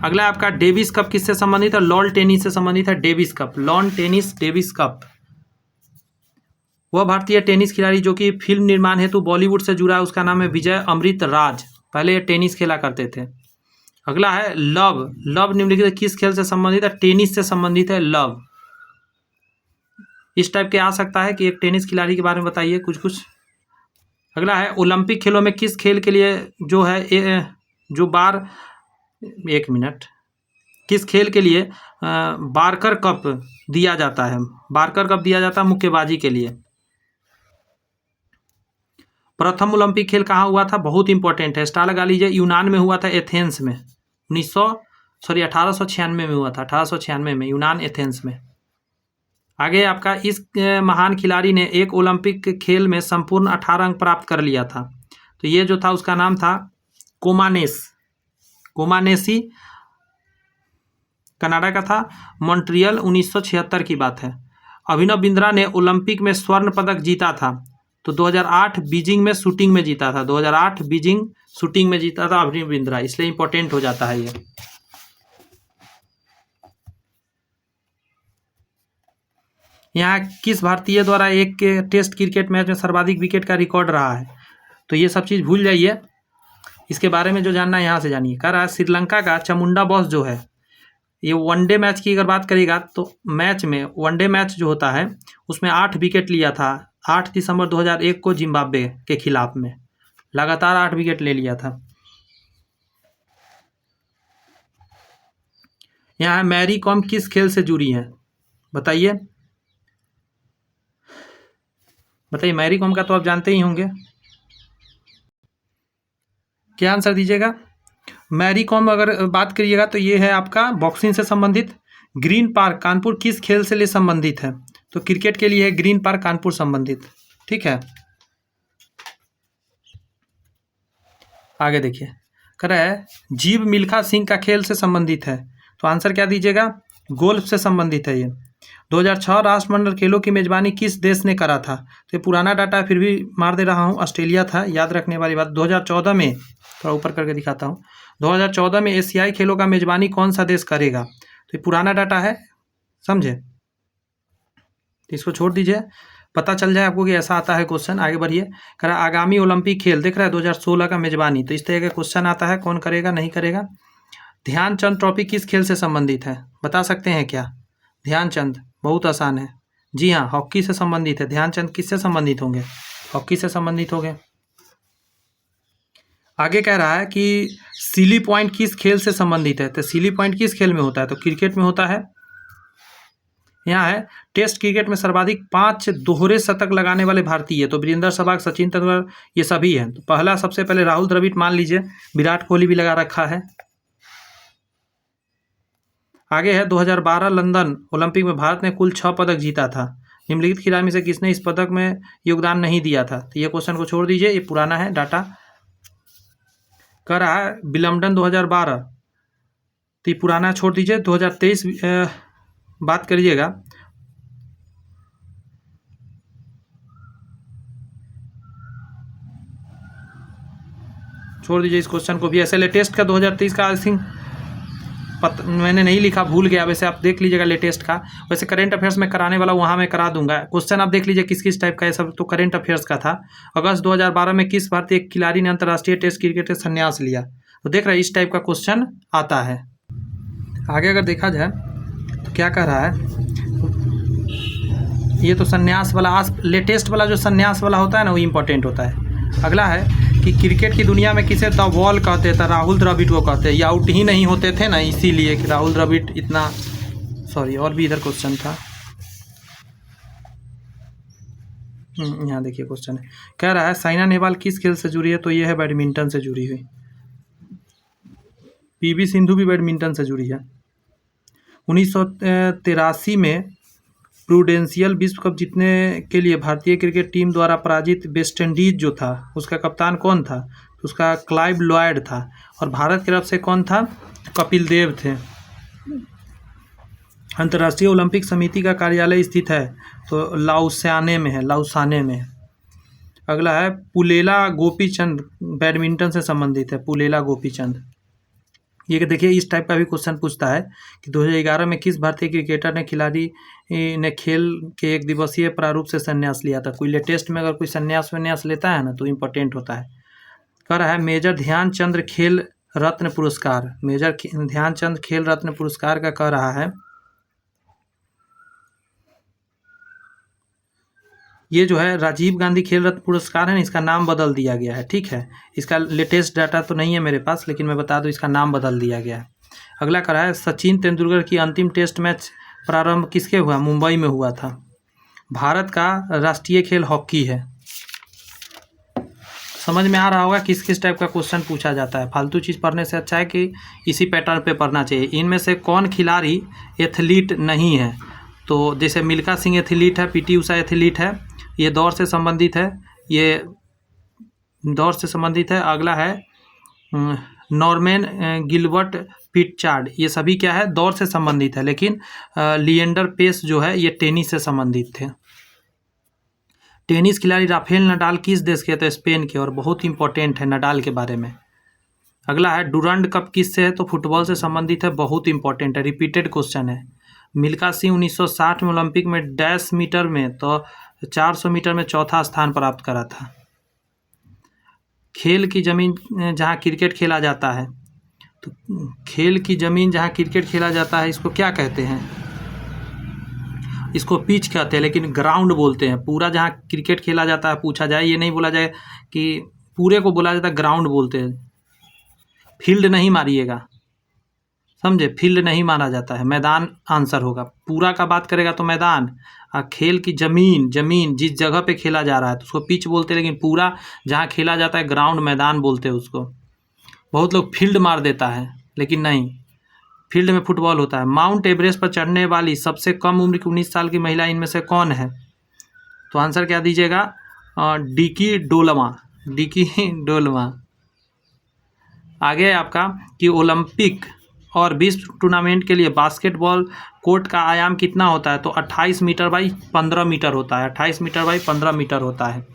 A: अगला आपका डेविस कप किससे संबंधित है, लॉन टेनिस से संबंधित है। Davis cup, lawn tennis Davis cup. वह भारतीय टेनिस खिलाड़ी जो कि फिल्म निर्माण हेतु बॉलीवुड से जुड़ा है, उसका नाम है विजय अमृत राज। पहले ये टेनिस खेला करते थे। अगला है लव। लव निम्नलिखित किस खेल से संबंधित है, टेनिस से संबंधित है लव। इस टाइप के आ सकता है कि एक टेनिस खिलाड़ी के बारे में बताइए कुछ कुछ। अगला है ओलंपिक खेलों में किस खेल के लिए जो है किस खेल के लिए बारकर कप दिया जाता है। बारकर कप दिया जाता है मुक्केबाजी के लिए। प्रथम ओलंपिक खेल कहाँ हुआ था, बहुत इंपॉर्टेंट है, स्टार लगा लीजिए। यूनान में हुआ था, एथेंस में। 1896 में हुआ था, 1896 में यूनान एथेंस में। आगे आपका इस महान खिलाड़ी ने एक ओलंपिक खेल में संपूर्ण 18 अंक प्राप्त कर लिया था, तो ये जो था उसका नाम था कोमानेसी, कनाडा का था। मॉन्ट्रियल 1976 की बात है। अभिनव बिंद्रा ने ओलंपिक में स्वर्ण पदक जीता था, तो 2008 बीजिंग में शूटिंग में जीता था। 2008 बीजिंग शूटिंग में जीता था अभिनव बिंद्रा, इसलिए इंपॉर्टेंट हो जाता है ये। यहाँ किस भारतीय द्वारा एक टेस्ट क्रिकेट मैच में सर्वाधिक विकेट का रिकॉर्ड रहा है, तो ये सब चीज़ भूल जाइए। इसके बारे में जो जानना है यहाँ से जानिए। कह रहा है श्रीलंका का चामुंडा बॉस जो है, ये वनडे मैच की अगर बात करेगा तो मैच में वनडे मैच जो होता है उसमें 8 विकेट लिया था। 8 दिसंबर 2001 को जिम्बाब्वे के खिलाफ में लगातार 8 विकेट ले लिया था। यहाँ मैरी कॉम किस खेल से जुड़ी हैं, बताइए मैरी कॉम का तो आप जानते ही होंगे, क्या आंसर दीजिएगा। मैरी कॉम अगर बात करिएगा तो ये है आपका बॉक्सिंग से संबंधित। ग्रीन पार्क कानपुर किस खेल से लिए संबंधित है, तो क्रिकेट के लिए है ग्रीन पार्क कानपुर संबंधित, ठीक है। आगे देखिए, कह रहा है जीव मिल्खा सिंह का खेल से संबंधित है, तो आंसर क्या दीजिएगा, गोल्फ से संबंधित है ये। 2006 राष्ट्रमंडल खेलों की मेजबानी किस देश ने करा था, तो ये पुराना डाटा फिर भी मार दे रहा हूँ, ऑस्ट्रेलिया था, याद रखने वाली बात। 2014 में, थोड़ा ऊपर करके दिखाता हूँ, 2014 में एशियाई खेलों का मेजबानी कौन सा देश करेगा, तो ये पुराना डाटा है, समझे, तो इसको छोड़ दीजिए, पता चल जाए आपको कि ऐसा आता है क्वेश्चन। आगे बढ़िए, कह रहा आगामी ओलंपिक खेल दिख रहा है 2016 का मेजबानी, तो इस तरह का क्वेश्चन आता है, कौन करेगा नहीं करेगा। ध्यानचंद ट्रॉफी किस खेल से संबंधित है, बता सकते हैं क्या। ध्यानचंद बहुत आसान है, जी हाँ, हॉकी से संबंधित है। ध्यानचंद किससे संबंधित होंगे, हॉकी से संबंधित होंगे। आगे कह रहा है कि सिली पॉइंट किस खेल से संबंधित है, तो सिली पॉइंट किस खेल में होता है, तो क्रिकेट में होता है। यहाँ है टेस्ट क्रिकेट में सर्वाधिक 5 दोहरे शतक लगाने वाले भारतीय, तो वीरेंद्र सहवाग, सचिन तेंदुलकर, ये सभी हैं। तो पहला सबसे पहले राहुल द्रविड़ मान लीजिए, विराट कोहली भी लगा रखा है। आगे है 2012 लंदन ओलंपिक में भारत ने कुल 6 पदक जीता था, निम्नलिखित खिलाड़ी में से किसने इस पदक में योगदान नहीं दिया था। तो ये क्वेश्चन को छोड़ दीजिए, ये पुराना है डाटा। कह रहा है विलम्बडन 2012, तो ये पुराना छोड़ दीजिए। 2023 बात करिएगा। छोड़ दीजिए इस क्वेश्चन को भी। ऐसे लेटेस्ट का 2023 का आई थिंक मैंने नहीं लिखा, भूल गया। वैसे आप देख लीजिएगा लेटेस्ट का। वैसे करंट अफेयर्स में कराने वाला वहाँ मैं करा दूंगा। क्वेश्चन आप देख लीजिए किस किस टाइप का है, सब तो करंट अफेयर्स का था। अगस्त 2012 में किस भारतीय खिलाड़ी ने अंतर्राष्ट्रीय टेस्ट क्रिकेट से संन्यास लिया। तो देख रहे हैं इस टाइप का क्वेश्चन आता है। आगे अगर देखा जाए तो क्या कह रहा है, ये तो संन्यास वाला, आज लेटेस्ट वाला जो संन्यास वाला होता है ना, वो इम्पोर्टेंट होता है। अगला है कि क्रिकेट की दुनिया में किसे द वॉल कहते थे। राहुल द्रविड़ को कहते हैं। ये आउट ही नहीं होते थे ना, इसीलिए कि राहुल द्रविड़ इतना, सॉरी और भी इधर क्वेश्चन था। यहाँ देखिए क्वेश्चन है, कह रहा है साइना नेहवाल किस खेल से जुड़ी है। तो ये है बैडमिंटन से जुड़ी हुई। पीवी सिंधु भी बैडमिंटन से जुड़ी है। 1983 में प्रूडेंशियल विश्व कप जीतने के लिए भारतीय क्रिकेट टीम द्वारा पराजित वेस्टइंडीज जो था, उसका कप्तान कौन था। तो उसका क्लाइव लॉयड था। और भारत की तरफ से कौन था, कपिल देव थे। अंतर्राष्ट्रीय ओलंपिक समिति का कार्यालय स्थित है, तो लाउसाने में है, लाउसाने में। अगला है पुलेला गोपीचंद बैडमिंटन से संबंधित है, पुलेला गोपीचंद। ये देखिए इस टाइप का भी क्वेश्चन पूछता है कि 2011 में किस भारतीय क्रिकेटर ने खिलाड़ी ने खेल के एक दिवसीय प्रारूप से संन्यास लिया था। कोई लेटेस्ट में अगर कोई संन्यास लेता है ना, तो इम्पोर्टेंट होता है। कह रहा है मेजर ध्यानचंद खेल रत्न पुरस्कार, मेजर ध्यानचंद खेल रत्न पुरस्कार का कह रहा है, ये जो है राजीव गांधी खेल रत्न पुरस्कार है ना, इसका नाम बदल दिया गया है। ठीक है, इसका लेटेस्ट डाटा तो नहीं है मेरे पास, लेकिन मैं बता दूं इसका नाम बदल दिया गया है। अगला कह रहा है सचिन तेंदुलकर की अंतिम टेस्ट मैच प्रारंभ किसके हुआ, मुंबई में हुआ था। भारत का राष्ट्रीय खेल हॉकी है। समझ में आ रहा होगा किस किस टाइप का क्वेश्चन पूछा जाता है। फालतू चीज़ पढ़ने से अच्छा है कि इसी पैटर्न पे पढ़ना चाहिए। इनमें से कौन खिलाड़ी एथलीट नहीं है। तो जैसे मिल्खा सिंह एथलीट है, पीटी उषा एथलीट है, ये दौड़ से संबंधित है, ये दौड़ से संबंधित है। अगला है नॉर्मन गिलबर्ट पिटचार्ड, ये सभी क्या है, दौड़ से संबंधित है। लेकिन लिएंडर पेस जो है ये टेनिस से संबंधित थे। टेनिस खिलाड़ी राफेल नडाल किस देश के, तो स्पेन के, और बहुत इंपॉर्टेंट है नडाल के बारे में। अगला है डुरंड कप किससे है, तो फुटबॉल से संबंधित है, बहुत इंपॉर्टेंट है, रिपीटेड क्वेश्चन है। मिल्खा सिंह 1960 में ओलंपिक में डैश मीटर में, तो 400 मीटर में चौथा स्थान प्राप्त करा था। खेल की ज़मीन जहाँ क्रिकेट खेला जाता है, तो खेल की ज़मीन जहाँ क्रिकेट खेला जाता है इसको क्या कहते हैं, इसको पिच कहते हैं, लेकिन ग्राउंड बोलते हैं। पूरा जहाँ क्रिकेट खेला जाता है पूछा जाए, ये नहीं बोला जाए कि पूरे को बोला जाता है, ग्राउंड बोलते हैं। फील्ड नहीं मारिएगा, समझे, फील्ड नहीं माना जाता है, मैदान आंसर होगा। पूरा का बात करेगा तो मैदान, और खेल की ज़मीन जिस जगह पे खेला जा रहा है तो उसको पिच बोलते हैं, लेकिन पूरा जहाँ खेला जाता है ग्राउंड, मैदान बोलते हैं उसको। बहुत लोग फील्ड मार देता है, लेकिन नहीं, फील्ड में फुटबॉल होता है। माउंट एवरेस्ट पर चढ़ने वाली सबसे कम उम्र की 19 साल की महिला इनमें से कौन है। तो आंसर क्या दीजिएगा, डिकी डोलमा। आगे है आपका कि ओलंपिक और विश्व टूर्नामेंट के लिए बास्केटबॉल कोर्ट का आयाम कितना होता है, तो 28 मीटर बाई 15 मीटर होता है, 28 मीटर बाई 15 मीटर होता है।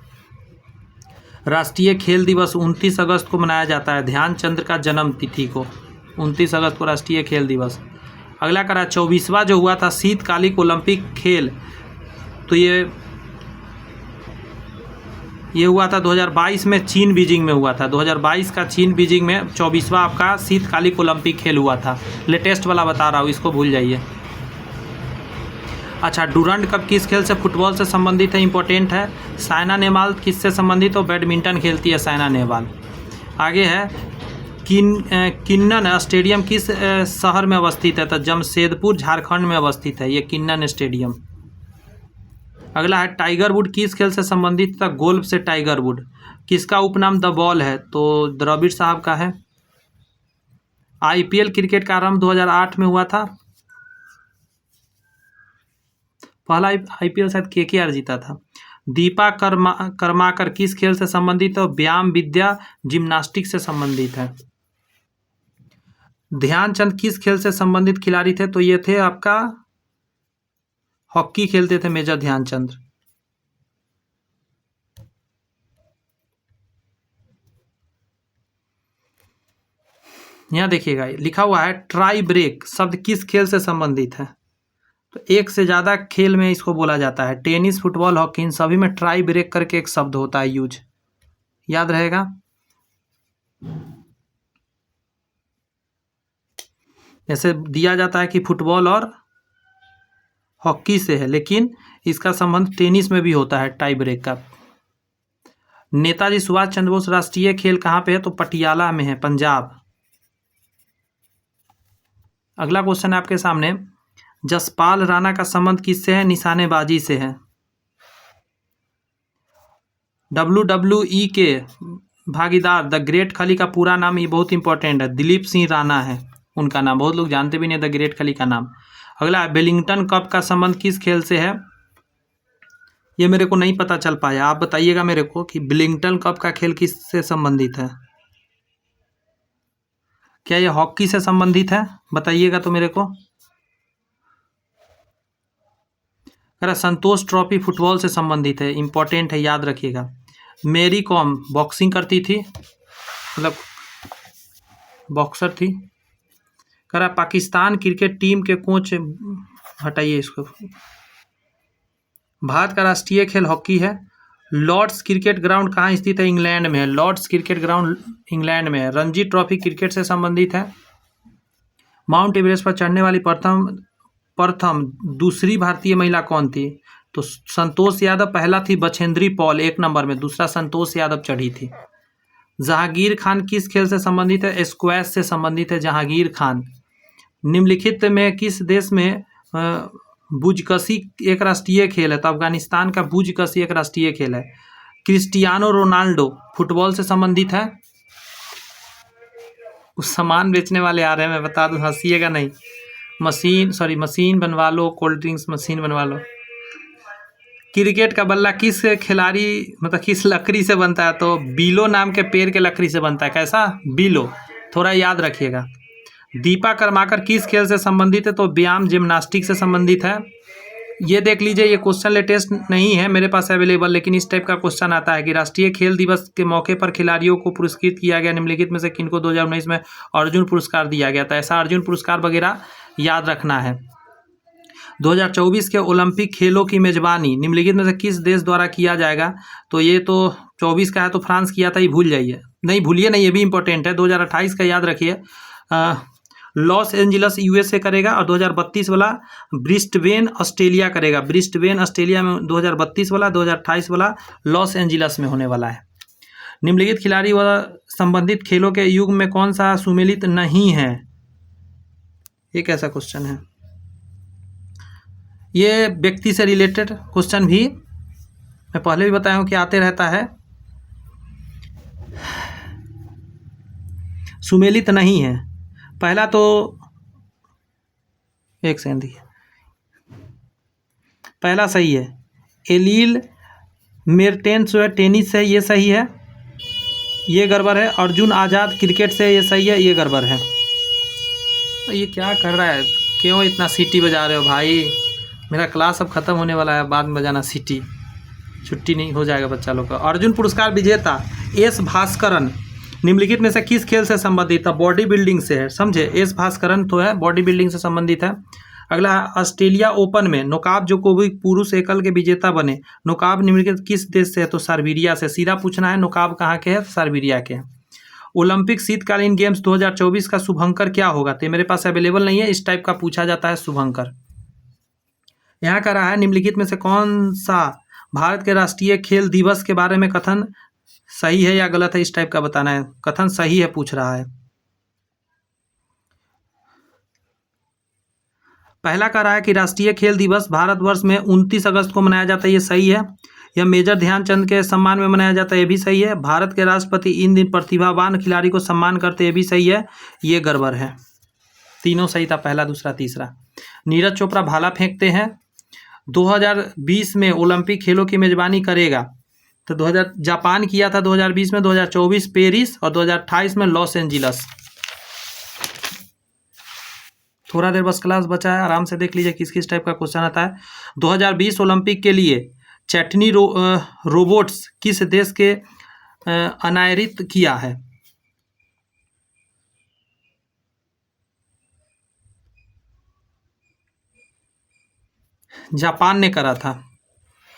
A: राष्ट्रीय खेल दिवस 29 अगस्त को मनाया जाता है, ध्यानचंद का जन्म तिथि को, 29 अगस्त को राष्ट्रीय खेल दिवस। अगला करा 24वां जो हुआ था शीतकालिक ओलंपिक खेल, तो ये हुआ था 2022 में, चीन बीजिंग में हुआ था। 2022 का चीन बीजिंग में 24वां आपका शीतकालिक ओलंपिक खेल हुआ था। लेटेस्ट वाला बता रहा हूँ, इसको भूल जाइए। अच्छा, डुरंड कप किस खेल से, फुटबॉल से संबंधित है, इंपॉर्टेंट है। साइना नेहवाल किससे संबंधित हो, बैडमिंटन खेलती है साइना नेहवाल। आगे है किन्नन स्टेडियम किस शहर में अवस्थित है? तो जमशेदपुर झारखंड में अवस्थित है ये किन्नन स्टेडियम। अगला है टाइगर वुड किस खेल से संबंधित था? गोल्फ से टाइगर वुड। किसका उपनाम द बॉल है? तो द्रविड़ साहब का है। आईपीएल क्रिकेट का आरंभ 2008 में हुआ था। पहला आईपीएल शायद केकेआर जीता था। दीपा कर्माकर किस खेल से संबंधित है? व्यायाम विद्या जिम्नास्टिक से संबंधित है। ध्यानचंद किस खेल से संबंधित खिलाड़ी थे? तो ये थे आपका हॉकी खेलते थे मेजर ध्यानचंद। यहाँ देखिएगा लिखा हुआ है ट्राई ब्रेक शब्द किस खेल से संबंधित है? तो एक से ज़्यादा खेल में इसको बोला जाता है। टेनिस, फुटबॉल, हॉकी, इन सभी में ट्राई ब्रेक करके एक शब्द होता है यूज, याद रहेगा। ऐसे दिया जाता है कि फुटबॉल और हॉकी से है, लेकिन इसका संबंध टेनिस में भी होता है टाई ब्रेक का। नेताजी सुभाष चंद्र बोस राष्ट्रीय खेल कहाँ पे है? तो पटियाला में है, पंजाब। अगला क्वेश्चन है आपके सामने, जसपाल राणा का संबंध किससे है? निशानेबाजी से है। WWE के भागीदार द ग्रेट खली का पूरा नाम, ये बहुत इंपॉर्टेंट है, दिलीप सिंह राणा है उनका नाम, बहुत लोग जानते भी नहीं द ग्रेट खली का नाम। अगला वेलिंगटन कप का संबंध किस खेल से है? ये मेरे को नहीं पता चल पाया, आप बताइएगा मेरे को कि वेलिंगटन कप का खेल किस से संबंधित है। क्या ये हॉकी से संबंधित है? बताइएगा तो मेरे को। अरे संतोष ट्रॉफी फुटबॉल से संबंधित है, इंपॉर्टेंट है, याद रखिएगा। मेरी कॉम बॉक्सिंग करती थी, मतलब बॉक्सर थी। करा पाकिस्तान क्रिकेट टीम के कोच, हटाइए इसको। भारत का राष्ट्रीय खेल हॉकी है। लॉर्ड्स क्रिकेट ग्राउंड कहाँ स्थित है? इंग्लैंड में है। लॉर्ड्स क्रिकेट ग्राउंड इंग्लैंड में है। रणजी ट्रॉफी क्रिकेट से संबंधित है। माउंट एवरेस्ट पर चढ़ने वाली प्रथम दूसरी भारतीय महिला कौन थी? तो संतोष यादव पहला थी, बछेंद्री पॉल 1 नंबर में, दूसरा संतोष यादव चढ़ी थी। जहांगीर खान किस खेल से संबंधित है? स्क्वैश से संबंधित है जहांगीर खान। निम्नलिखित में किस देश में बुजकशी एक राष्ट्रीय खेल है? तो अफगानिस्तान का बुजकशी एक राष्ट्रीय खेल है। क्रिस्टियानो रोनाल्डो फुटबॉल से संबंधित है। उस सामान बेचने वाले आ रहे हैं, मैं बता दूं, हंसीएगा नहीं। मशीन बनवा लो, कोल्ड ड्रिंक्स मशीन बनवा लो। क्रिकेट का बल्ला किस खिलाड़ी मतलब किस लकड़ी से बनता है? तो बीलो नाम के पेड़ के लकड़ी से बनता है। कैसा? बीलो, थोड़ा याद रखिएगा। दीपा कर्माकर किस खेल से संबंधित है? तो व्यायाम जिम्नास्टिक से संबंधित है। ये देख लीजिए, ये क्वेश्चन लेटेस्ट नहीं है मेरे पास अवेलेबल, लेकिन इस टाइप का क्वेश्चन आता है कि राष्ट्रीय खेल दिवस के मौके पर खिलाड़ियों को पुरस्कृत किया गया, निम्नलिखित में से किनको 2019 में अर्जुन पुरस्कार दिया गया था? ऐसा अर्जुन पुरस्कार वगैरह याद रखना है। 2024 के ओलंपिक खेलों की मेजबानी निम्नलिखित में से किस देश द्वारा किया जाएगा? तो ये तो 24 का है तो फ्रांस किया था, ये भूल जाइए, नहीं भूलिए नहीं, ये भी इंपॉर्टेंट है। 2028 का याद रखिए, लॉस एंजलिस यूएसए करेगा, और 2032 वाला ब्रिस्बेन ऑस्ट्रेलिया करेगा। ब्रिस्बेन ऑस्ट्रेलिया में 2032 वाला, 2028 वाला लॉस एंजलिस में होने वाला है। निम्नलिखित खिलाड़ी व संबंधित खेलों के युग में कौन सा सुमेलित नहीं है? ये कैसा क्वेश्चन है? ये व्यक्ति से रिलेटेड क्वेश्चन भी मैं पहले भी बताया हूँ कि आते रहता है। सुमेलित नहीं है, पहला तो एक सेकंड दिए, पहला सही है, एलील मेर्टेंस जो है टेनिस से, ये सही है, ये गड़बड़ है। अर्जुन आज़ाद क्रिकेट से, ये सही है, ये गड़बड़ है। ये क्या कर रहा है, क्यों इतना सीटी बजा रहे हो भाई? मेरा क्लास अब ख़त्म होने वाला है, बाद में बजाना सीटी, छुट्टी नहीं हो जाएगा बच्चा लोग का। अर्जुन पुरस्कार विजेता एस भास्करन निम्नलिखित में से किस खेल से संबंधित है? बॉडी बिल्डिंग से है, समझे। एस भास्करन तो है, बॉडी बिल्डिंग से संबंधित है। अगला, ऑस्ट्रेलिया ओपन में नोकाब जोकोविक पुरुष एकल के विजेता बने। नोकाब निम्नलिखित किस देश से है? तो सर्बिया से। सीधा पूछना है, नोकाब कहाँ के है? सर्बिया के। ओलंपिक शीतकालीन गेम्स 2024 का शुभंकर क्या होगा? तो मेरे पास अवेलेबल नहीं है, इस टाइप का पूछा जाता है शुभंकर। यहाँ का रहा है, निम्नलिखित में से कौन सा भारत के राष्ट्रीय खेल दिवस के बारे में कथन सही है या गलत है? इस टाइप का बताना है। कथन सही है पूछ रहा है। पहला कह रहा है कि राष्ट्रीय खेल दिवस भारतवर्ष में 29 अगस्त को मनाया जाता है, ये सही है। यह मेजर ध्यानचंद के सम्मान में मनाया जाता है, ये भी सही है। भारत के राष्ट्रपति इन दिन प्रतिभावान खिलाड़ी को सम्मान करते, ये भी सही है। ये गड़बड़ है, तीनों सही था, पहला, दूसरा, तीसरा। नीरज चोपड़ा भाला फेंकते हैं। 2020 में ओलंपिक खेलों की मेजबानी करेगा, तो 2000 जापान किया था 2020 में, 2024 पेरिस और 2028 में लॉस एंजिलस। थोड़ा देर बस क्लास बचा है, आराम से देख लीजिए किस किस टाइप का क्वेश्चन आता है। 2020 ओलंपिक के लिए चैटनी रोबोट्स किस देश के अनायरित किया है? जापान ने करा था,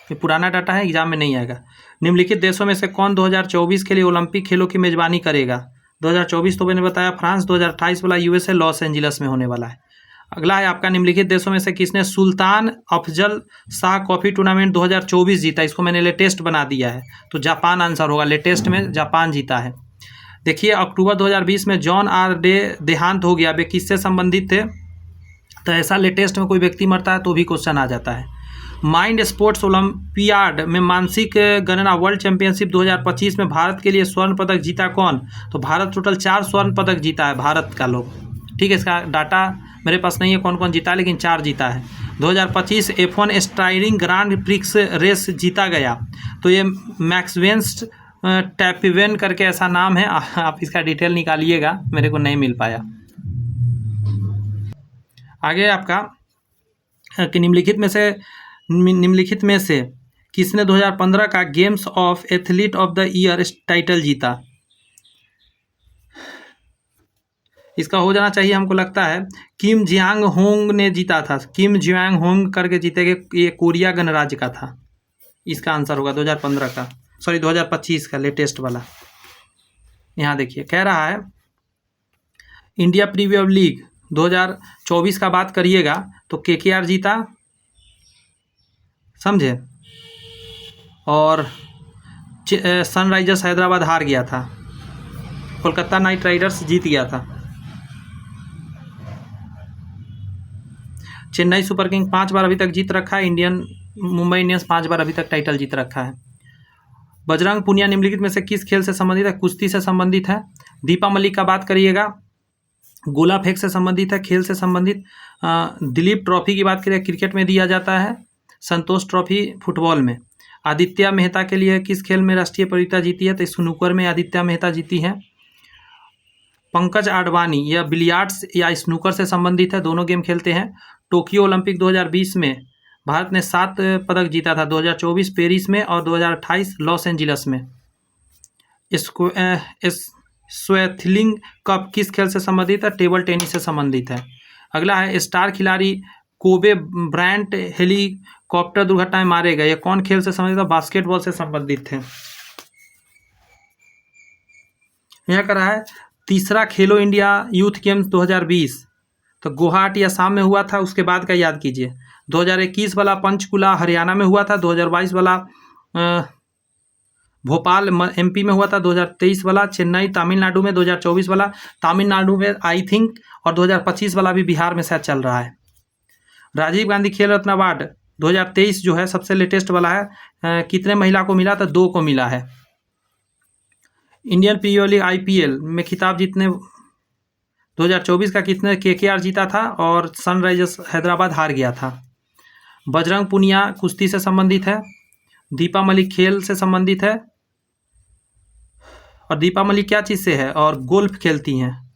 A: ये पुराना डाटा है, एग्जाम में नहीं आएगा। निम्नलिखित देशों में से कौन 2024 के लिए ओलंपिक खेलों की मेजबानी करेगा? 2024 तो मैंने बताया फ्रांस, 2028 वाला यूएसए लॉस एंजिलस में होने वाला है। अगला है आपका, निम्नलिखित देशों में से किसने सुल्तान अफजल शाह कॉफी टूर्नामेंट 2024 जीता? इसको मैंने लेटेस्ट बना दिया है, तो जापान आंसर होगा, लेटेस्ट में जापान जीता है। देखिए अक्टूबर 2020 में जॉन आर डे देहांत हो गया, वे किससे संबंधित थे? तो ऐसा लेटेस्ट में कोई व्यक्ति मरता है तो भी क्वेश्चन आ जाता है। माइंड स्पोर्ट्स ओलंपियाड में मानसिक गणना वर्ल्ड चैंपियनशिप 2025 में भारत के लिए स्वर्ण पदक जीता कौन? तो भारत टोटल 4 स्वर्ण पदक जीता है, भारत का लोग, ठीक है। इसका डाटा मेरे पास नहीं है कौन कौन जीता है, लेकिन 4 जीता है। 2025 F1 स्टाइरिंग ग्रांड प्रिक्स रेस जीता गया, तो ये मैक्सवेंस टैपिवेन करके ऐसा नाम है, आप इसका डिटेल निकालिएगा, मेरे को नहीं मिल पाया। आगे आपका कि निम्नलिखित में से किसने 2015 का games of athlete of the year title जीता? इसका हो जाना चाहिए, हमको लगता है किम जियांग होंग ने जीता था, किम जियांग होंग करके जीतेगे, ये कोरिया गणराज्य का था। इसका आंसर होगा 2015 का, सॉरी 2025 का लेटेस्ट वाला। यहाँ देखिए कह रहा है इंडिया प्रीमियर लीग 2024 का बात करिएगा तो केकेआर जीता, समझे, और सनराइजर्स हैदराबाद हार गया था, कोलकाता नाइट राइडर्स जीत गया था। चेन्नई सुपर किंग 5 बार अभी तक जीत रखा है, मुंबई इंडियंस 5 बार अभी तक टाइटल जीत रखा है। बजरंग पुनिया निम्नलिखित में से किस खेल से संबंधित है? कुश्ती से संबंधित है। दीपा मलिक का बात करिएगा, गोला फेंक से संबंधित है, खेल से संबंधित। दिलीप ट्रॉफी की बात करिए, क्रिकेट में दिया जाता है। संतोष ट्रॉफी फुटबॉल में। आदित्य मेहता के लिए किस खेल में राष्ट्रीय प्रतियोगिता जीती है? तो स्नूकर में आदित्य मेहता जीती है। पंकज आडवाणी यह बिलियर्ड्स या स्नूकर से संबंधित है, दोनों गेम खेलते हैं। टोक्यो ओलंपिक 2020 में भारत ने 7 पदक जीता था, 2024 पेरिस में और 2028 लॉस एंजिलस में। स्वेथलिंग कप किस खेल से संबंधित है? टेबल टेनिस से संबंधित है। अगला है स्टार खिलाड़ी कोबे ब्रायंट हेलीकॉप्टर दुर्घटना में मारे गए, यह कौन खेल से संबंधित है? बास्केटबॉल से संबंधित थे। यह कर रहा है तीसरा खेलो इंडिया यूथ गेम्स 2020 तो गुवाहाटी असम में हुआ था, उसके बाद का याद कीजिए। 2021 वाला पंचकुला हरियाणा में हुआ था, 2022 वाला भोपाल एमपी में हुआ था, 2023 वाला चेन्नई तमिलनाडु में, 2024 वाला तमिलनाडु में आई थिंक, और 2025 वाला भी बिहार में शायद चल रहा है। राजीव गांधी खेल रत्न अवार्ड 2023 जो है सबसे लेटेस्ट वाला है, कितने महिला को मिला? तो 2 को मिला है। इंडियन प्रीमियर लीग IPL में खिताब जीतने 2024 का कितने केकेआर जीता था और सनराइजर्स हैदराबाद हार गया था। बजरंग पुनिया कुश्ती से संबंधित है। दीपा मलिक खेल से संबंधित है, और दीपा मलिक क्या चीज़ से है? और गोल्फ खेलती हैं,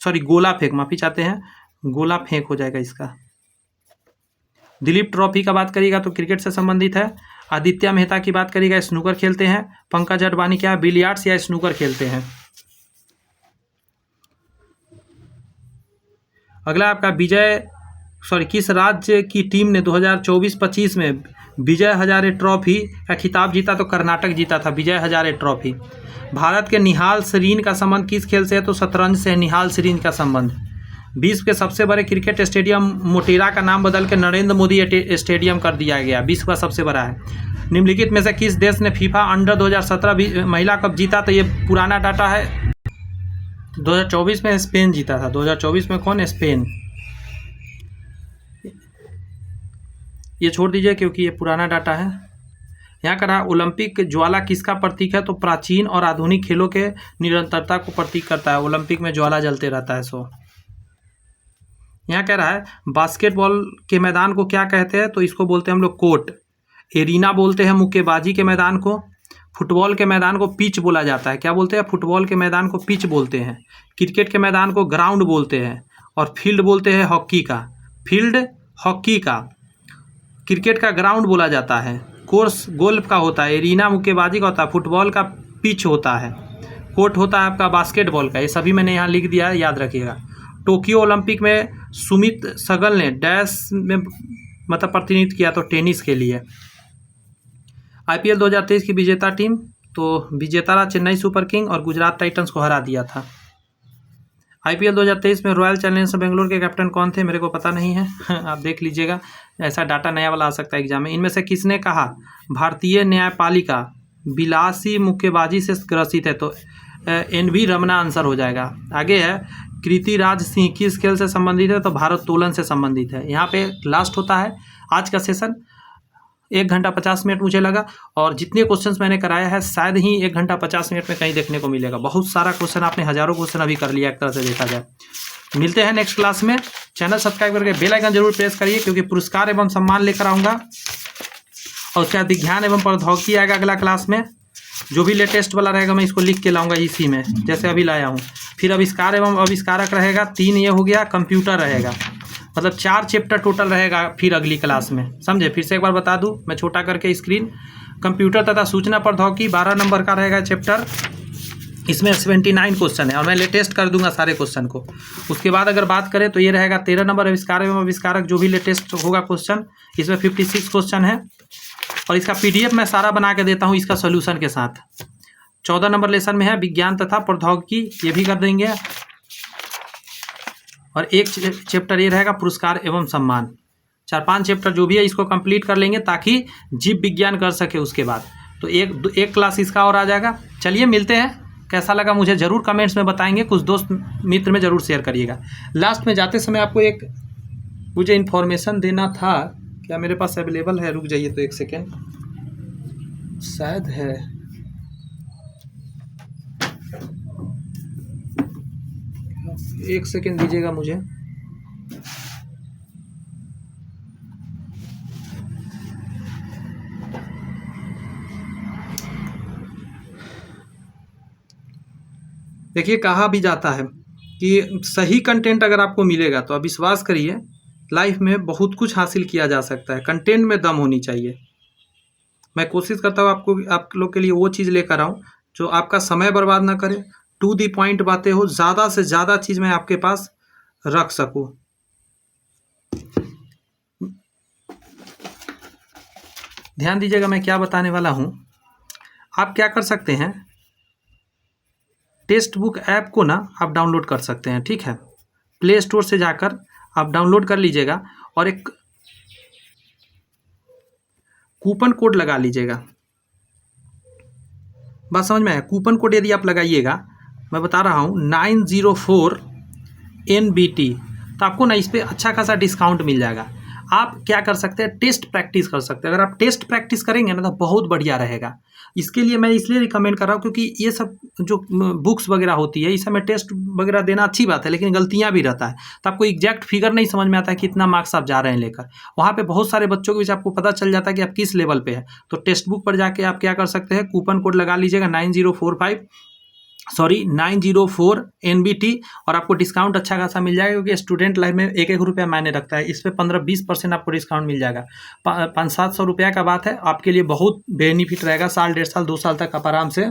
A: सॉरी गोला फेंक, माफ़ी चाहते हैं, गोला फेंक हो जाएगा इसका। दिलीप ट्रॉफी का बात करिएगा तो क्रिकेट से संबंधित है। आदित्य मेहता की बात करिएगा स्नूकर खेलते हैं। पंकज अडवाणी क्या बिलियर्ड्स या स्नूकर खेलते हैं। अगला आपका किस राज्य की टीम ने 2024-25 में विजय हजारे ट्रॉफी का खिताब जीता? तो कर्नाटक जीता था विजय हजारे ट्रॉफी। भारत के निहाल सरीन का संबंध किस खेल से है? तो शतरंज से है निहाल सरीन का संबंध। विश्व के सबसे बड़े क्रिकेट स्टेडियम मोटेरा का नाम बदल के नरेंद्र मोदी स्टेडियम कर दिया गया, विश्व का सबसे बड़ा है। निम्नलिखित में से किस देश ने फीफा अंडर 2017 महिला कप जीता? तो ये पुराना डाटा है, 2024 में स्पेन जीता था। 2024 में कौन? स्पेन। ये छोड़ दीजिए क्योंकि ये पुराना डाटा है। यहाँ का रहा ओलंपिक ज्वाला किसका प्रतीक है, तो प्राचीन और आधुनिक खेलों के निरंतरता को प्रतीक करता है। ओलंपिक में ज्वाला जलते रहता है। सो यहाँ कह रहा है बास्केटबॉल के मैदान को क्या कहते हैं, तो इसको बोलते हैं हम लोग कोर्ट। एरिना बोलते हैं मुक्केबाजी के मैदान को। फुटबॉल के मैदान को पिच बोला जाता है। क्या बोलते हैं, फुटबॉल के मैदान को पिच बोलते हैं। क्रिकेट के मैदान को ग्राउंड बोलते हैं। और फील्ड बोलते हैं हॉकी का। फील्ड हॉकी का, क्रिकेट का ग्राउंड बोला जाता है। कोर्स गोल्फ का होता है। एरिना मुक्केबाजी का होता है। फुटबॉल का पिच होता है। कोर्ट होता है आपका बास्केटबॉल का। ये सभी मैंने यहाँ लिख दिया है, याद रखिएगा। टोक्यो ओलंपिक में सुमित सगल ने डैश में मतलब प्रतिनिधित्व किया, तो टेनिस के लिए। IPL 2023 की विजेता टीम, तो विजेता रहा चेन्नई सुपर किंग और गुजरात टाइटंस को हरा दिया था। IPL 2023 में रॉयल चैलेंजर्स बेंगलोर के कैप्टन कौन थे, मेरे को पता नहीं है। आप देख लीजिएगा, ऐसा डाटा नया वाला आ सकता है एग्जाम में। इनमें से किसने कहा भारतीय न्यायपालिका विलासी मुक्केबाजी से ग्रसित है, तो NV रमना आंसर हो जाएगा। आगे है कृति राज सिंह किस खेल से संबंधित है, तो भारोत्तोलन से संबंधित है। यहाँ पे लास्ट होता है आज का सेशन। 1 घंटा 50 मिनट मुझे लगा, और जितने क्वेश्चंस मैंने कराया है शायद ही 1 घंटा 50 मिनट में कहीं देखने को मिलेगा। बहुत सारा क्वेश्चन, आपने हज़ारों क्वेश्चन अभी कर लिया एक तरह से देखा जाए। मिलते हैं नेक्स्ट क्लास में। चैनल सब्सक्राइब करके बेल आइकन जरूर प्रेस करिए, क्योंकि पुरस्कार एवं सम्मान लेकर आऊँगा। और उसके बाद विज्ञान एवं प्रौद्योगिकी आएगा अगला क्लास में। जो भी लेटेस्ट वाला रहेगा मैं इसको लिख के लाऊंगा इसी में, जैसे अभी लाया हूँ। फिर आविष्कार एवं आविष्कारक रहेगा, 3 ये हो गया। कंप्यूटर रहेगा, मतलब 4 चैप्टर टोटल रहेगा फिर अगली क्लास में, समझे। फिर से एक बार बता दूं मैं छोटा करके स्क्रीन। कंप्यूटर तथा सूचना प्रौद्योगिकी 12 नंबर का रहेगा चैप्टर। इसमें 79 क्वेश्चन है, और मैं लेटेस्ट कर दूंगा सारे क्वेश्चन को। उसके बाद अगर बात करें तो ये रहेगा 13 नंबर आविष्कार एवं आविष्कारक, जो भी लेटेस्ट होगा क्वेश्चन। इसमें 56 क्वेश्चन है, और इसका PDF मैं सारा बना के देता हूँ इसका सोल्यूशन के साथ। 14 नंबर लेसन में है विज्ञान तथा प्रौद्योगिकी, ये भी कर देंगे। और एक चैप्टर ये रहेगा पुरस्कार एवं सम्मान। 4-5 चैप्टर जो भी है इसको कंप्लीट कर लेंगे, ताकि जीव विज्ञान कर सके उसके बाद। तो एक क्लास इसका और आ जाएगा। चलिए मिलते हैं। कैसा लगा मुझे ज़रूर कमेंट्स में बताएंगे, कुछ दोस्त मित्र में ज़रूर शेयर करिएगा। लास्ट में जाते समय आपको एक मुझे इन्फॉर्मेशन देना था, क्या मेरे पास अवेलेबल है, रुक जाइए तो 1 सेकेंड, शायद है। एक सेकेंड दीजिएगा मुझे। देखिए, कहा भी जाता है कि सही कंटेंट अगर आपको मिलेगा तो आप विश्वास करिए लाइफ में बहुत कुछ हासिल किया जा सकता है। कंटेंट में दम होनी चाहिए। मैं कोशिश करता हूँ आप लोग के लिए वो चीज़ लेकर आऊँ जो आपका समय बर्बाद ना करे, टू दी पॉइंट बातें हो, ज़्यादा से ज़्यादा चीज़ मैं आपके पास रख सकूँ। ध्यान दीजिएगा मैं क्या बताने वाला हूँ। आप क्या कर सकते हैं, टेक्स्ट बुक ऐप को ना आप डाउनलोड कर सकते हैं, ठीक है। प्ले स्टोर से जाकर आप डाउनलोड कर लीजिएगा, और एक कूपन कोड लगा लीजिएगा। बात समझ में आया। कूपन कोड यदि आप लगाइएगा, मैं बता रहा हूँ 904 NBT, तो आपको ना इस पर अच्छा खासा डिस्काउंट मिल जाएगा। आप क्या कर सकते हैं, टेस्ट प्रैक्टिस कर सकते हैं। अगर आप टेस्ट प्रैक्टिस करेंगे ना तो बहुत बढ़िया रहेगा। इसके लिए मैं इसलिए रिकमेंड कर रहा हूँ क्योंकि ये सब जो बुक्स वगैरह होती है, इस समय टेस्ट वगैरह देना अच्छी बात है, लेकिन गलतियाँ भी रहता है। तो आपको एग्जैक्ट फिगर नहीं समझ में आता है कि कितना मार्क्स आप जा रहे हैं लेकर। वहाँ पे बहुत सारे बच्चों के बीच आपको पता चल जाता है कि आप किस लेवल पे है। तो टेक्स्ट बुक पर जाके आप क्या कर सकते हैं, कूपन कोड लगा लीजिएगा 904 NBT, और आपको डिस्काउंट अच्छा खासा मिल जाएगा, क्योंकि स्टूडेंट लाइफ में 1-1 रुपया मायने रखता है। इस पर 15-20% आपको डिस्काउंट मिल जाएगा। 500-700 रुपया का बात है, आपके लिए बहुत बेनिफिट रहेगा। साल, 1.5 साल, 2 साल तक आप आराम से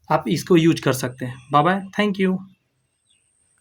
A: आप इसको यूज कर सकते हैं। Bye bye, thank you.